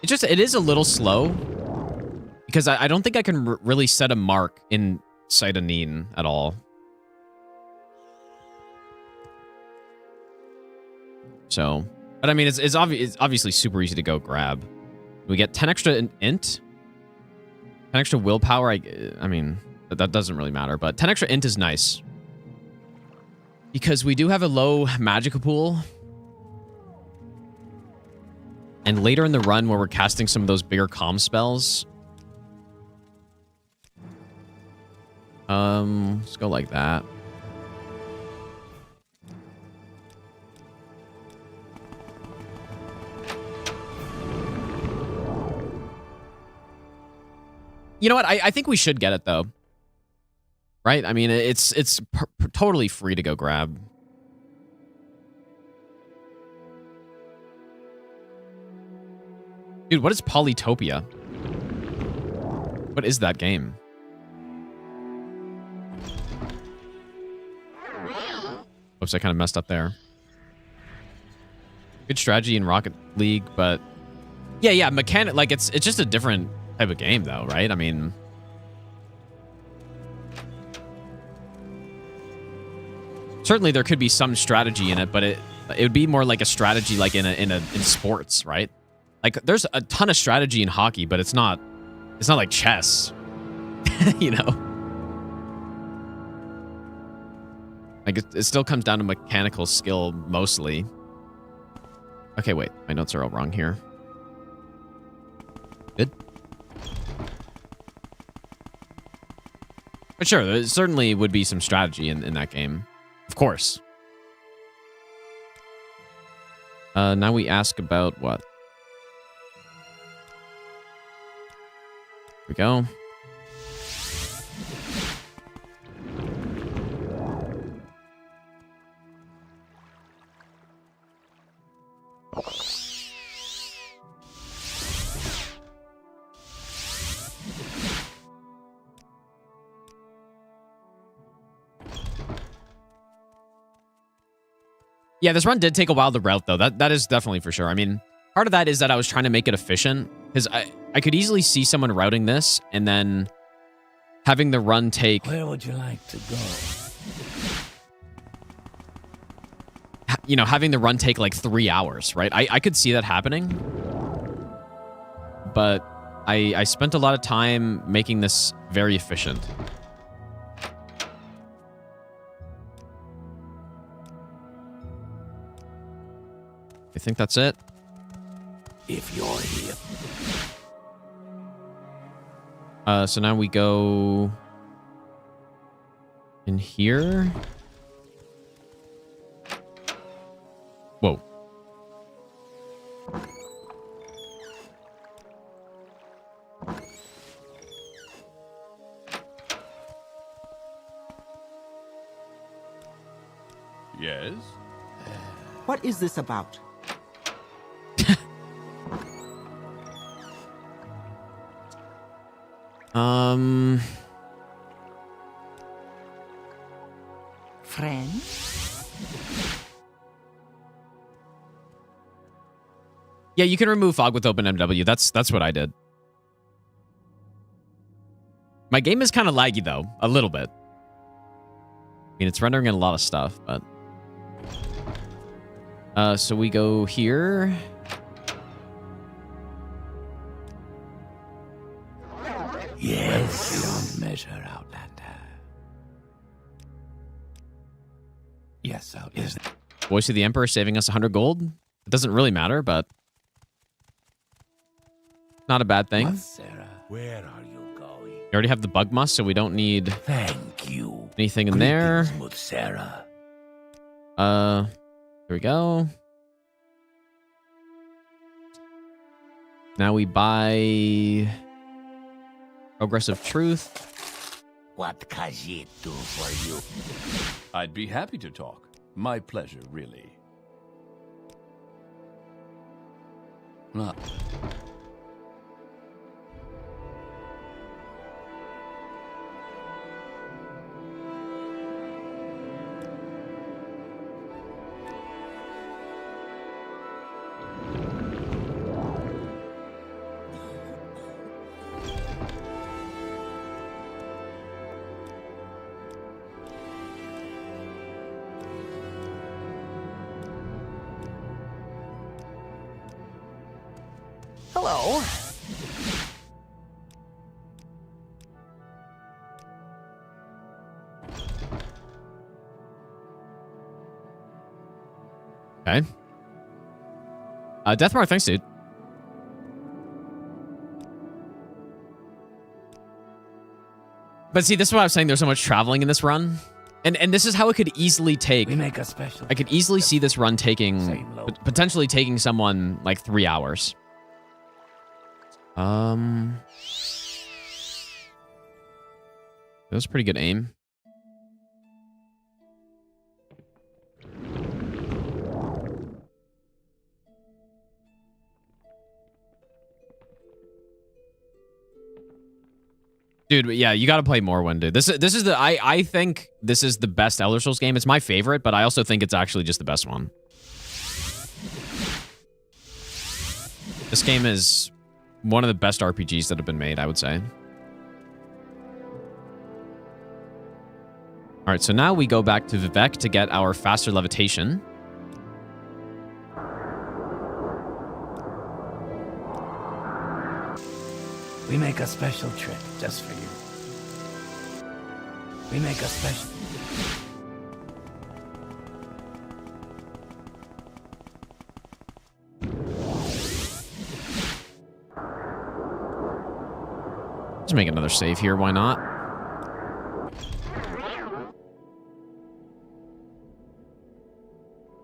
It is a little slow. Because I don't think I can really set a mark in Cytonine at all. So, but I mean, it's obviously super easy to go grab. We get 10 extra int, 10 extra willpower. I mean, that doesn't really matter, but 10 extra int is nice because we do have a low magica pool. And later in the run, where we're casting some of those bigger calm spells. Let's go like that. You know what? I think we should get it though. Right? I mean, it's totally free to go grab. Dude, what is Polytopia? What is that game? Oops, I kind of messed up there. Good strategy in Rocket League, but yeah, mechanic, like it's just a different type of game though, right? I mean, certainly there could be some strategy in it, but it would be more like a strategy like in sports, right? Like there's a ton of strategy in hockey, but it's not like chess. You know? Like, it still comes down to mechanical skill, mostly. Okay, wait. My notes are all wrong here. Good. But sure, there certainly would be some strategy in that game. Of course. Now we ask about what? Here we go. Yeah, this run did take a while to route, though. That is definitely for sure. I mean, part of that is that I was trying to make it efficient, because I could easily see someone routing this, and then having the run take, Where would you like to go? you know, having the run take like 3 hours, right? I could see that happening, but I spent a lot of time making this very efficient. I think that's it. If you're here. So now we go in here. Whoa. Yes? What is this about? Friend? Yeah, you can remove fog with OpenMW. That's what I did. My game is kind of laggy though, a little bit. I mean, it's rendering in a lot of stuff, but so we go here. Yes. Beyond measure, Outlander. Yes, Outlander. Voice of the Emperor saving us 100 gold. It doesn't really matter, but not a bad thing. What, Sarah? Where are you going? We already have the bug musk, so we don't need Thank you. anything in there. Smooth Sarah. Here we go. Now we buy Progressive Truth. What can she do for you? I'd be happy to talk. My pleasure, really. Ah. Hello. Okay. Deathmark, thanks, dude. But see, this is what I was saying. There's so much traveling in this run. And this is how it could easily take. We make a special. I could easily see this run taking, Same load. potentially taking someone like 3 hours. That was pretty good aim. Dude, yeah, you got to play Morrowind, dude. This is the I think this is the best Elder Scrolls game. It's my favorite, but I also think it's actually just the best one. This game is one of the best RPGs that have been made, I would say. All right, so now we go back to Vivek to get our faster levitation. We make a special trip just for you. We make a special. Let's make another save here. Why not?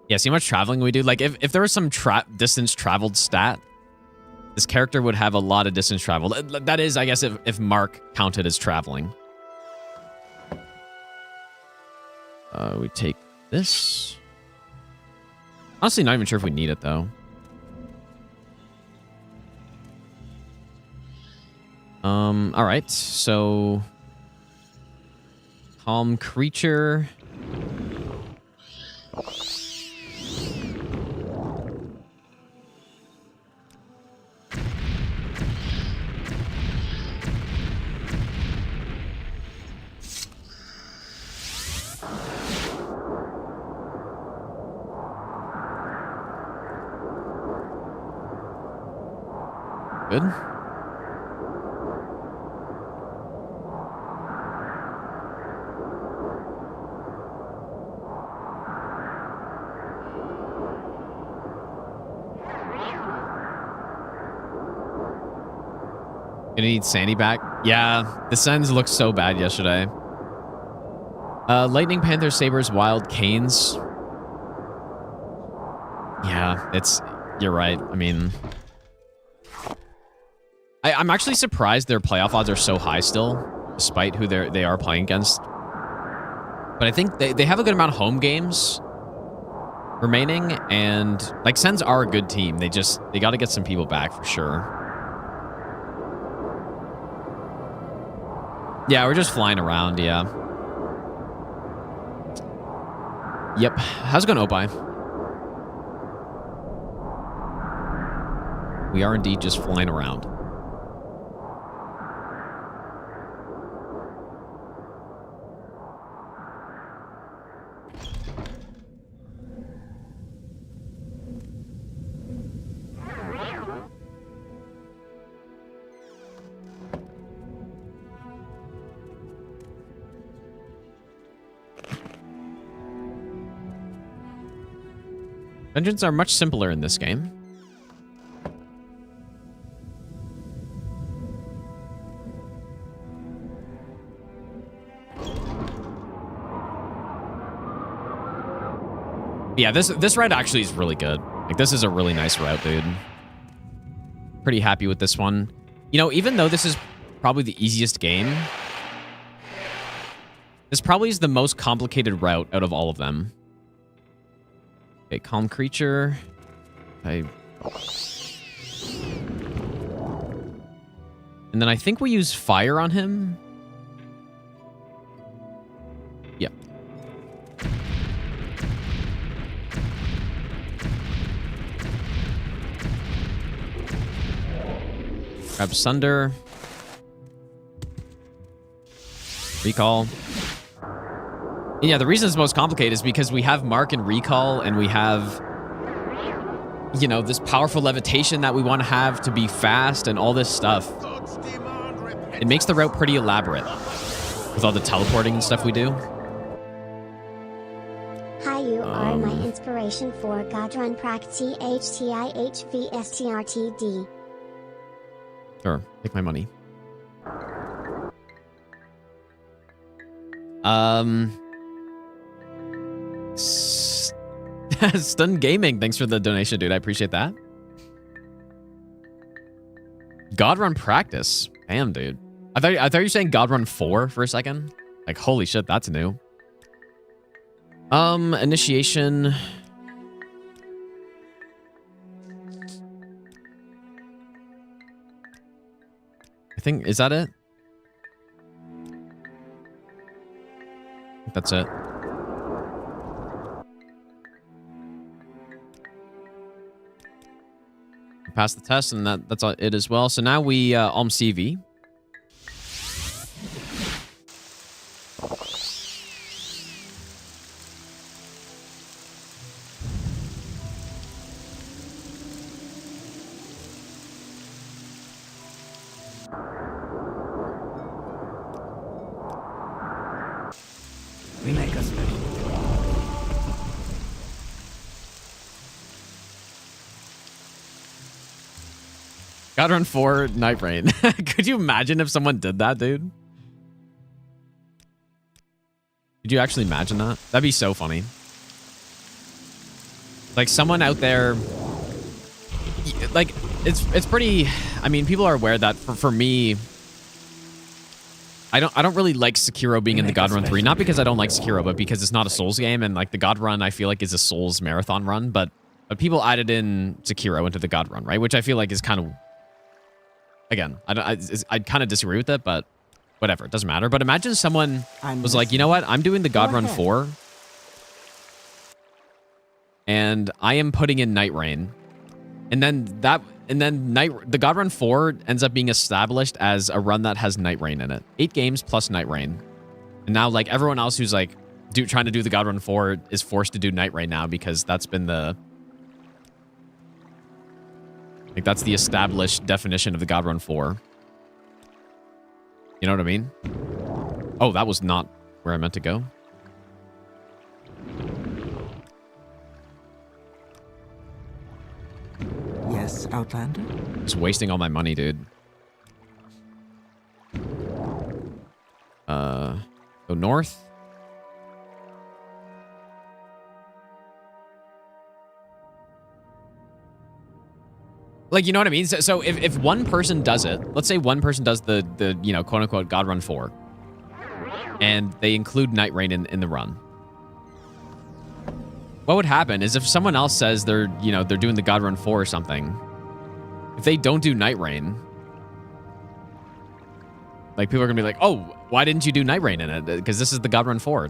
Yeah, see how much traveling we do? Like, if there was some distance traveled stat, this character would have a lot of distance traveled. That is, I guess, if Mark counted as traveling. We take this. Honestly, not even sure if we need it, though. All right, so calm creature. Good. Gonna need Sandy back. Yeah, the Sens looked so bad yesterday. Lightning Panther, Sabers, Wild, Canes. Yeah, you're right. I mean, I'm actually surprised their playoff odds are so high still, despite who they are playing against. But I think they have a good amount of home games remaining, and like Sens are a good team. They got to get some people back for sure. Yeah, we're just flying around, yeah. Yep. How's it going, Opie? We are indeed just flying around. Dungeons are much simpler in this game. Yeah, this route actually is really good. Like, this is a really nice route, dude. Pretty happy with this one. You know, even though this is probably the easiest game, this probably is the most complicated route out of all of them. Okay, calm creature. And then I think we use fire on him. Yeah. Grab Sunder. Recall. Yeah, the reason it's most complicated is because we have Mark and Recall, and we have, you know, this powerful levitation that we want to have to be fast and all this stuff. It makes the route pretty elaborate with all the teleporting and stuff we do. Hi, you are my inspiration for Godrun Prac THTIHVSTRTD. Sure, take my money. Stun Gaming, thanks for the donation, dude. I appreciate that. Godrun Practice. Damn, dude. I thought you were saying Godrun 4 for a second. Like, holy shit, that's new. Initiation. I think, is that it? I think that's it. Pass the test, and that's it as well. So now we CV. We make a special. Godrun 4, Night Rain. Could you imagine if someone did that, dude? Could you actually imagine that? That'd be so funny. Like, someone out there... Like, it's pretty... I mean, people are aware that for me... I don't really like Sekiro being in the God Run 3. Not because I don't like Sekiro, but because it's not a Souls game. And, like, the God Run, I feel like, is a Souls marathon run. But people added in Sekiro into the God Run, right? Which I feel like is kind of... Again, I kind of disagree with it, but whatever. It doesn't matter. But imagine someone was like, you know what? I'm doing the God Run 4. And I am putting in Night Rain. And then the God Run 4 ends up being established as a run that has Night Rain in it. 8 games plus Night Rain. And now, like, everyone else who's, like, trying to do the God Run 4 is forced to do Night Rain now because that's been the... Like, that's the established definition of the God Run 4. You know what I mean? Oh, that was not where I meant to go. Yes, Outlander? Just wasting all my money, dude. Go north. Like, you know what I mean? So if one person does it, let's say one person does the you know, quote unquote God Run 4, and they include Night Rain in the run. What would happen is if someone else says they're doing the God Run 4 or something, if they don't do Night Rain, like, people are gonna be like, oh, why didn't you do Night Rain in it? Because this is the God Run 4.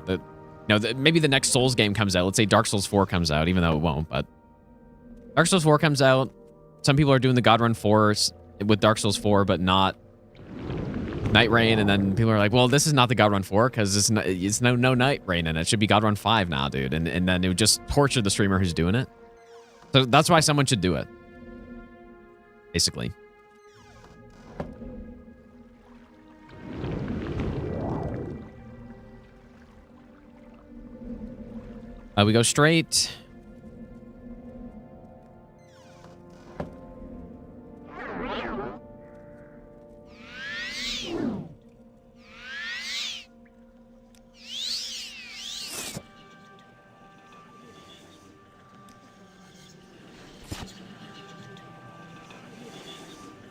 Maybe the next Souls game comes out. Let's say Dark Souls 4 comes out, even though it won't, but Dark Souls 4 comes out. Some people are doing the God Run 4 with Dark Souls 4, but not Night Rain, and then people are like, well, this is not the God Run 4 because it's no Night Rain in it. It should be God Run 5 now, dude. And then it would just torture the streamer who's doing it. So that's why someone should do it. Basically. We go straight.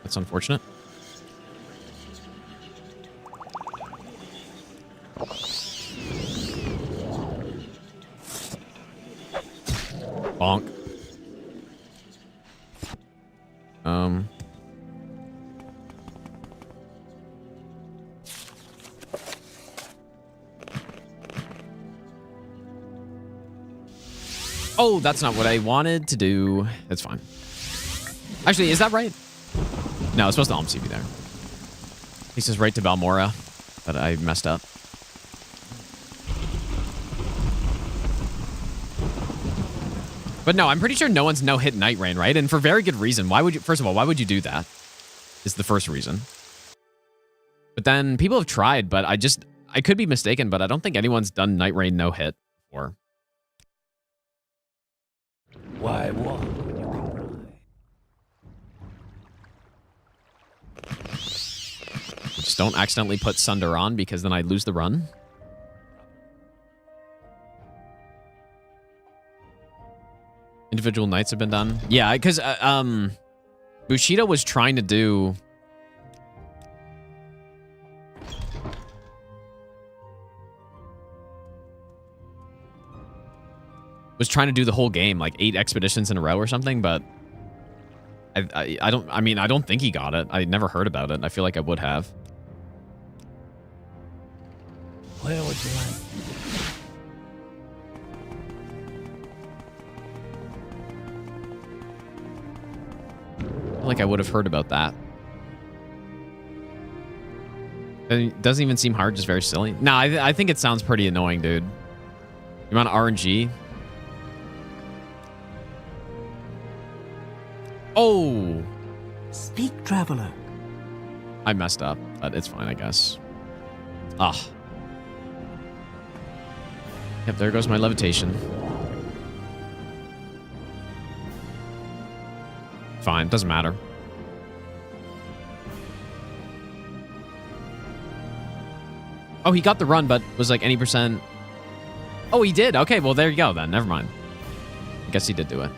That's unfortunate. Bonk. Oh, that's not what I wanted to do. That's fine. Actually, is that right? No, it's supposed to almost be there. He says right to Balmora, but I messed up. But no, I'm pretty sure no one's no-hit Night Rain, right? And for very good reason. Why would you? First of all, why would you do that? Is the first reason. But then people have tried, but I could be mistaken, but I don't think anyone's done Night Rain no-hit before. Why walk when you can ride? Just don't accidentally put Sunder on, because then I lose the run. Individual nights have been done. Yeah, because Bushido was trying to do... the whole game, like 8 expeditions in a row or something, but I don't think he got it. I never heard about it. I feel like I would have. Where would you like? I feel like I would have heard about that. It doesn't even seem hard, just very silly. No, I think it sounds pretty annoying, dude. You want RNG? Oh! Speak, traveler. I messed up, but it's fine, I guess. Ah. Yep, there goes my levitation. Fine, doesn't matter. Oh, he got the run, but was like any percent... Oh, he did? Okay, well, there you go then. Never mind. I guess he did do it.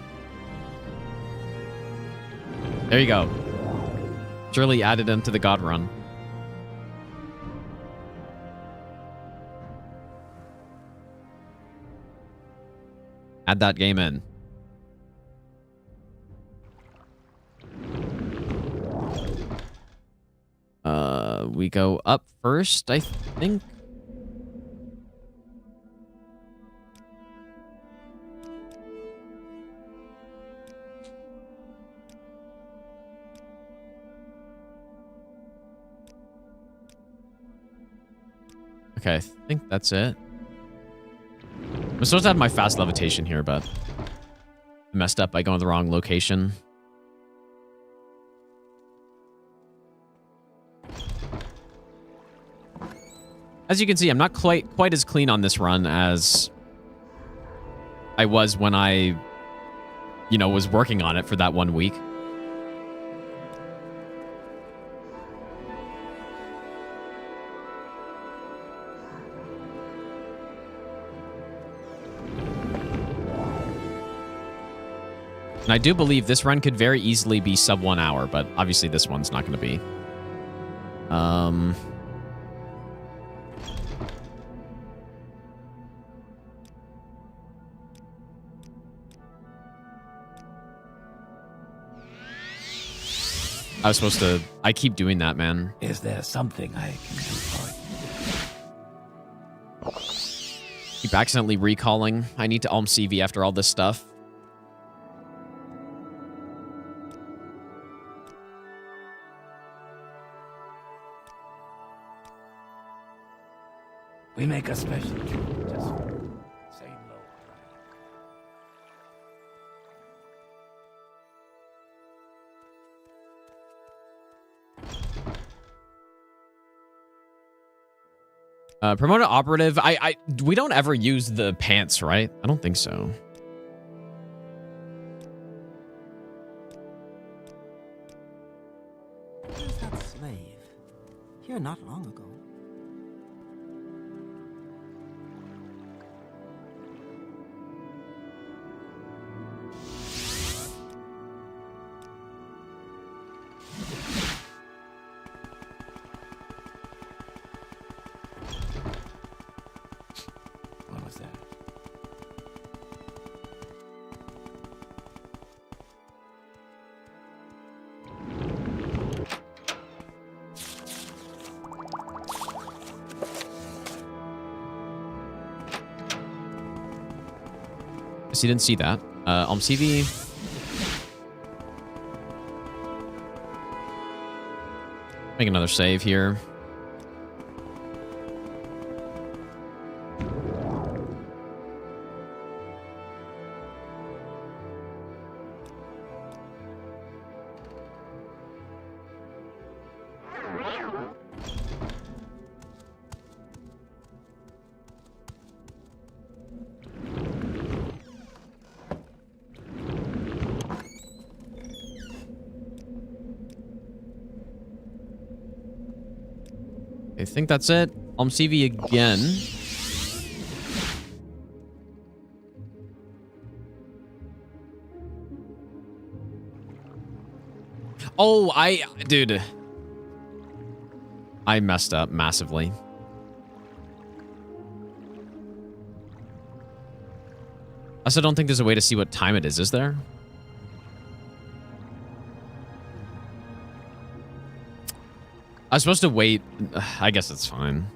There you go. Surely added him to the God run. Add that game in. We go up first, I think. Okay, I think that's it. I'm supposed to have my fast levitation here, but I messed up by going to the wrong location. As you can see, I'm not quite as clean on this run as I was when I, was working on it for that 1 week. And I do believe this run could very easily be sub 1 hour, but obviously this one's not going to be. I was supposed to... I keep doing that, man. Is there something I can do for you? Keep accidentally recalling. I need to Alm CV after all this stuff. We make a special trip just for say low. Promoted operative. We don't ever use the pants, right? I don't think so. Where's that slave? Here not long ago. What was that? Guess you didn't see that. Alm CV. Make another save here. I think that's it. Alm CV again. Oh, dude. I messed up massively. I also don't think there's a way to see what time it is there? I was supposed to wait. I guess it's fine.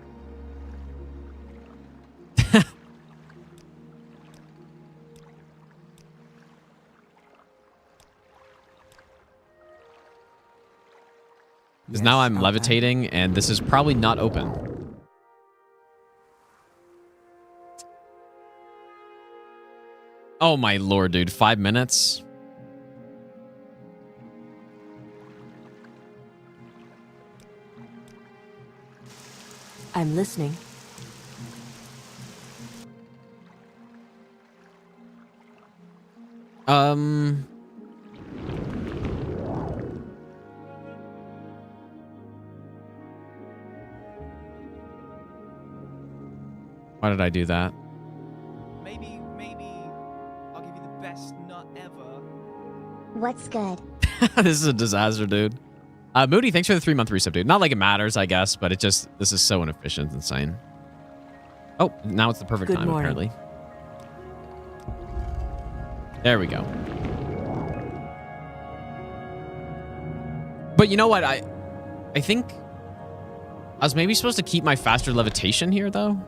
Because now I'm levitating, and this is probably not open. Oh my lord, dude. 5 minutes? I'm listening. Why did I do that? Maybe I'll give you the best nut ever. What's good? This is a disaster, dude. Moody, thanks for the 3-month resub, dude. Not like it matters, I guess, but this is so inefficient, insane. Oh, now it's the perfect Good time, morning. apparently. There we go. But you know what? I think I was maybe supposed to keep my faster levitation here, though.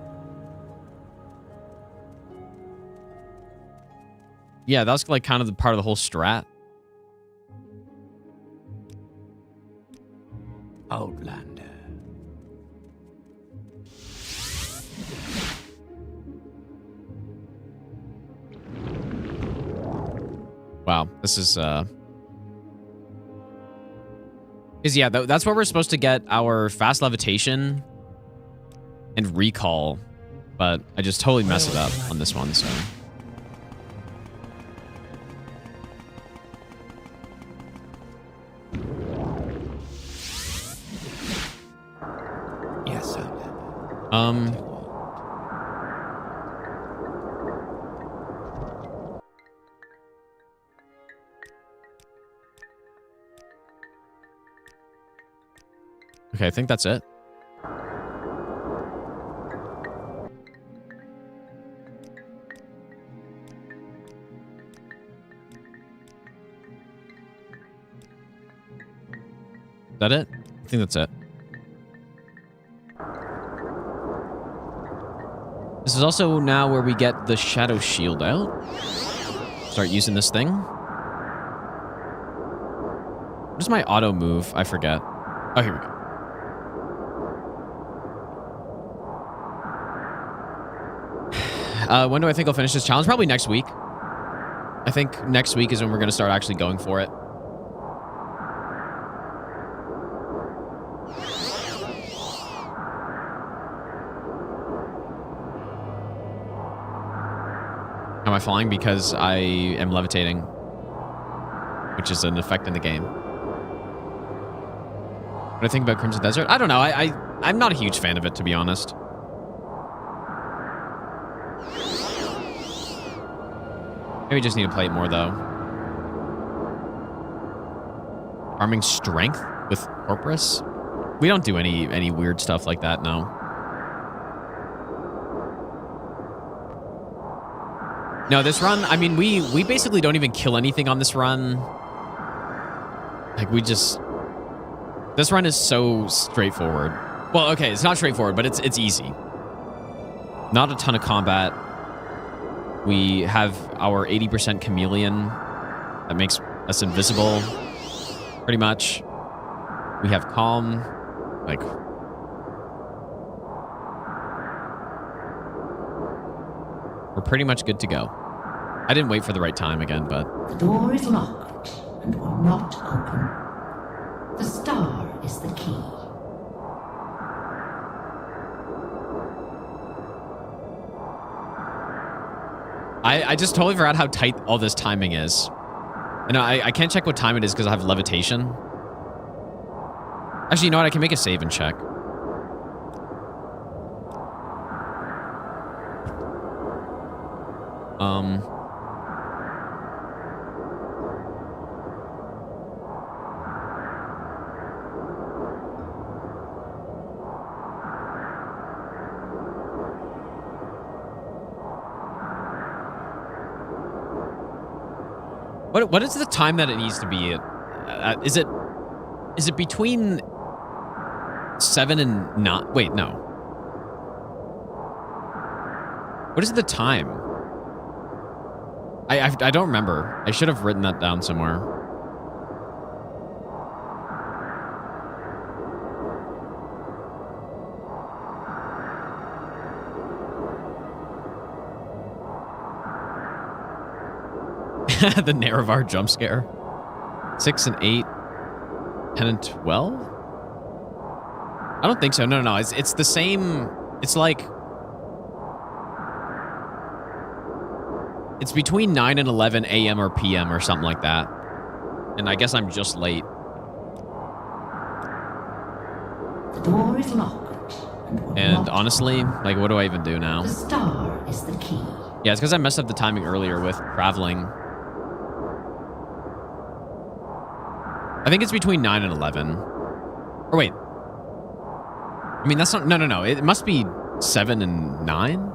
Yeah, that was like kind of the part of the whole strat. Outlander. Wow, this is because yeah, that's where we're supposed to get our fast levitation and recall, but I just totally messed it up on this one, so. Yes, sir. Okay, I think that's it. Is that it? I think that's it. This is also now where we get the Shadow Shield out. Start using this thing. What is my auto move? I forget. Oh, here we go. When do I think I'll finish this challenge? Probably next week. I think next week is when we're going to start actually going for it. Am I falling? Because I am levitating, which is an effect in the game. What do I think about Crimson Desert? I don't know. I'm not a huge fan of it, to be honest. Maybe just need to play it more, though. Farming strength with Corpus? We don't do any weird stuff like that, no. No, this run, I mean, we basically don't even kill anything on this run. Like, we just... This run is so straightforward. Well, okay, it's not straightforward, but it's easy. Not a ton of combat. We have our 80% chameleon that makes us invisible, pretty much. We have calm, like... We're pretty much good to go. I didn't wait for the right time again, but... The door is locked and will not open. The star is the key. I just totally forgot how tight all this timing is. And I can't check what time it is because I have levitation. Actually, you know what? I can make a save and check. What is the time that it needs to be at? Is it between 7 and 9? Wait, no. What is the time? I don't remember. I should have written that down somewhere. The Nerevar jump scare. 6 and 8. 10 and 12? I don't think so. No. It's the same. It's like... It's between 9 and 11 a.m. or p.m. or something like that. And I guess I'm just late. The door is locked. And honestly, like, what do I even do now? The star is the key. Yeah, it's because I messed up the timing earlier with traveling. I think it's between 9 and 11. Or wait. I mean, that's not... No. It must be 7 and 9?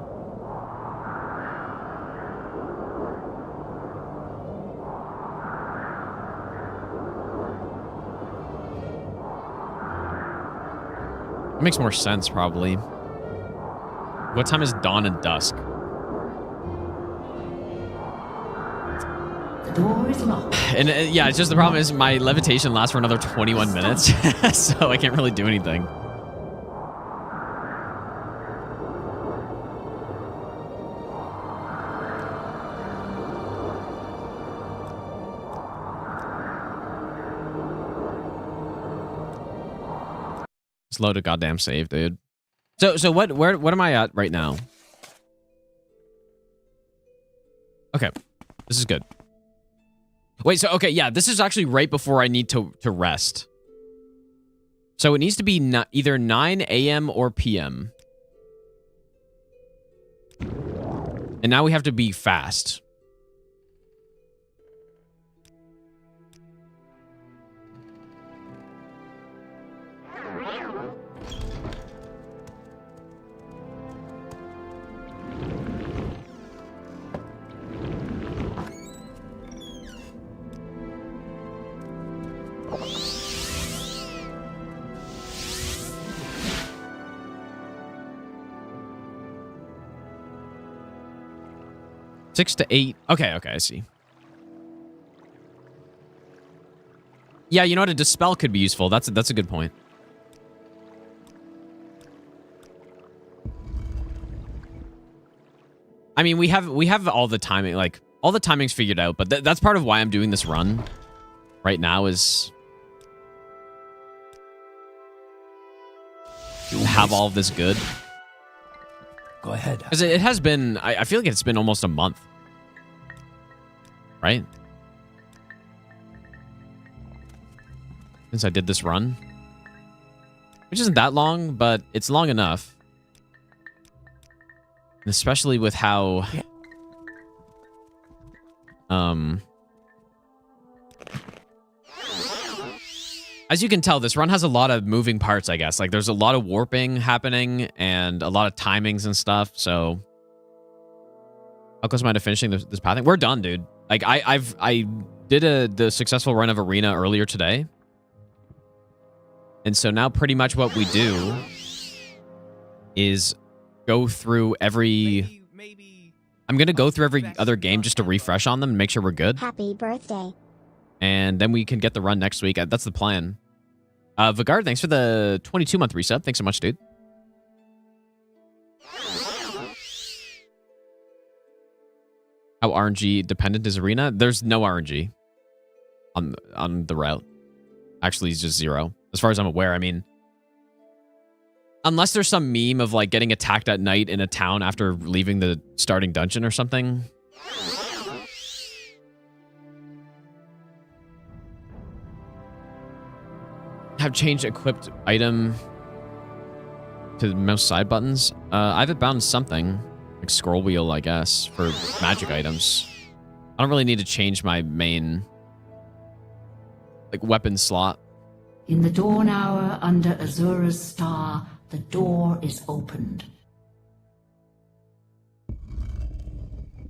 It makes more sense, probably. What time is dawn and dusk? The door is locked. And yeah, it's just the problem is my levitation lasts for another 21 minutes, so I can't really do anything. Just load a goddamn save, dude. So what am I at right now? Okay. This is good. Wait, so okay, yeah, this is actually right before I need to rest. So it needs to be either 9 a.m. or p.m. And now we have to be fast. Six to 8. Okay, I see. Yeah, you know what? A dispel could be useful. That's a good point. I mean, we have all the timing, like all the timings figured out, but that's part of why I'm doing this run right now is to have all of this good. Go ahead. Because it has been, I feel like it's been almost a month. Right? Since I did this run. Which isn't that long, but it's long enough. And especially with how... As you can tell, this run has a lot of moving parts, I guess. Like, there's a lot of warping happening and a lot of timings and stuff, so... How close am I to finishing this pathing? We're done, dude. Like, I did the successful run of Arena earlier today. And so now pretty much what we do is go through every... I'm going to go through every other game just to refresh on them and make sure we're good. Happy birthday. And then we can get the run next week. That's the plan. Vigard, thanks for the 22-month resub. Thanks so much, dude. How RNG dependent is Arena? There's no RNG on the route. Actually, it's just 0. As far as I'm aware, I mean... Unless there's some meme of, like, getting attacked at night in a town after leaving the starting dungeon or something. Have changed equipped item to the mouse side buttons. I've bound something. Like scroll wheel, I guess, for magic items. I don't really need to change my main, like, weapon slot. In the dawn hour under Azura's star, the door is opened. Here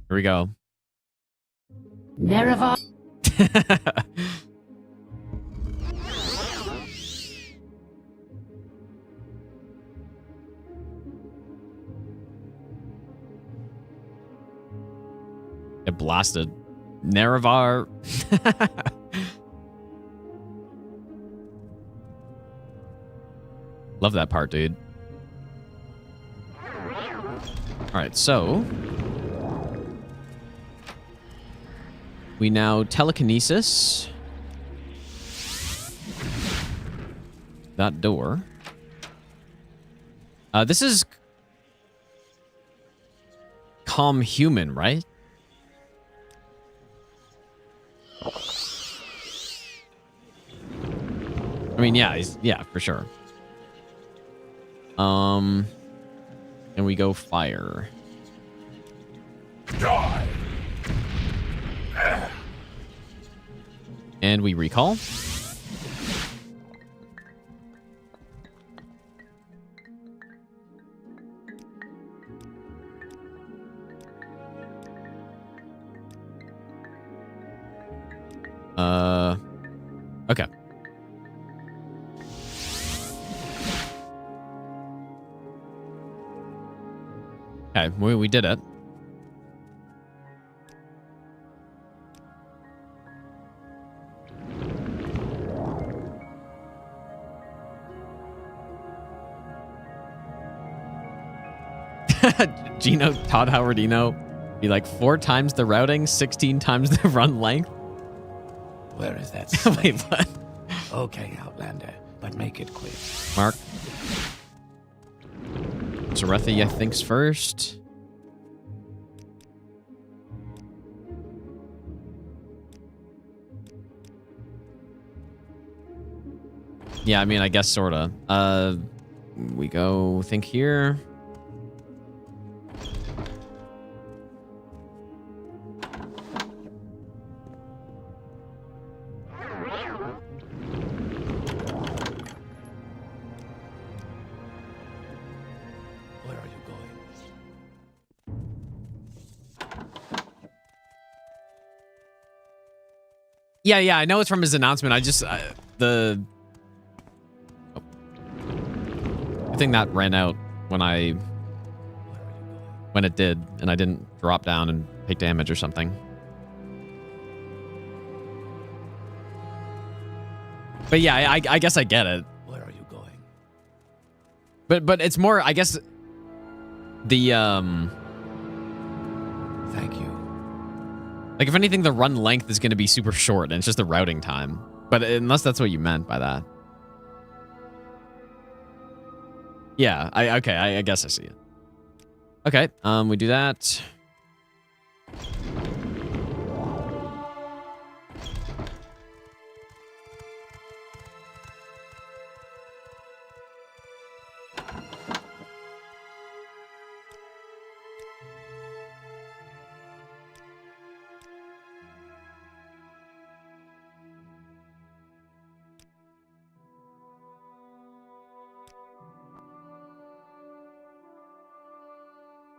we go. Nerevar. Get blasted. Nerevar. Love that part, dude. Alright, so... we now telekinesis that door. This is... Calm Human, right? I mean, yeah, yeah, for sure. And we go fire. Die. And we recall. Okay. Okay, we did it. Gino, Todd Howardino, be like 4 times the routing, 16 times the run length. Where is that? Wait, what? Okay, Outlander, but make it quick. Mark. Zarethi, I think's first. Yeah, I mean, I guess sorta. We go think here. Where are you going? Yeah, I know it's from his announcement. I just I think that ran out when it did, and I didn't drop down and take damage or something. But yeah, I guess I get it. Where are you going? But it's more, I guess, the Thank you. like if anything, the run length is going to be super short, and it's just the routing time. But unless that's what you meant by that. Yeah, I guess I see it. Okay, we do that.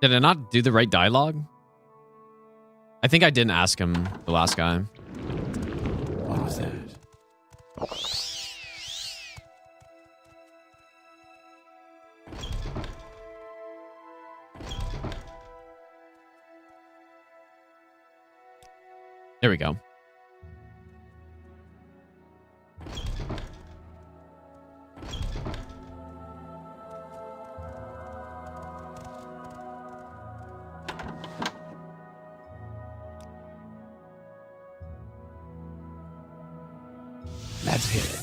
Did I not do the right dialogue? I think I didn't ask him, the last guy. What was that? There we go. Let's hear it.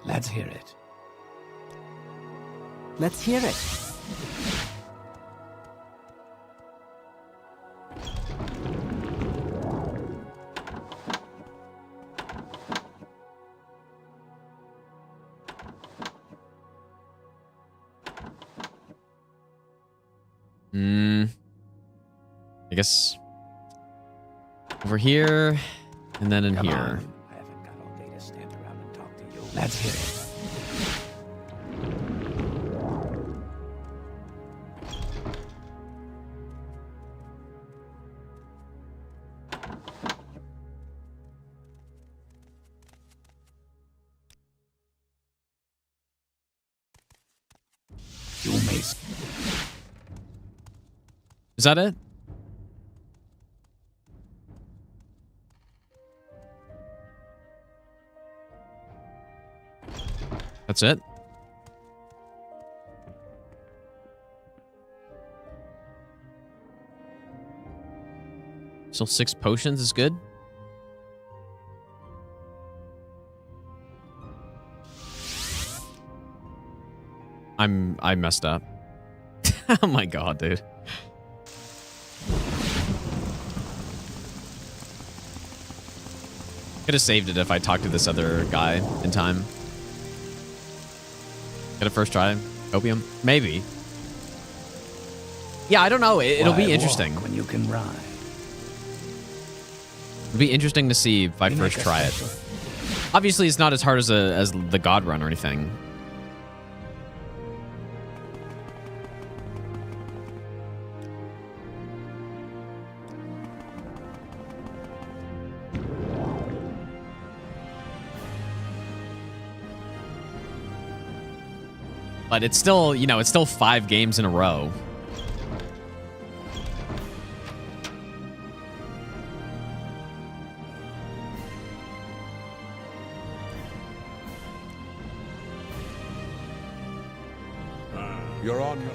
Let's hear it. Let's hear it. I guess over here and then in Come here. on. I haven't got all day to stand around and talk to you. Let's hear it. You may. Is that it? That's it? Still 6 potions is good? I messed up. Oh my god, dude. Could have saved it if I talked to this other guy in time. Get a first try. Opium? Maybe. Yeah, I don't know. It'll be interesting. When you can ride. It'll be interesting to see if I first try it. Obviously, it's not as hard as the God Run or anything. But it's still, you know, it's still 5 games in a row. You're on your...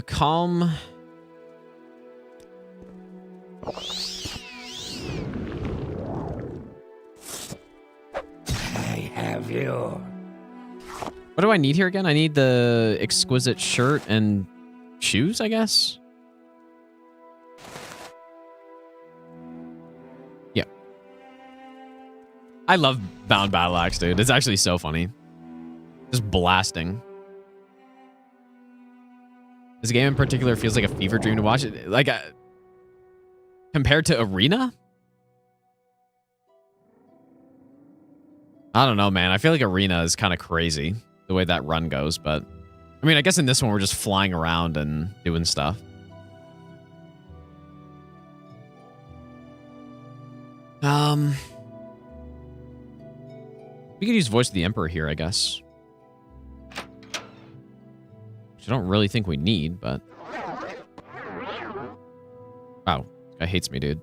Calm. I have you. What do I need here again? I need the exquisite shirt and shoes, I guess. Yeah. I love Bound Battle Axe, dude. It's actually so funny. Just blasting. This game in particular feels like a fever dream to watch it. Like, compared to Arena? I don't know, man. I feel like Arena is kind of crazy, the way that run goes. But, I mean, I guess in this one, we're just flying around and doing stuff. We could use Voice of the Emperor here, I guess. Which I don't really think we need, but... Wow. This guy hates me, dude.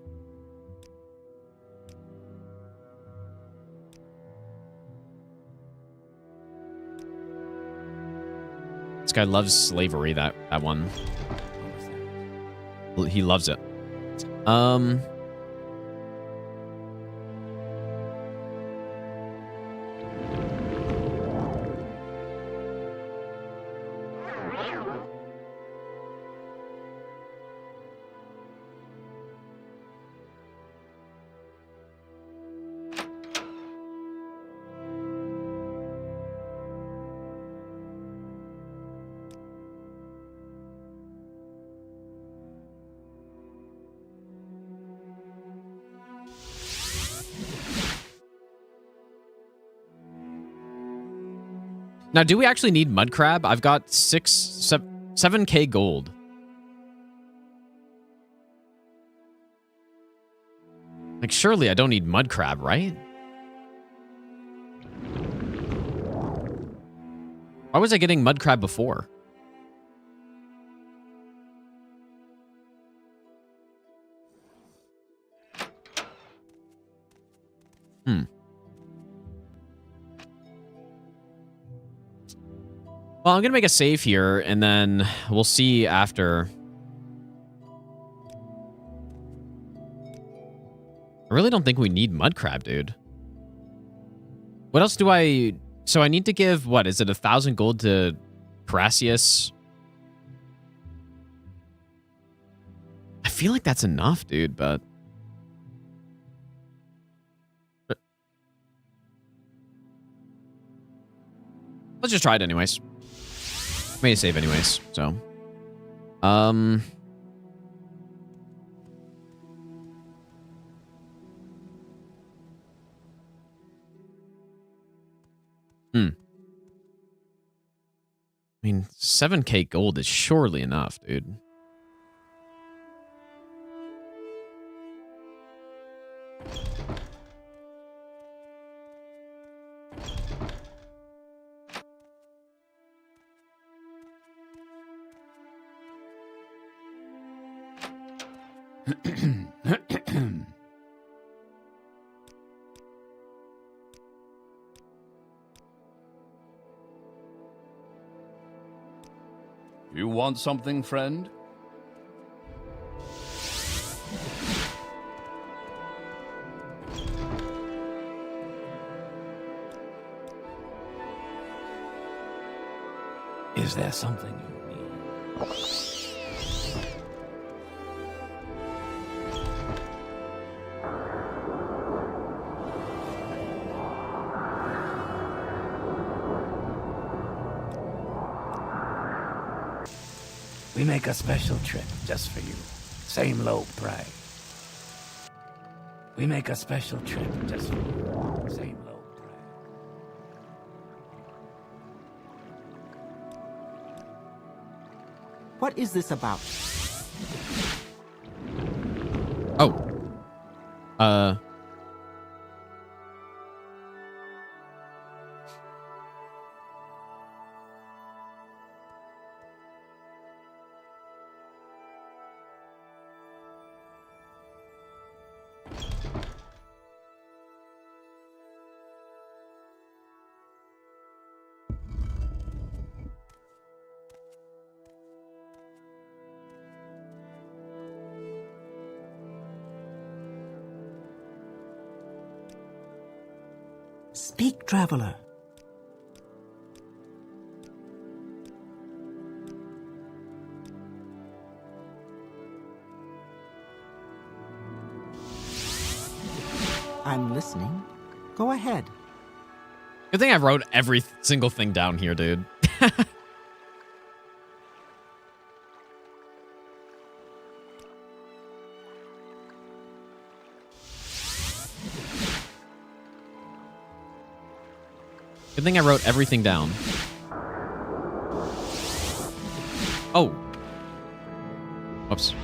This guy loves slavery, that one. He loves it. Now, do we actually need mud crab? I've got 7K gold. Like, surely I don't need mud crab, right? Why was I getting mud crab before? Well, I'm going to make a save here, and then we'll see after. I really don't think we need mud crab, dude. What else do I... So I need to give, what, is it 1,000 gold to Crasius? I feel like that's enough, dude, but... Let's just try it anyways. Made a save anyways, so. I mean, 7K gold is surely enough, dude. You want something, friend? Is there something you need? We make a special trip just for you. Same low price. We make a special trip just for you. Same low price. What is this about? Oh. Speak, traveler. I'm listening. Go ahead. Good thing I wrote every single thing down here, dude. Good thing I wrote everything down. Oh. Whoops.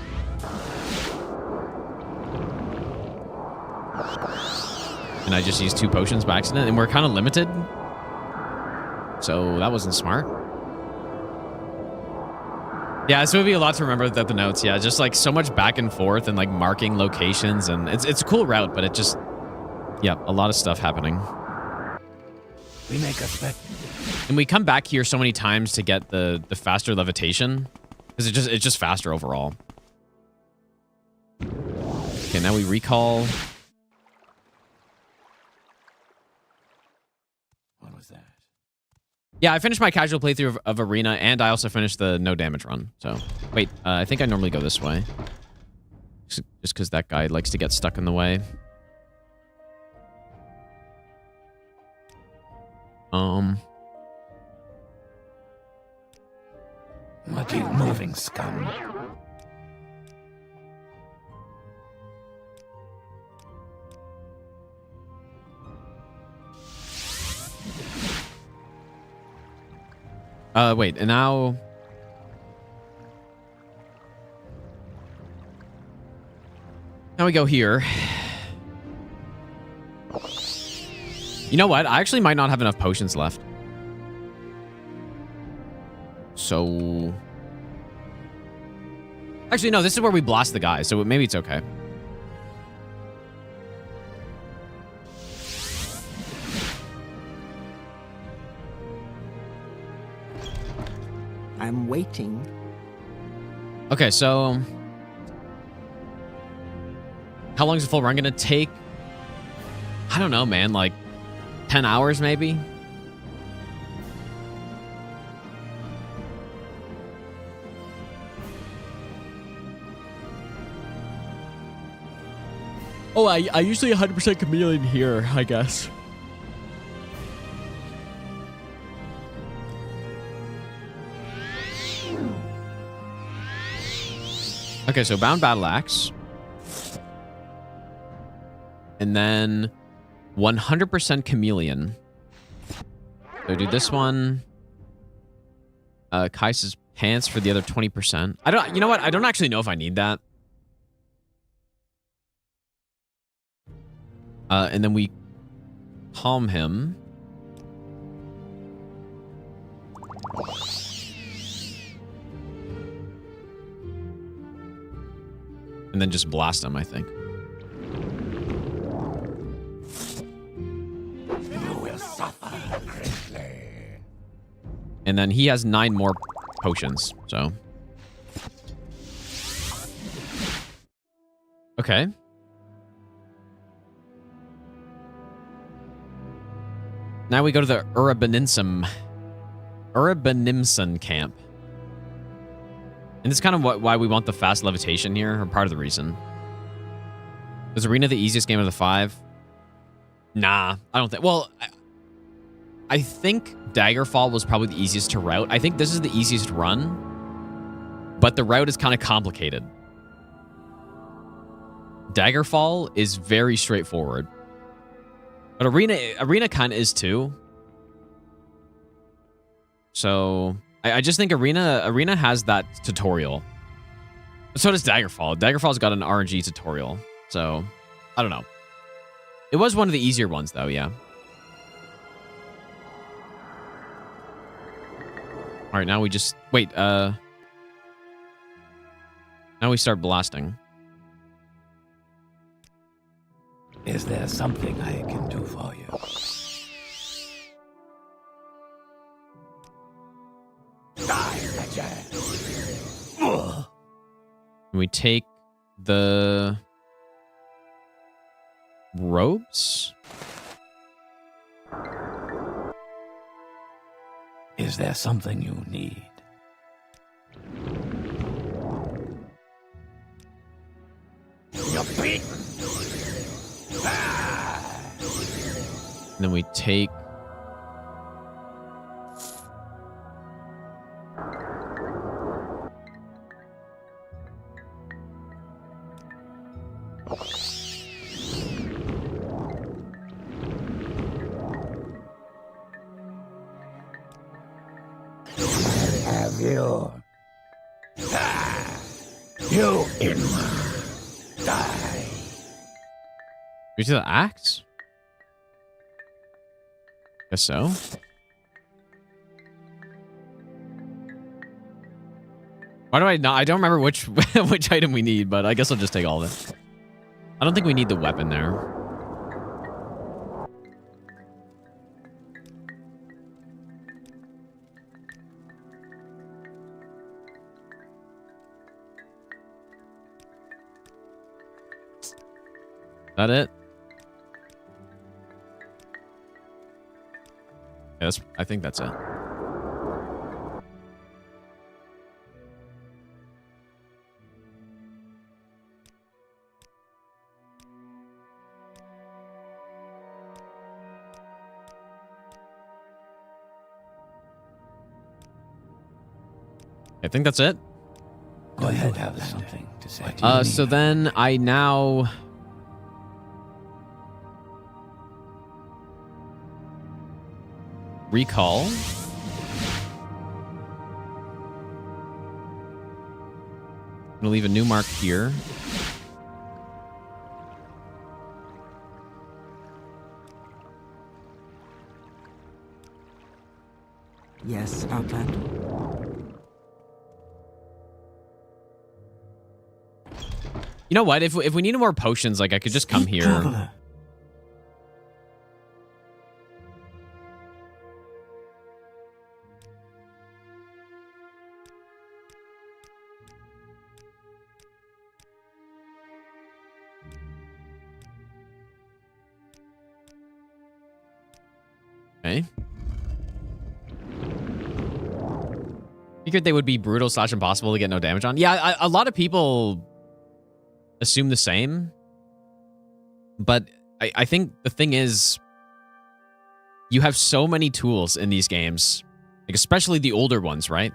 And I just used 2 potions by accident, and we're kind of limited. So that wasn't smart. Yeah, so it would be a lot to remember without the notes. Yeah, just like so much back and forth and like marking locations, and it's a cool route, but it just, yeah, a lot of stuff happening. We make a spec. And we come back here so many times to get the faster levitation, because it's just faster overall. Okay, now we recall. What was that? Yeah, I finished my casual playthrough of Arena, and I also finished the no damage run. So, wait, I think I normally go this way. Just because that guy likes to get stuck in the way. What are you moving, scum? Wait, and now... Now we go here. You know what? I actually might not have enough potions left. So... Actually, no, this is where we blast the guy, so maybe it's okay. I'm waiting. Okay, so... How long is the full run gonna take? I don't know, man. Like, 10 hours, maybe? Oh, I usually 100% chameleon here, I guess. Okay, so bound battle axe. And then 100% chameleon. So do this one. Kais's pants for the other 20%. You know what? I don't actually know if I need that. And then we calm him. And then just blast him, I think. You will suffer greatly. And then he has 9 more potions, so. Okay. Now we go to the Urabanimson camp. And this is kind of why we want the fast levitation here, or part of the reason. Is Arena the easiest game of the 5? Nah, I don't think. Well, I think Daggerfall was probably the easiest to route. I think this is the easiest run. but the route is kind of complicated. Daggerfall is very straightforward. But Arena kind of is too. So I just think Arena has that tutorial. So does Daggerfall. Daggerfall's got an RNG tutorial. So I don't know. It was one of the easier ones though, yeah. All right, now we just wait. Now we start blasting. Is there something I can do for you? Can we take the robes? Is there something you need? You're beaten. And then we take Have you? You in die. we do the axe? Guess so. Why do I not? I don't remember which which item we need, but I guess I'll just take all of it. I don't think we need the weapon there. That it? Yes, I think that's it. I think that's it. Go ahead, have something to say. So then I now recall. I'm gonna leave a new mark here. Yes, Outlander. You know what? If we needed more potions, like I could just come here. Traveler. Okay. Figured they would be brutal / impossible to get no damage on. Yeah, a lot of people assume the same. But I think the thing is, you have so many tools in these games, like especially the older ones, right?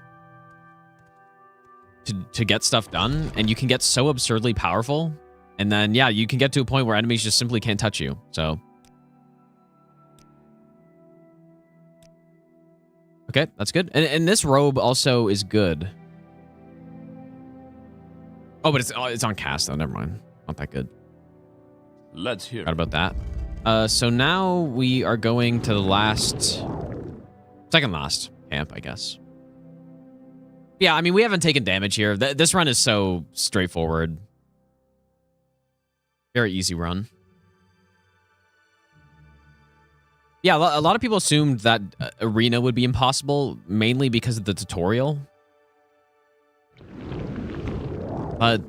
To get stuff done, and you can get so absurdly powerful. And then, yeah, you can get to a point where enemies just simply can't touch you. So... okay, that's good. And this robe also is good. Oh, but it's on cast though. Never mind. Not that good. Let's hear. Forgot about that. So now we are going to the second last camp, I guess. Yeah, I mean, we haven't taken damage here. This run is so straightforward. Very easy run. Yeah, a lot of people assumed that Arena would be impossible, mainly because of the tutorial. But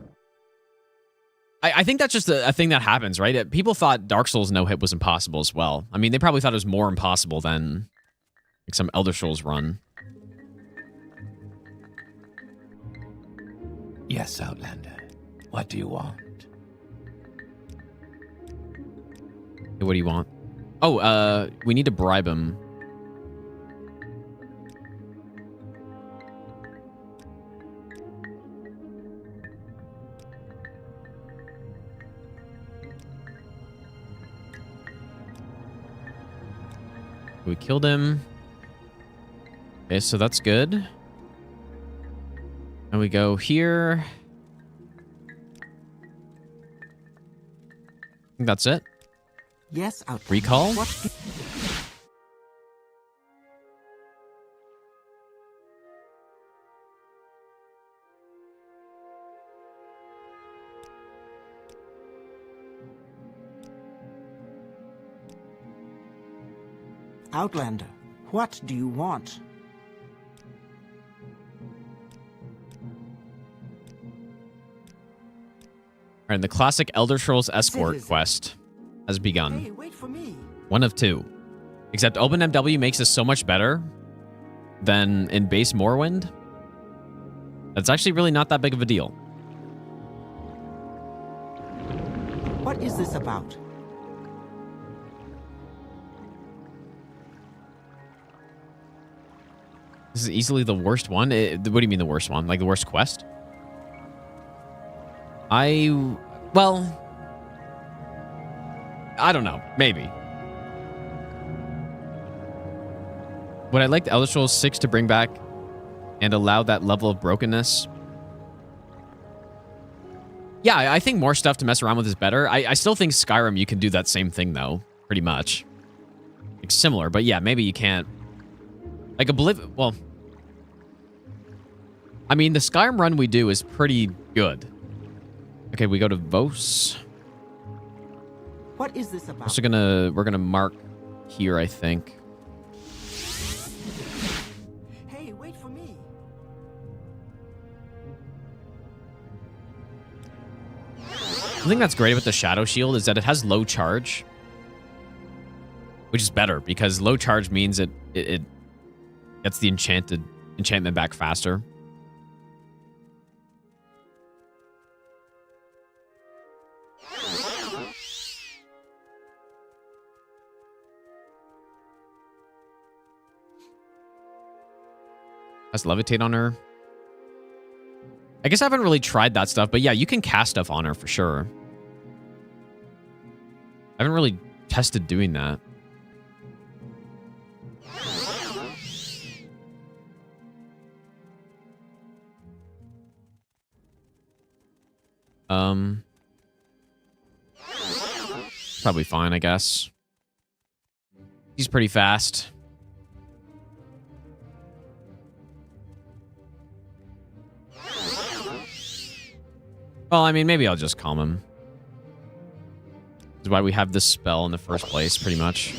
I think that's just a thing that happens, right? People thought Dark Souls no-hit was impossible as well. I mean, they probably thought it was more impossible than like some Elder Scrolls run. Yes, Outlander. What do you want? Hey, what do you want? Oh, we need to bribe him. We killed him. Okay, so that's good. And we go here. I think that's it. Yes, Outlander. Recall? What? Outlander, what do you want? All right, the classic Elder Scrolls Escort Citizen. quest has begun. Hey, wait for me. One of two. Except OpenMW makes this so much better than in base Morrowind. That's actually really not that big of a deal. What is this about? This is easily the worst one. What do you mean the worst one? Like the worst quest? Well, I don't know. Maybe. Would I like the Elder Scrolls 6 to bring back and allow that level of brokenness? Yeah, I think more stuff to mess around with is better. I still think Skyrim, you can do that same thing, though. Pretty much. Like, similar, but yeah, maybe you can't. Like, well... I mean, the Skyrim run we do is pretty good. Okay, we go to Vos. What is this about? We're gonna mark here, I think. Hey, wait for me. The thing that's great about the Shadow Shield is that it has low charge. Which is better, because low charge means it gets the enchantment back faster. Has levitate on her. I guess I haven't really tried that stuff, but yeah, you can cast stuff on her for sure. I haven't really tested doing that. Probably fine, I guess. He's pretty fast. Well, I mean, maybe I'll just calm him. That's why we have this spell in the first place, pretty much.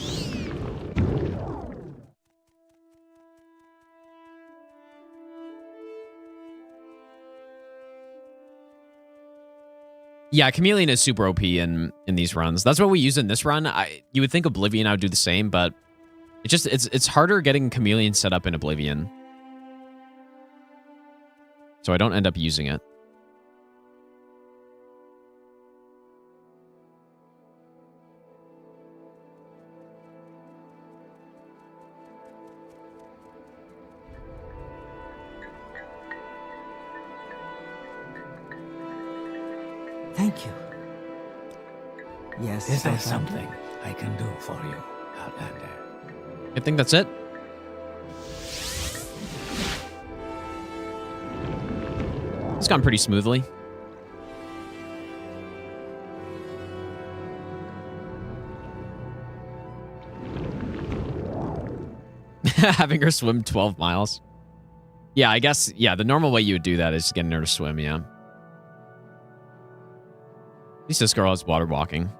Yeah, Chameleon is super OP in these runs. That's what we use in this run. You would think Oblivion I would do the same, but it's harder getting Chameleon set up in Oblivion. So I don't end up using it. Thank you. Yes, Is there Outlander? something I can do for you, Outlander? I think that's it. It's gone pretty smoothly. Having her swim 12 miles. Yeah, I guess, yeah, the normal way you would do that is getting her to swim, yeah. At least this girl is water walking.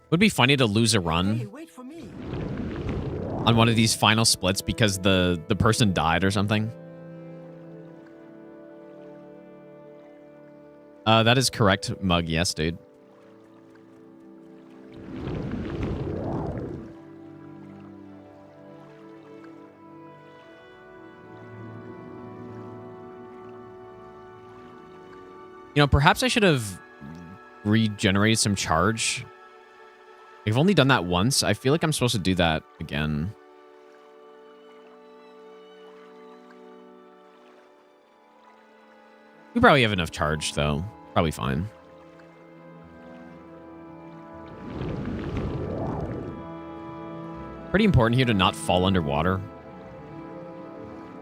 Would be funny to lose a run Hey, wait for me. on one of these final splits because the person died or something. That is correct, Mug. Yes, dude. You know, perhaps I should have regenerated some charge. I've only done that once. I feel like I'm supposed to do that again. We probably have enough charge, though. Probably fine. Pretty important here to not fall underwater.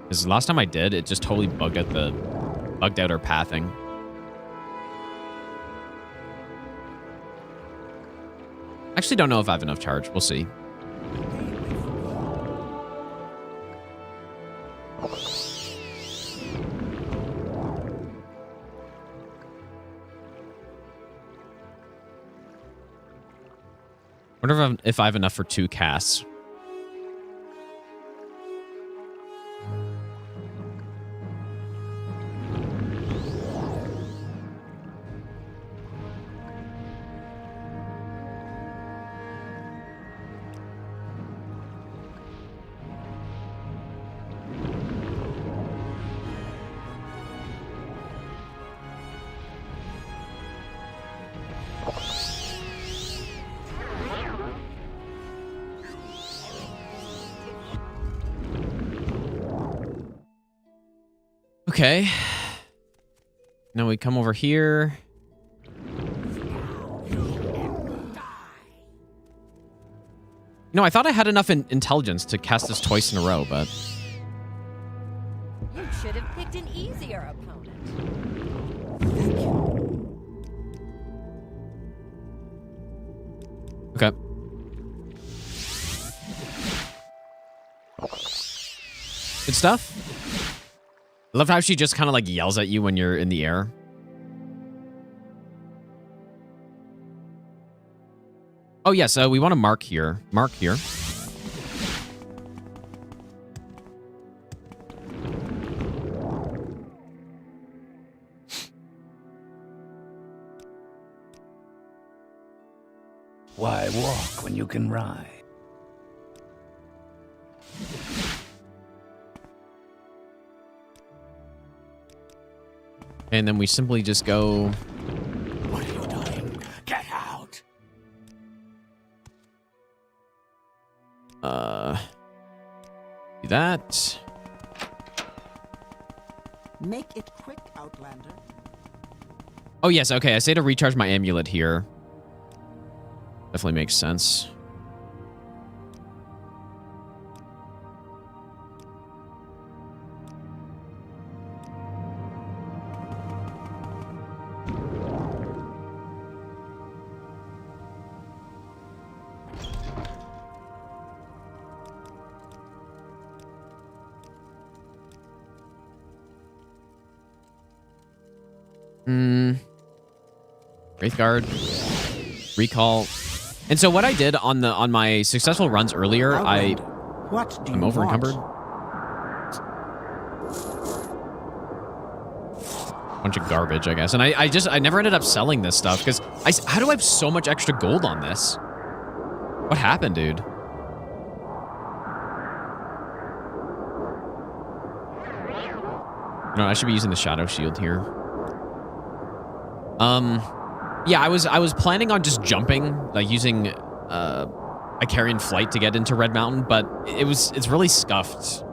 Because last time I did, it just totally bugged out our pathing. Actually don't know if I have enough charge. We'll see. Wonder if I have enough for 2 casts. Okay. Now we come over here. No, I thought I had enough intelligence to cast this twice in a row, but... You should have picked an easier opponent. Okay. Good stuff. I love how she just kind of like yells at you when you're in the air. Oh, yes, we want to mark here. Mark here. Why walk when you can ride? And then we simply just go... What are you doing? Get out! Do that. Make it quick, Outlander. Oh, yes, okay. I say to recharge my amulet here. Definitely makes sense. Wraithguard, recall, and so what I did on my successful runs earlier, I'm over encumbered. Bunch of garbage, I guess, and I never ended up selling this stuff because how do I have so much extra gold on this? What happened, dude? No, I should be using the shadow shield here. Yeah, I was planning on just jumping, like using Icarian flight to get into Red Mountain, but it's really scuffed.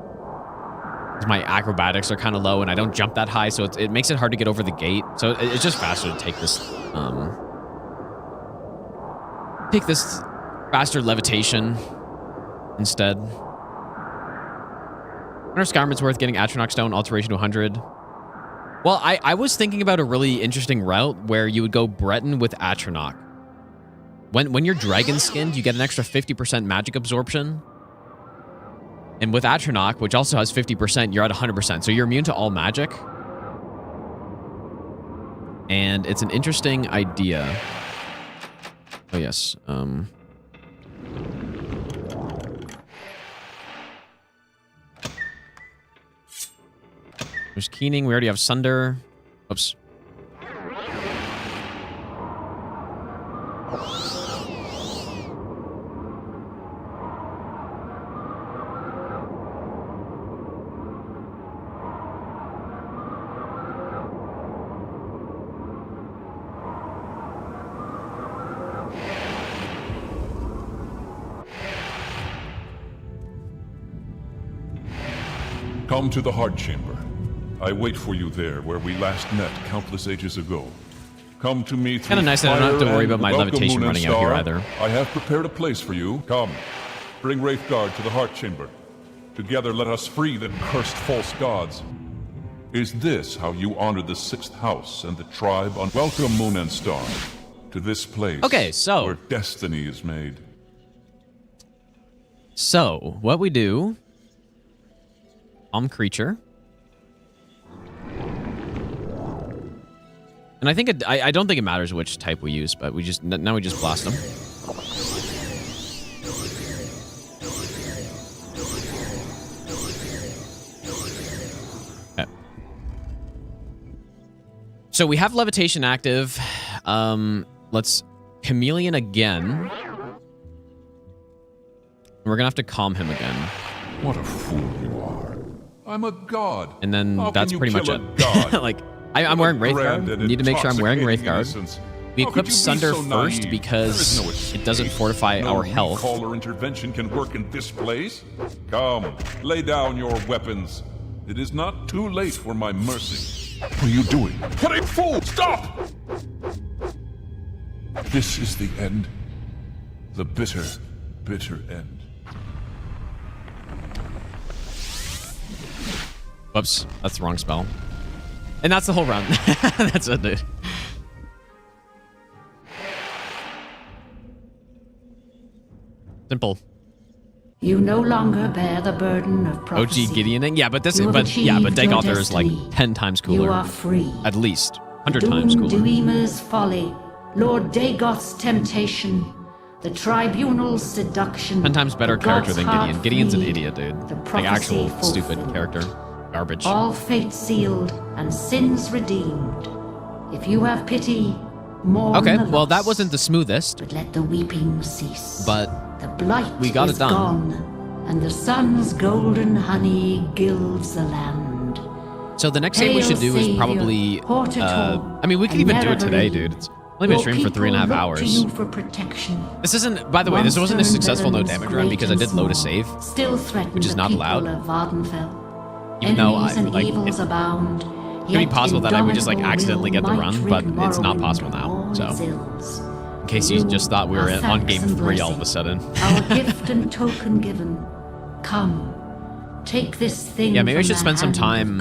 My acrobatics are kind of low, and I don't jump that high, so it makes it hard to get over the gate. So it's just faster to take this faster levitation instead. I wonder if Skyrim it's worth getting Atronach Stone alteration to 100. Well, I was thinking about a really interesting route where you would go Breton with Atronach. When you're dragon skinned, you get an extra 50% magic absorption. And with Atronach, which also has 50%, you're at 100%. So you're immune to all magic. And it's an interesting idea. Oh, yes. There's Keening. We already have Sunder. Oops. Come to the Heart Chamber. I wait for you there, where we last met countless ages ago. Come to me through Kind of nice that I don't have to worry about my welcome levitation Moon and running out here Star. either. I have prepared a place for you. Come. Bring Wraithguard to the Heart Chamber. Together let us free the cursed false gods. Is this how you honor the 6th house and the tribe on Welcome Moon and Star to this place Okay, so where destiny is made. So, what we do... creature. And I think I don't think it matters which type we use, but we just now we just blast them. Okay. So we have levitation active. Let's chameleon again. We're gonna have to calm him again. What a fool you are. I'm a god. And then How that's can you pretty much kill it. a god? Like, I'm wearing Grand Wraithguard. and Need to make sure I'm wearing intoxicating Wraithguard. innocence. We How equip could you be Sunder so first naive? because There is no it doesn't escape. fortify No our health. recall or intervention can work in this place. Come, lay down your weapons. It is not too late for my mercy. What are you doing? What a fool! Stop! This is the end. The bitter, bitter end. Whoops, that's the wrong spell. And that's the whole run. That's it, dude. Simple. You no longer bear the burden of prophecy. OG Gideoning? Yeah, but this You have yeah, but achieved your Daggerfall is like destiny. 10 times cooler. You are free. At least. 100 times Doom cooler. Dweemer's folly, Lord Dagoth's temptation, the tribunal's seduction. 10 times better the character God's than heart Gideon. Gideon's an freed, idiot, dude. the Like actual prophecy stupid fulfilled. character. Garbage. All fate sealed and sins redeemed. If you have pity, mourn Okay, the well that loss, wasn't the smoothest, but let the weeping cease. but The blight we got is it done. gone, and the sun's golden honey gilds the land. So the next thing we should do is Hail, probably, Savior, I mean, we could and even do it today, Mary. dude. It's only been Your streamed for people 3.5 look hours. to you for protection. This isn't, by the way, this wasn't a Monster and successful no villains, damage run because I great did and load a small, save, Still threaten which is the not people allowed. of Vardenfell. Even though Enemies and like, evils abound. it could be possible that I would just like accidentally get the run, but it's not possible now, so. In case you just thought we were on game 3 all of a sudden. Our gift and token given. Come, take this thing. Yeah, maybe I from should the spend some hand of time.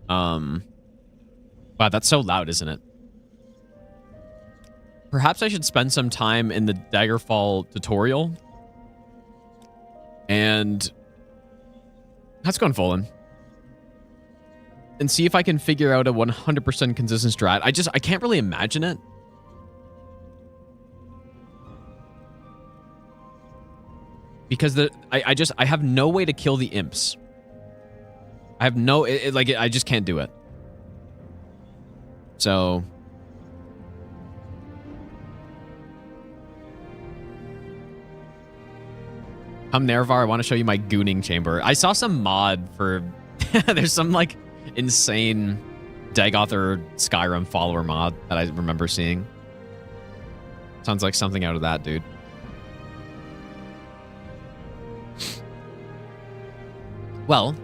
God. Wow, that's so loud, isn't it? Perhaps I should spend some time in the Daggerfall tutorial. And let's go on Fallen. And see if I can figure out a 100% consistent strat. I can't really imagine it. Because I have no way to kill the imps. I have no, I just can't do it. So. Come Nervar, I want to show you my gooning chamber. I saw some mod for, there's some like insane Dagoth or Skyrim follower mod that I remember seeing. Sounds like something out of that, dude. Well,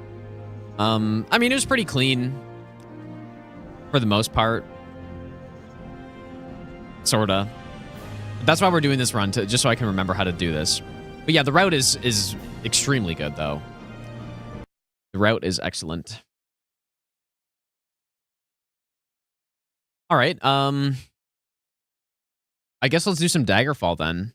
I mean, it was pretty clean for the most part. Sorta. That's why we're doing this run, just so I can remember how to do this. But yeah, the route is extremely good, though. The route is excellent. All right, I guess let's do some Daggerfall then.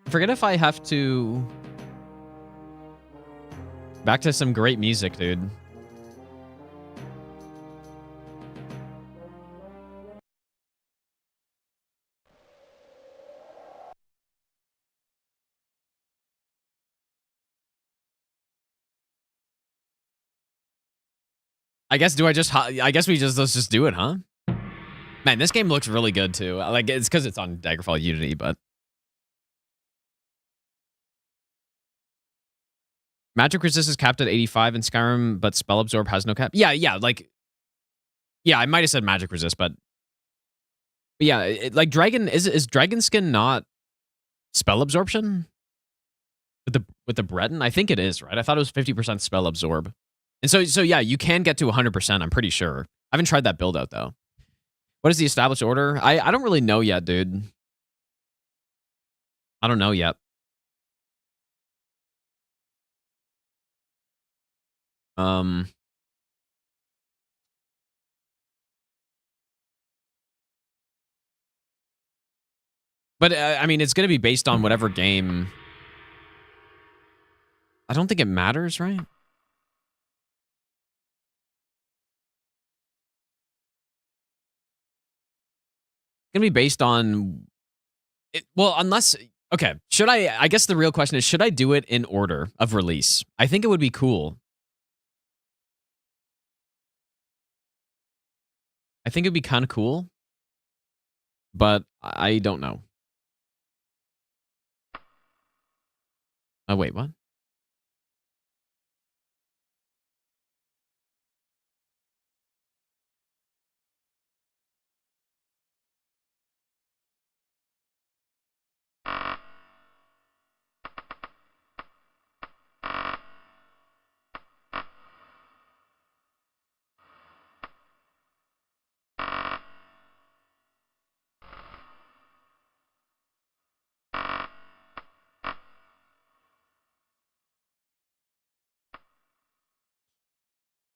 I forget if I have to... Back to some great music, dude. I guess let's just do it, huh? Man, this game looks really good too. Like, it's because it's on Daggerfall Unity, but magic resist is capped at 85 in Skyrim, but spell absorb has no cap. Yeah, like, yeah, I might have said magic resist, but yeah, like dragon is dragon skin not spell absorption with the Breton? I think it is, right? I thought it was 50% spell absorb, and so yeah, you can get to 100%. I'm pretty sure. I haven't tried that build out though. What is the established order? I don't really know yet, dude. I don't know yet. But I mean, it's going to be based on whatever game. I don't think it matters, right? It's going to be based on it, well, unless okay, should I guess the real question is, should I do it in order of release? I think it would be cool. I think it'd be kind of cool, but I don't know. Oh, wait, what?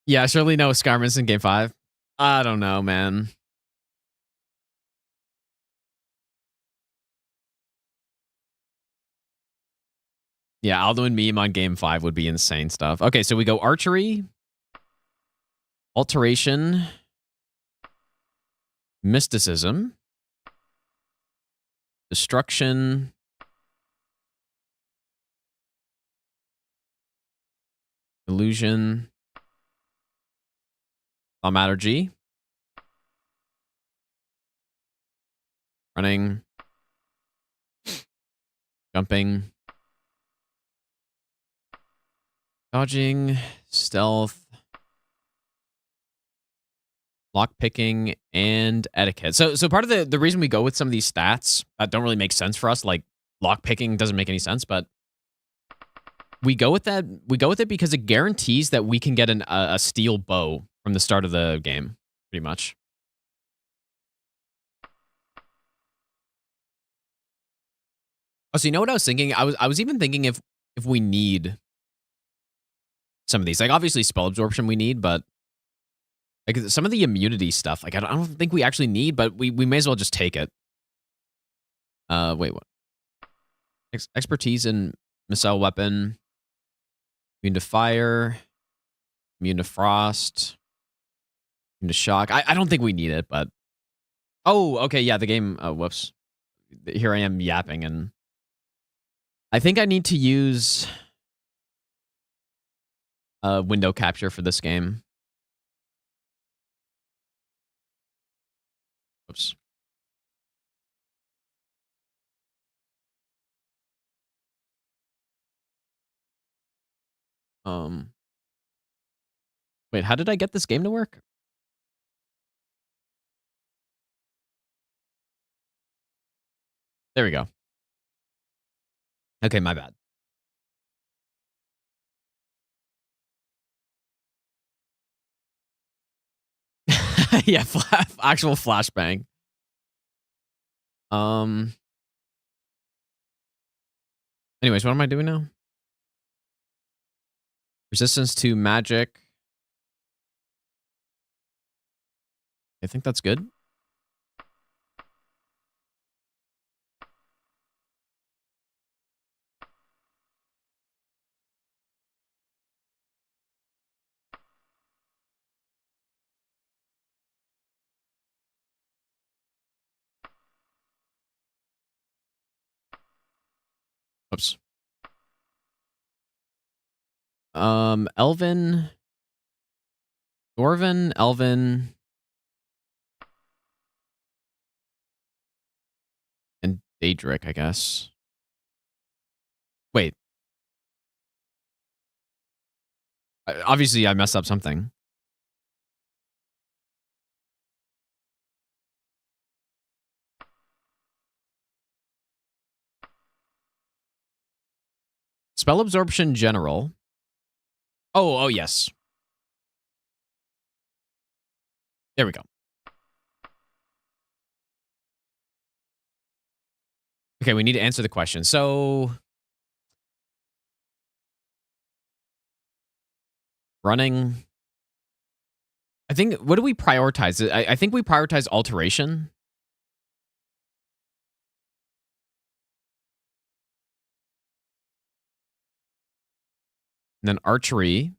Yeah, surely no Skyrim is in Game 5. I don't know, man. Yeah, Aldo and meme on Game 5 would be insane stuff. Okay, so we go archery, alteration, mysticism, destruction, illusion, thaumaturgy, running, jumping, dodging, stealth, lockpicking, and etiquette. So part of the reason we go with some of these stats that don't really make sense for us, like lockpicking doesn't make any sense, but we go with that. We go with it because it guarantees that we can get a steel bow from the start of the game, pretty much. Oh, so you know what I was thinking? I was even thinking if we need some of these, like obviously spell absorption we need, but like some of the immunity stuff, like I don't think we actually need, but we may as well just take it. Wait, what? Expertise in missile weapon, immune to fire, immune to frost, immune to shock. I don't think we need it, but oh, okay, yeah, the game. Whoops, here I am yapping, and I think I need to use window capture for this game. Oops. Wait, how did I get this game to work? There we go. Okay, my bad. Yeah, actual flashbang. Anyways, what am I doing now? Resistance to magic. I think that's good. Oops. Elven. Dwarven, Elven, and Daedric, I guess. Wait. Obviously, I messed up something. Spell absorption general. Oh, yes. There we go. Okay, we need to answer the question. So, running. I think, what do we prioritize? I think we prioritize alteration. And then archery.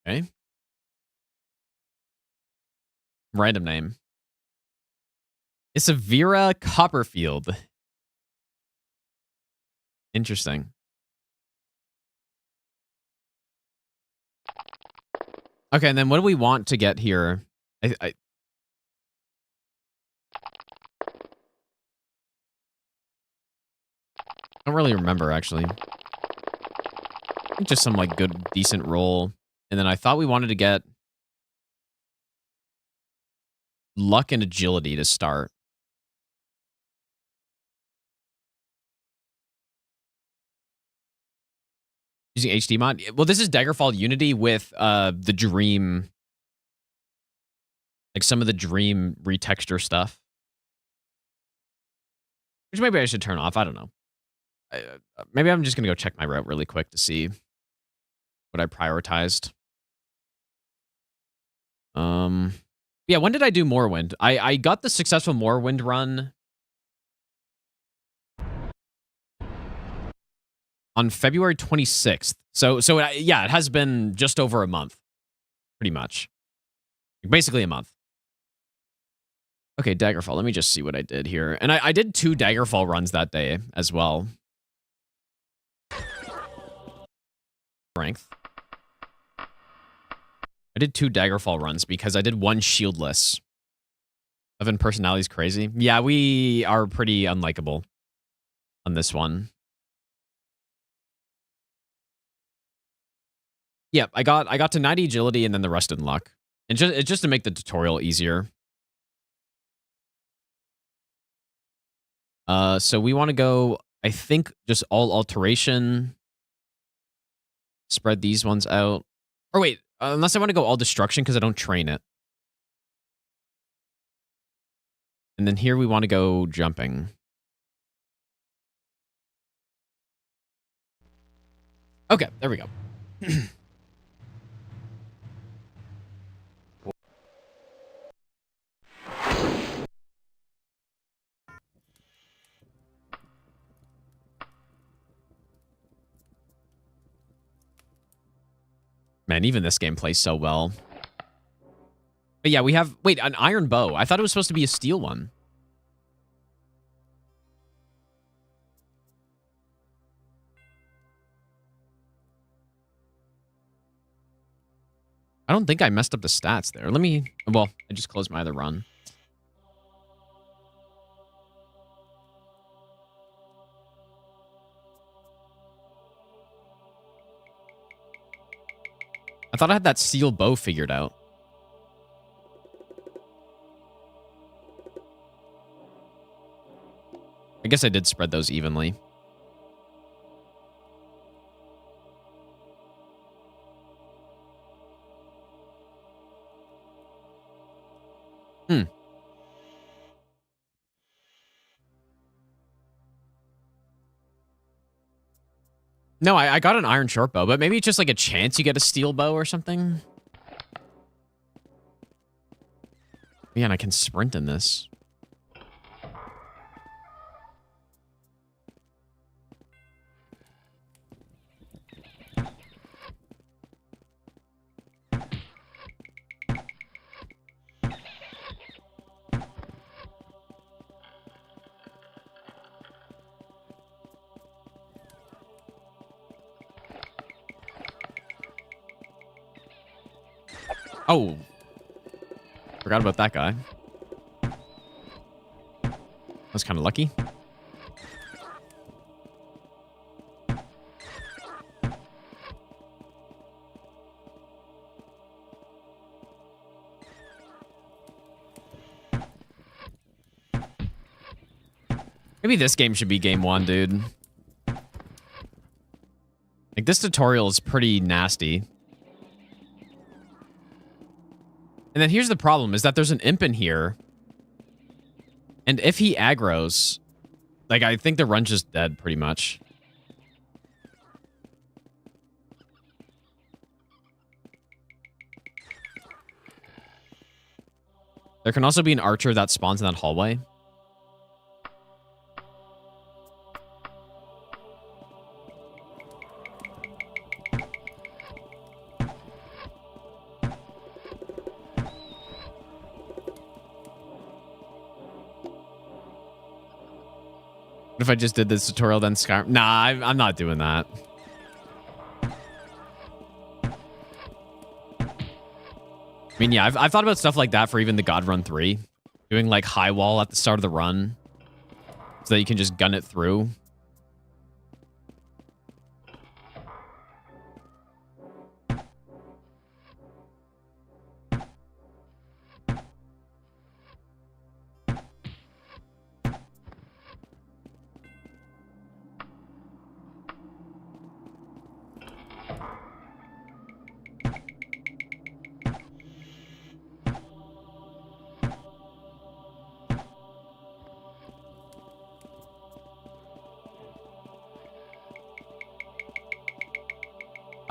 Okay. Random name. It's a Vera Copperfield. Interesting. Okay, and then what do we want to get here? I don't really remember, actually. I think just some, like, good, decent roll. And then I thought we wanted to get luck and agility to start. Using HD mod? Well, this is Daggerfall Unity with the Dream. Like, some of the Dream retexture stuff. Which maybe I should turn off. I don't know. Maybe I'm just going to go check my route really quick to see what I prioritized. Yeah, when did I do Morrowind? I got the successful Morrowind run on February 26th. So yeah, it has been just over a month, pretty much. Basically a month. Okay, Daggerfall. Let me just see what I did here. And I did 2 Daggerfall runs that day as well. Strength. I did 2 Daggerfall runs because I did 1 shieldless. Evan personality's crazy. Yeah, we are pretty unlikable on this one. Yep, I got to 90 agility and then the rest in luck. And just to make the tutorial easier. So we want to go, I think, just all alteration. Spread these ones out. Or wait, unless I want to go all destruction because I don't train it. And then here we want to go jumping. Okay, there we go. Man, even this game plays so well. But yeah, we have... Wait, an iron bow. I thought it was supposed to be a steel one. I don't think I messed up the stats there. Let me... Well, I just closed my other run. I thought I had that steel bow figured out. I guess I did spread those evenly. No, I got an iron short bow, but maybe it's just like a chance you get a steel bow or something. Yeah, and I can sprint in this. Oh. Forgot about that guy. That's kind of lucky. Maybe this game should be game 1, dude. Like, this tutorial is pretty nasty. And then here's the problem, is that there's an imp in here. And if he aggroes, like, I think the run's just dead, pretty much. There can also be an archer that spawns in that hallway. What if I just did this tutorial then Skyrim? Nah, I'm not doing that. I mean, yeah, I've thought about stuff like that for even the God Run 3. Doing like high wall at the start of the run so that you can just gun it through.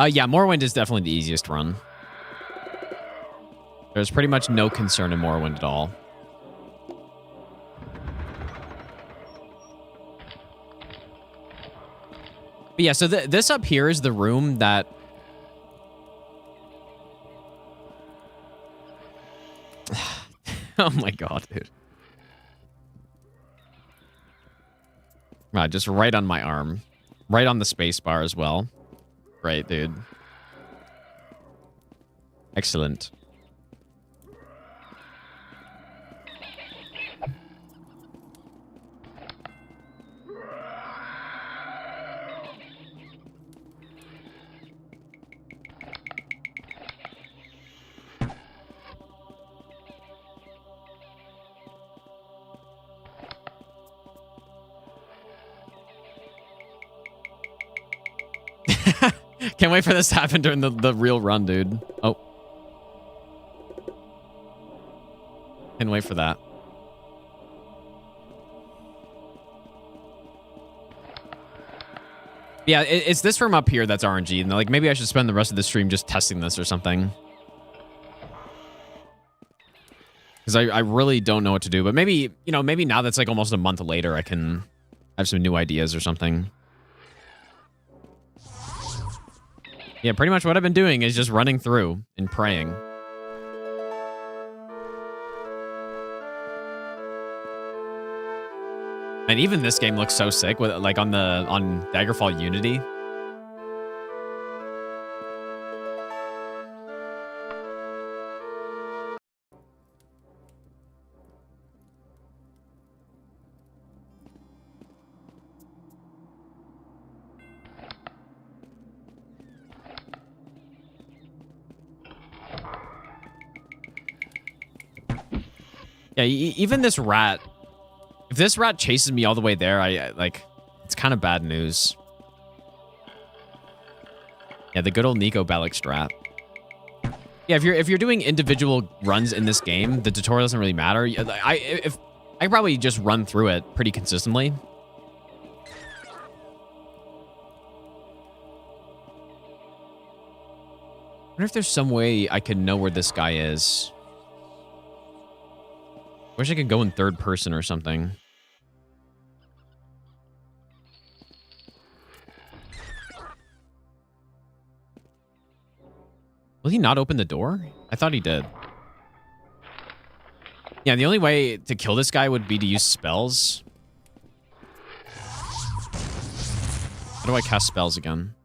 Yeah, Morrowind is definitely the easiest run. There's pretty much no concern in Morrowind at all. But yeah, so this up here is the room that... Oh my god, dude. Just right on my arm. Right on the space bar as well. Great, dude. Excellent. Can't wait for this to happen during the real run, dude. Oh. Can't wait for that. Yeah, it's this room up here that's RNG. And like, maybe I should spend the rest of the stream just testing this or something. Because I really don't know what to do. But maybe, you know, maybe now that's like almost a month later, I can have some new ideas or something. Yeah, pretty much what I've been doing is just running through and praying. And even this game looks so sick with like on Daggerfall Unity. Yeah, even this rat. If this rat chases me all the way there, I like, it's kind of bad news. Yeah, the good old Nico Bellic strat. Yeah, if you're doing individual runs in this game, the tutorial doesn't really matter. I could probably just run through it pretty consistently. I wonder if there's some way I could know where this guy is. Wish I could go in third person or something. Will he not open the door? I thought he did. Yeah, the only way to kill this guy would be to use spells. How do I cast spells again?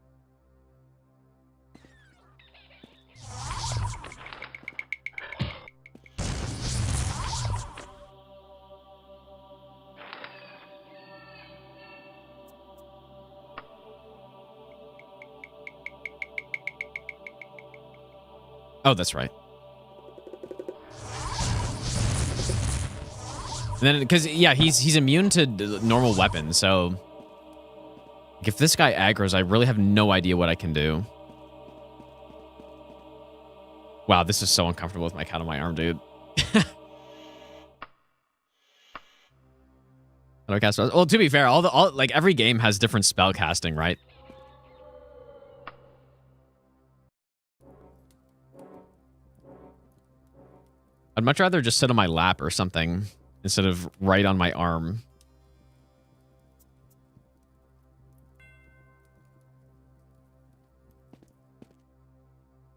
Oh, that's right. And then, because, yeah, he's immune to normal weapons, so... If this guy aggro's, I really have no idea what I can do. Wow, this is so uncomfortable with my cat on my arm, dude. How do I cast spells? Well, to be fair, like every game has different spell casting, right? I'd much rather just sit on my lap or something instead of right on my arm.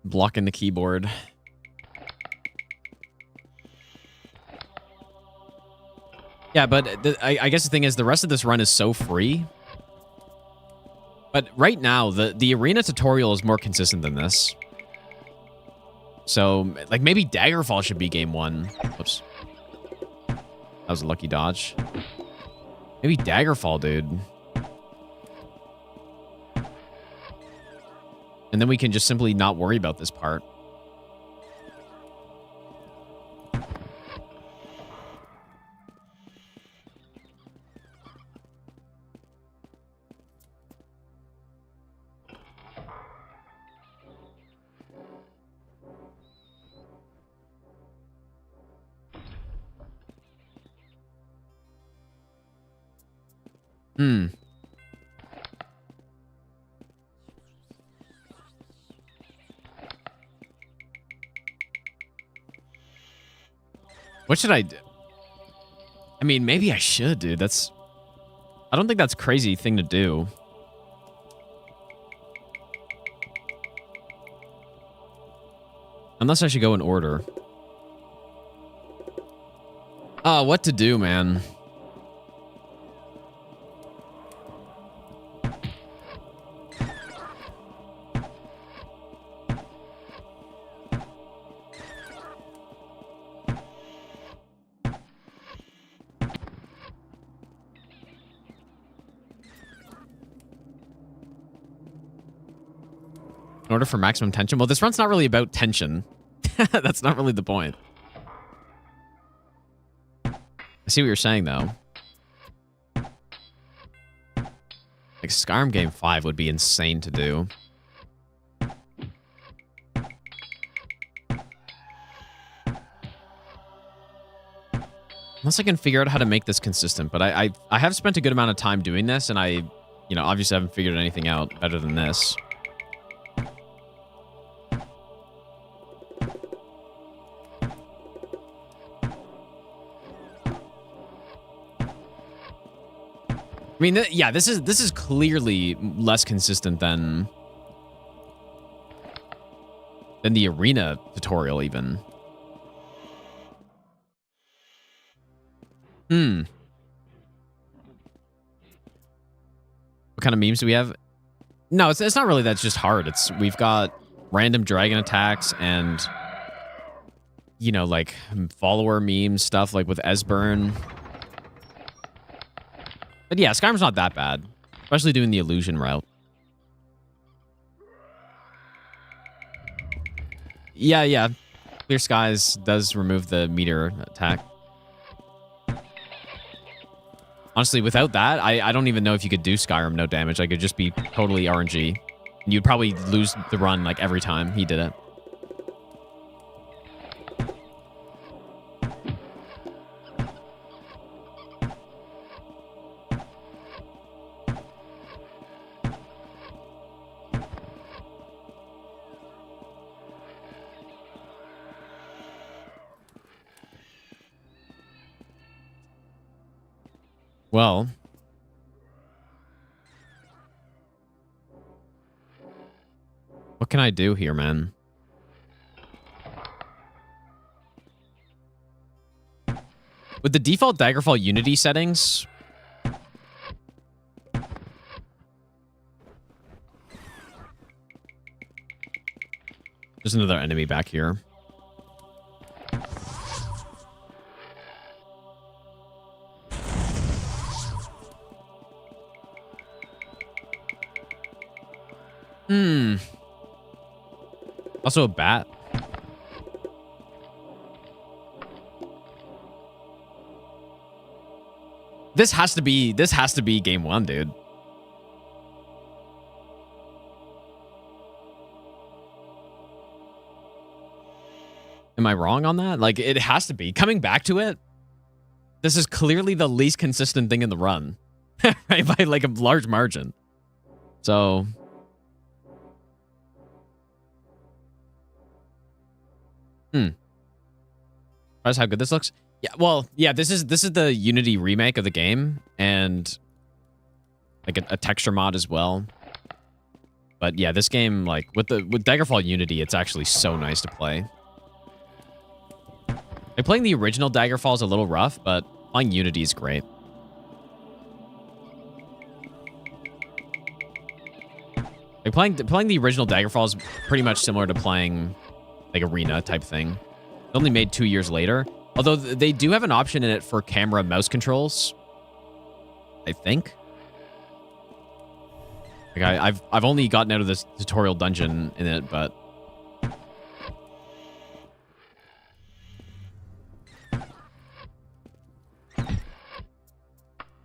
Blocking the keyboard. Yeah, but I guess the thing is the rest of this run is so free. But right now, the arena tutorial is more consistent than this. So, like, maybe Daggerfall should be game 1. Whoops. That was a lucky dodge. Maybe Daggerfall, dude. And then we can just simply not worry about this part. What should I do? I mean, maybe I should, dude. I don't think that's a crazy thing to do. Unless I should go in order. Oh, what to do, man? In order for maximum tension? Well, this run's not really about tension. That's not really the point. I see what you're saying, though. Like, Skyrim Game 5 would be insane to do. Unless I can figure out how to make this consistent. But I have spent a good amount of time doing this, and I, obviously haven't figured anything out better than this. I mean, yeah, this is clearly less consistent than the arena tutorial, even. What kind of memes do we have? No, it's not really that. It's just hard. We've got random dragon attacks and, like follower meme stuff, like with Esbern. But yeah, Skyrim's not that bad, especially doing the illusion route. Yeah. Clear Skies does remove the meter attack. Honestly, without that, I don't even know if you could do Skyrim no damage. I could just be totally RNG. You'd probably lose the run like every time he did it. Well, what can I do here, man? With the default Daggerfall Unity settings, there's another enemy back here. Also a bat. This has to be game 1, dude. Am I wrong on that? Like, it has to be. Coming back to it, this is clearly the least consistent thing in the run. Right? By like a large margin. So... That's how good this looks. Yeah, well, yeah, this is the Unity remake of the game, and like a texture mod as well. But yeah, this game, like with Daggerfall Unity, it's actually so nice to play. Like, playing the original Daggerfall is a little rough, but playing Unity is great. Like playing the original Daggerfall is pretty much similar to playing like Arena type thing. It's only made 2 years later. Although they do have an option in it for camera mouse controls, I think. Like I've only gotten out of this tutorial dungeon in it, but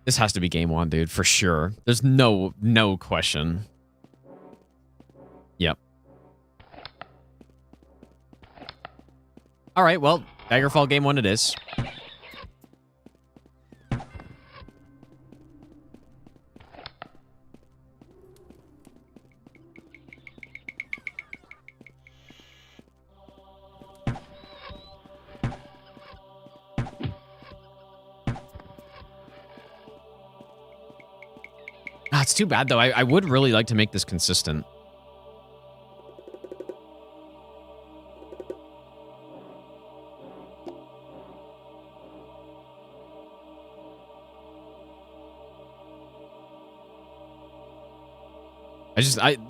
this has to be game 1, dude, for sure. There's no question. Yep. All right, well, Daggerfall game 1 it is. It's too bad, though. I would really like to make this consistent.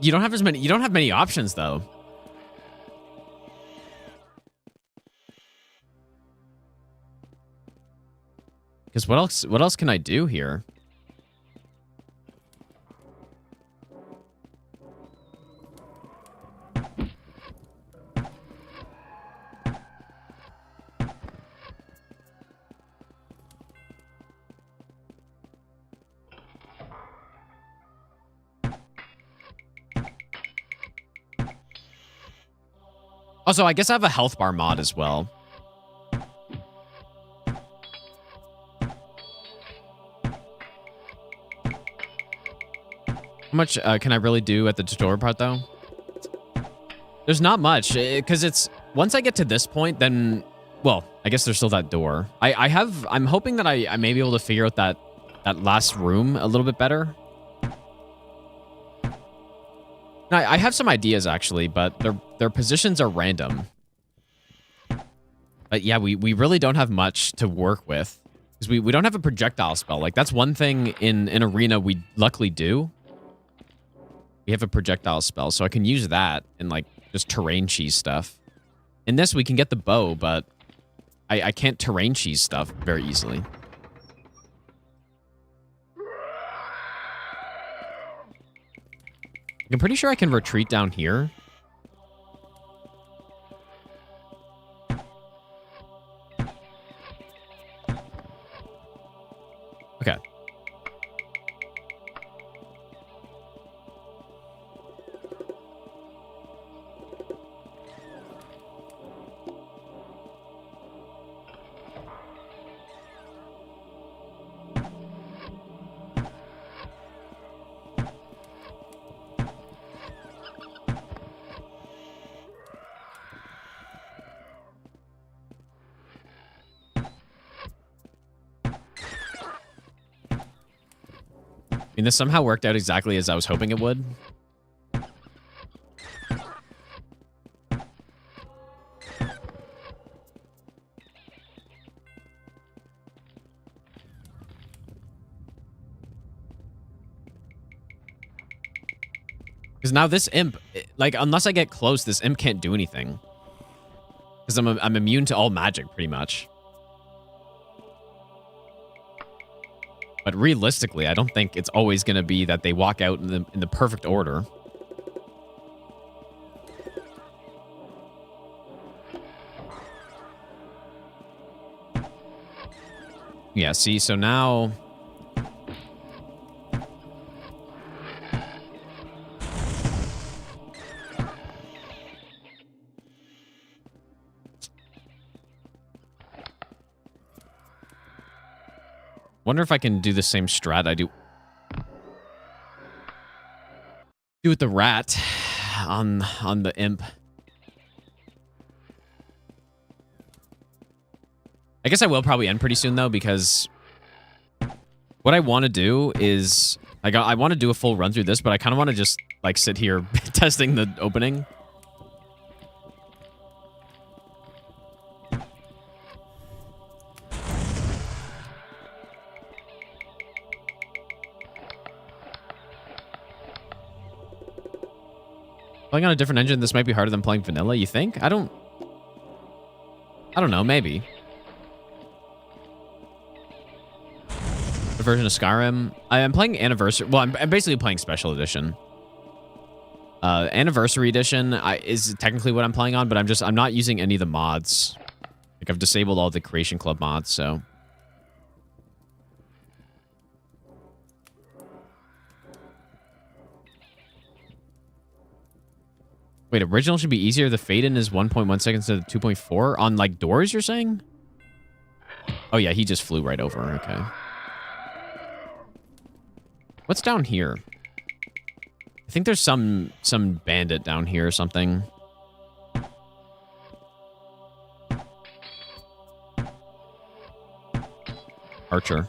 You don't have many options, though. Because what else can I do here? Also, I guess I have a health bar mod as well. How much can I really do at the tutorial part, though? There's not much, because it's... Once I get to this point, then... Well, I guess there's still that door. I'm hoping that I may be able to figure out that last room a little bit better. I have some ideas, actually, but their positions are random. But yeah, we really don't have much to work with. Because we don't have a projectile spell. Like, that's one thing in Arena we luckily do. We have a projectile spell, so I can use that and, like, just terrain cheese stuff. In this, we can get the bow, but I can't terrain cheese stuff very easily. I'm pretty sure I can retreat down here. Okay. I mean, this somehow worked out exactly as I was hoping it would. Because now this imp, like, unless I get close, this imp can't do anything. Because I'm immune to all magic, pretty much. But realistically, I don't think it's always going to be that they walk out in the perfect order. Yeah, see, so now Wonder if I can do the same strat I do with the rat on the imp. I guess I will probably end pretty soon though, because what I want to do is I want to do a full run through this, but I kind of want to just like sit here testing the opening. Playing on a different engine, this might be harder than playing vanilla, you think? I don't know, maybe. The version of Skyrim. I am playing Anniversary. Well, I'm basically playing Special Edition. Anniversary Edition is technically what I'm playing on, but I'm not using any of the mods. Like, I've disabled all the Creation Club mods, so... Wait, original should be easier. The fade-in is 1.1 seconds to 2.4 on, like, doors, you're saying? Oh, yeah, he just flew right over. Okay. What's down here? I think there's some bandit down here or something. Archer.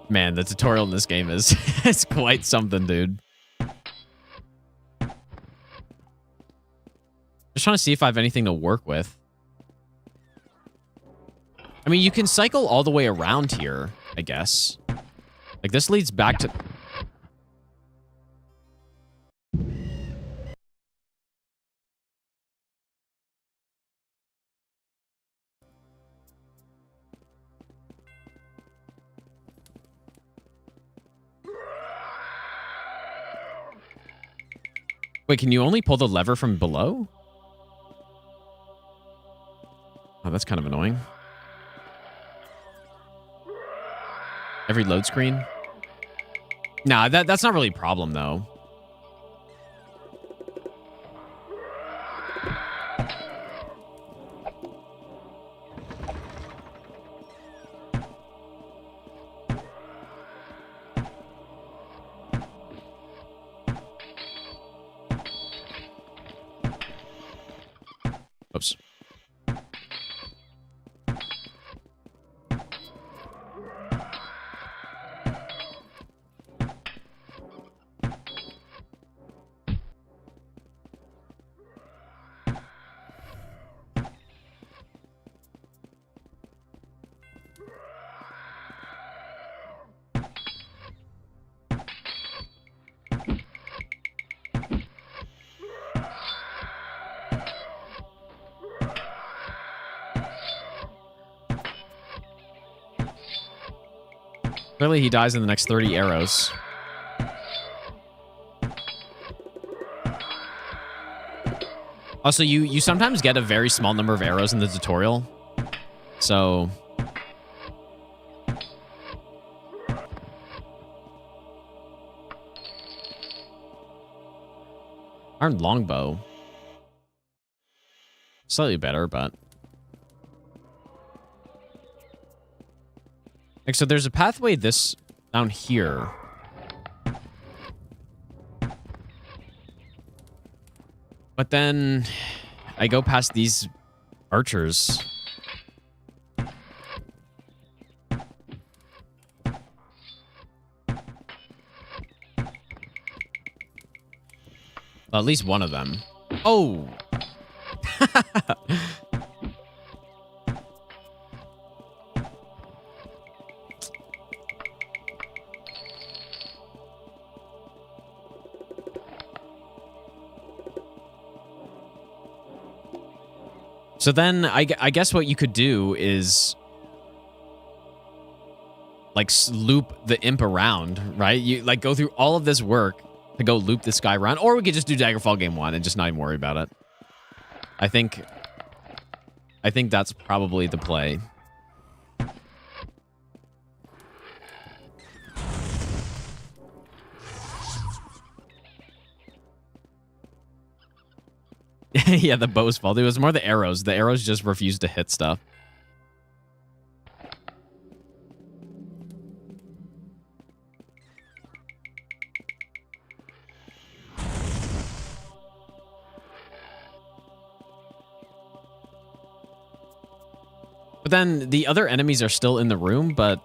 Man, the tutorial in this game is it's quite something, dude. Just trying to see if I have anything to work with. I mean, you can cycle all the way around here, I guess. Like, this leads back to... Wait, can you only pull the lever from below? Oh, that's kind of annoying. Every load screen? Nah, that's not really a problem, though. Oops. Clearly he dies in the next 30 arrows. Also, you sometimes get a very small number of arrows in the tutorial. So... Iron longbow. Slightly better, but... Like, so there's a pathway this down here. But then I go past these archers. Well, at least one of them. Oh! So then I guess what you could do is like loop the imp around, right? You like go through all of this work to go loop this guy around, or we could just do Daggerfall game 1 and just not even worry about it. I think I think that's probably the play. Yeah, the bow's fault. It was more the arrows. The arrows just refused to hit stuff. But then the other enemies are still in the room, but...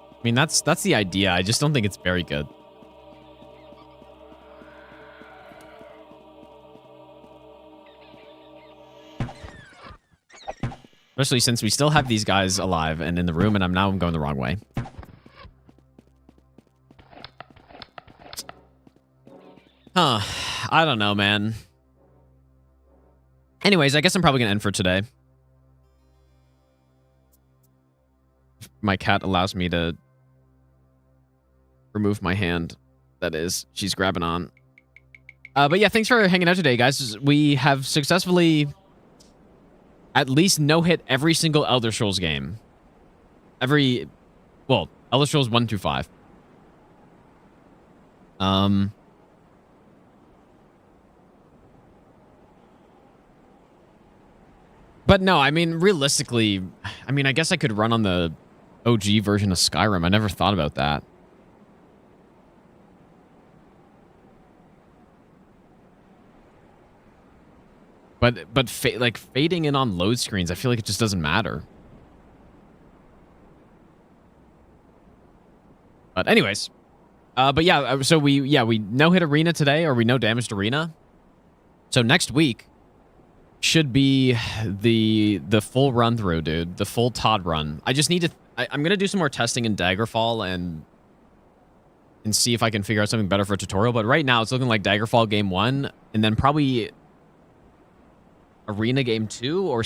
I mean, that's the idea. I just don't think it's very good. Especially since we still have these guys alive and in the room, and I'm going the wrong way. Huh. I don't know, man. Anyways, I guess I'm probably going to end for today. My cat allows me to remove my hand. That is, she's grabbing on. But yeah, thanks for hanging out today, guys. We have successfully at least no-hit every single Elder Scrolls game. Well, Elder Scrolls 1 through 5. But no, I mean, realistically, I guess I could run on the OG version of Skyrim. I never thought about that. But fading in on load screens, I feel like it just doesn't matter. But anyways, but yeah, so we no-hit arena today, or we no-damaged arena. So next week should be the full run through, dude. The full Todd run. I just need to... I'm going to do some more testing in Daggerfall and see if I can figure out something better for a tutorial. But right now, it's looking like Daggerfall Game 1, and then probably Arena Game 2, or...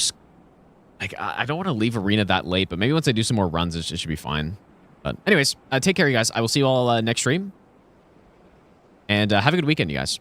Like, I don't want to leave Arena that late, but maybe once I do some more runs, it should be fine. But anyways, take care, you guys. I will see you all next stream. And have a good weekend, you guys.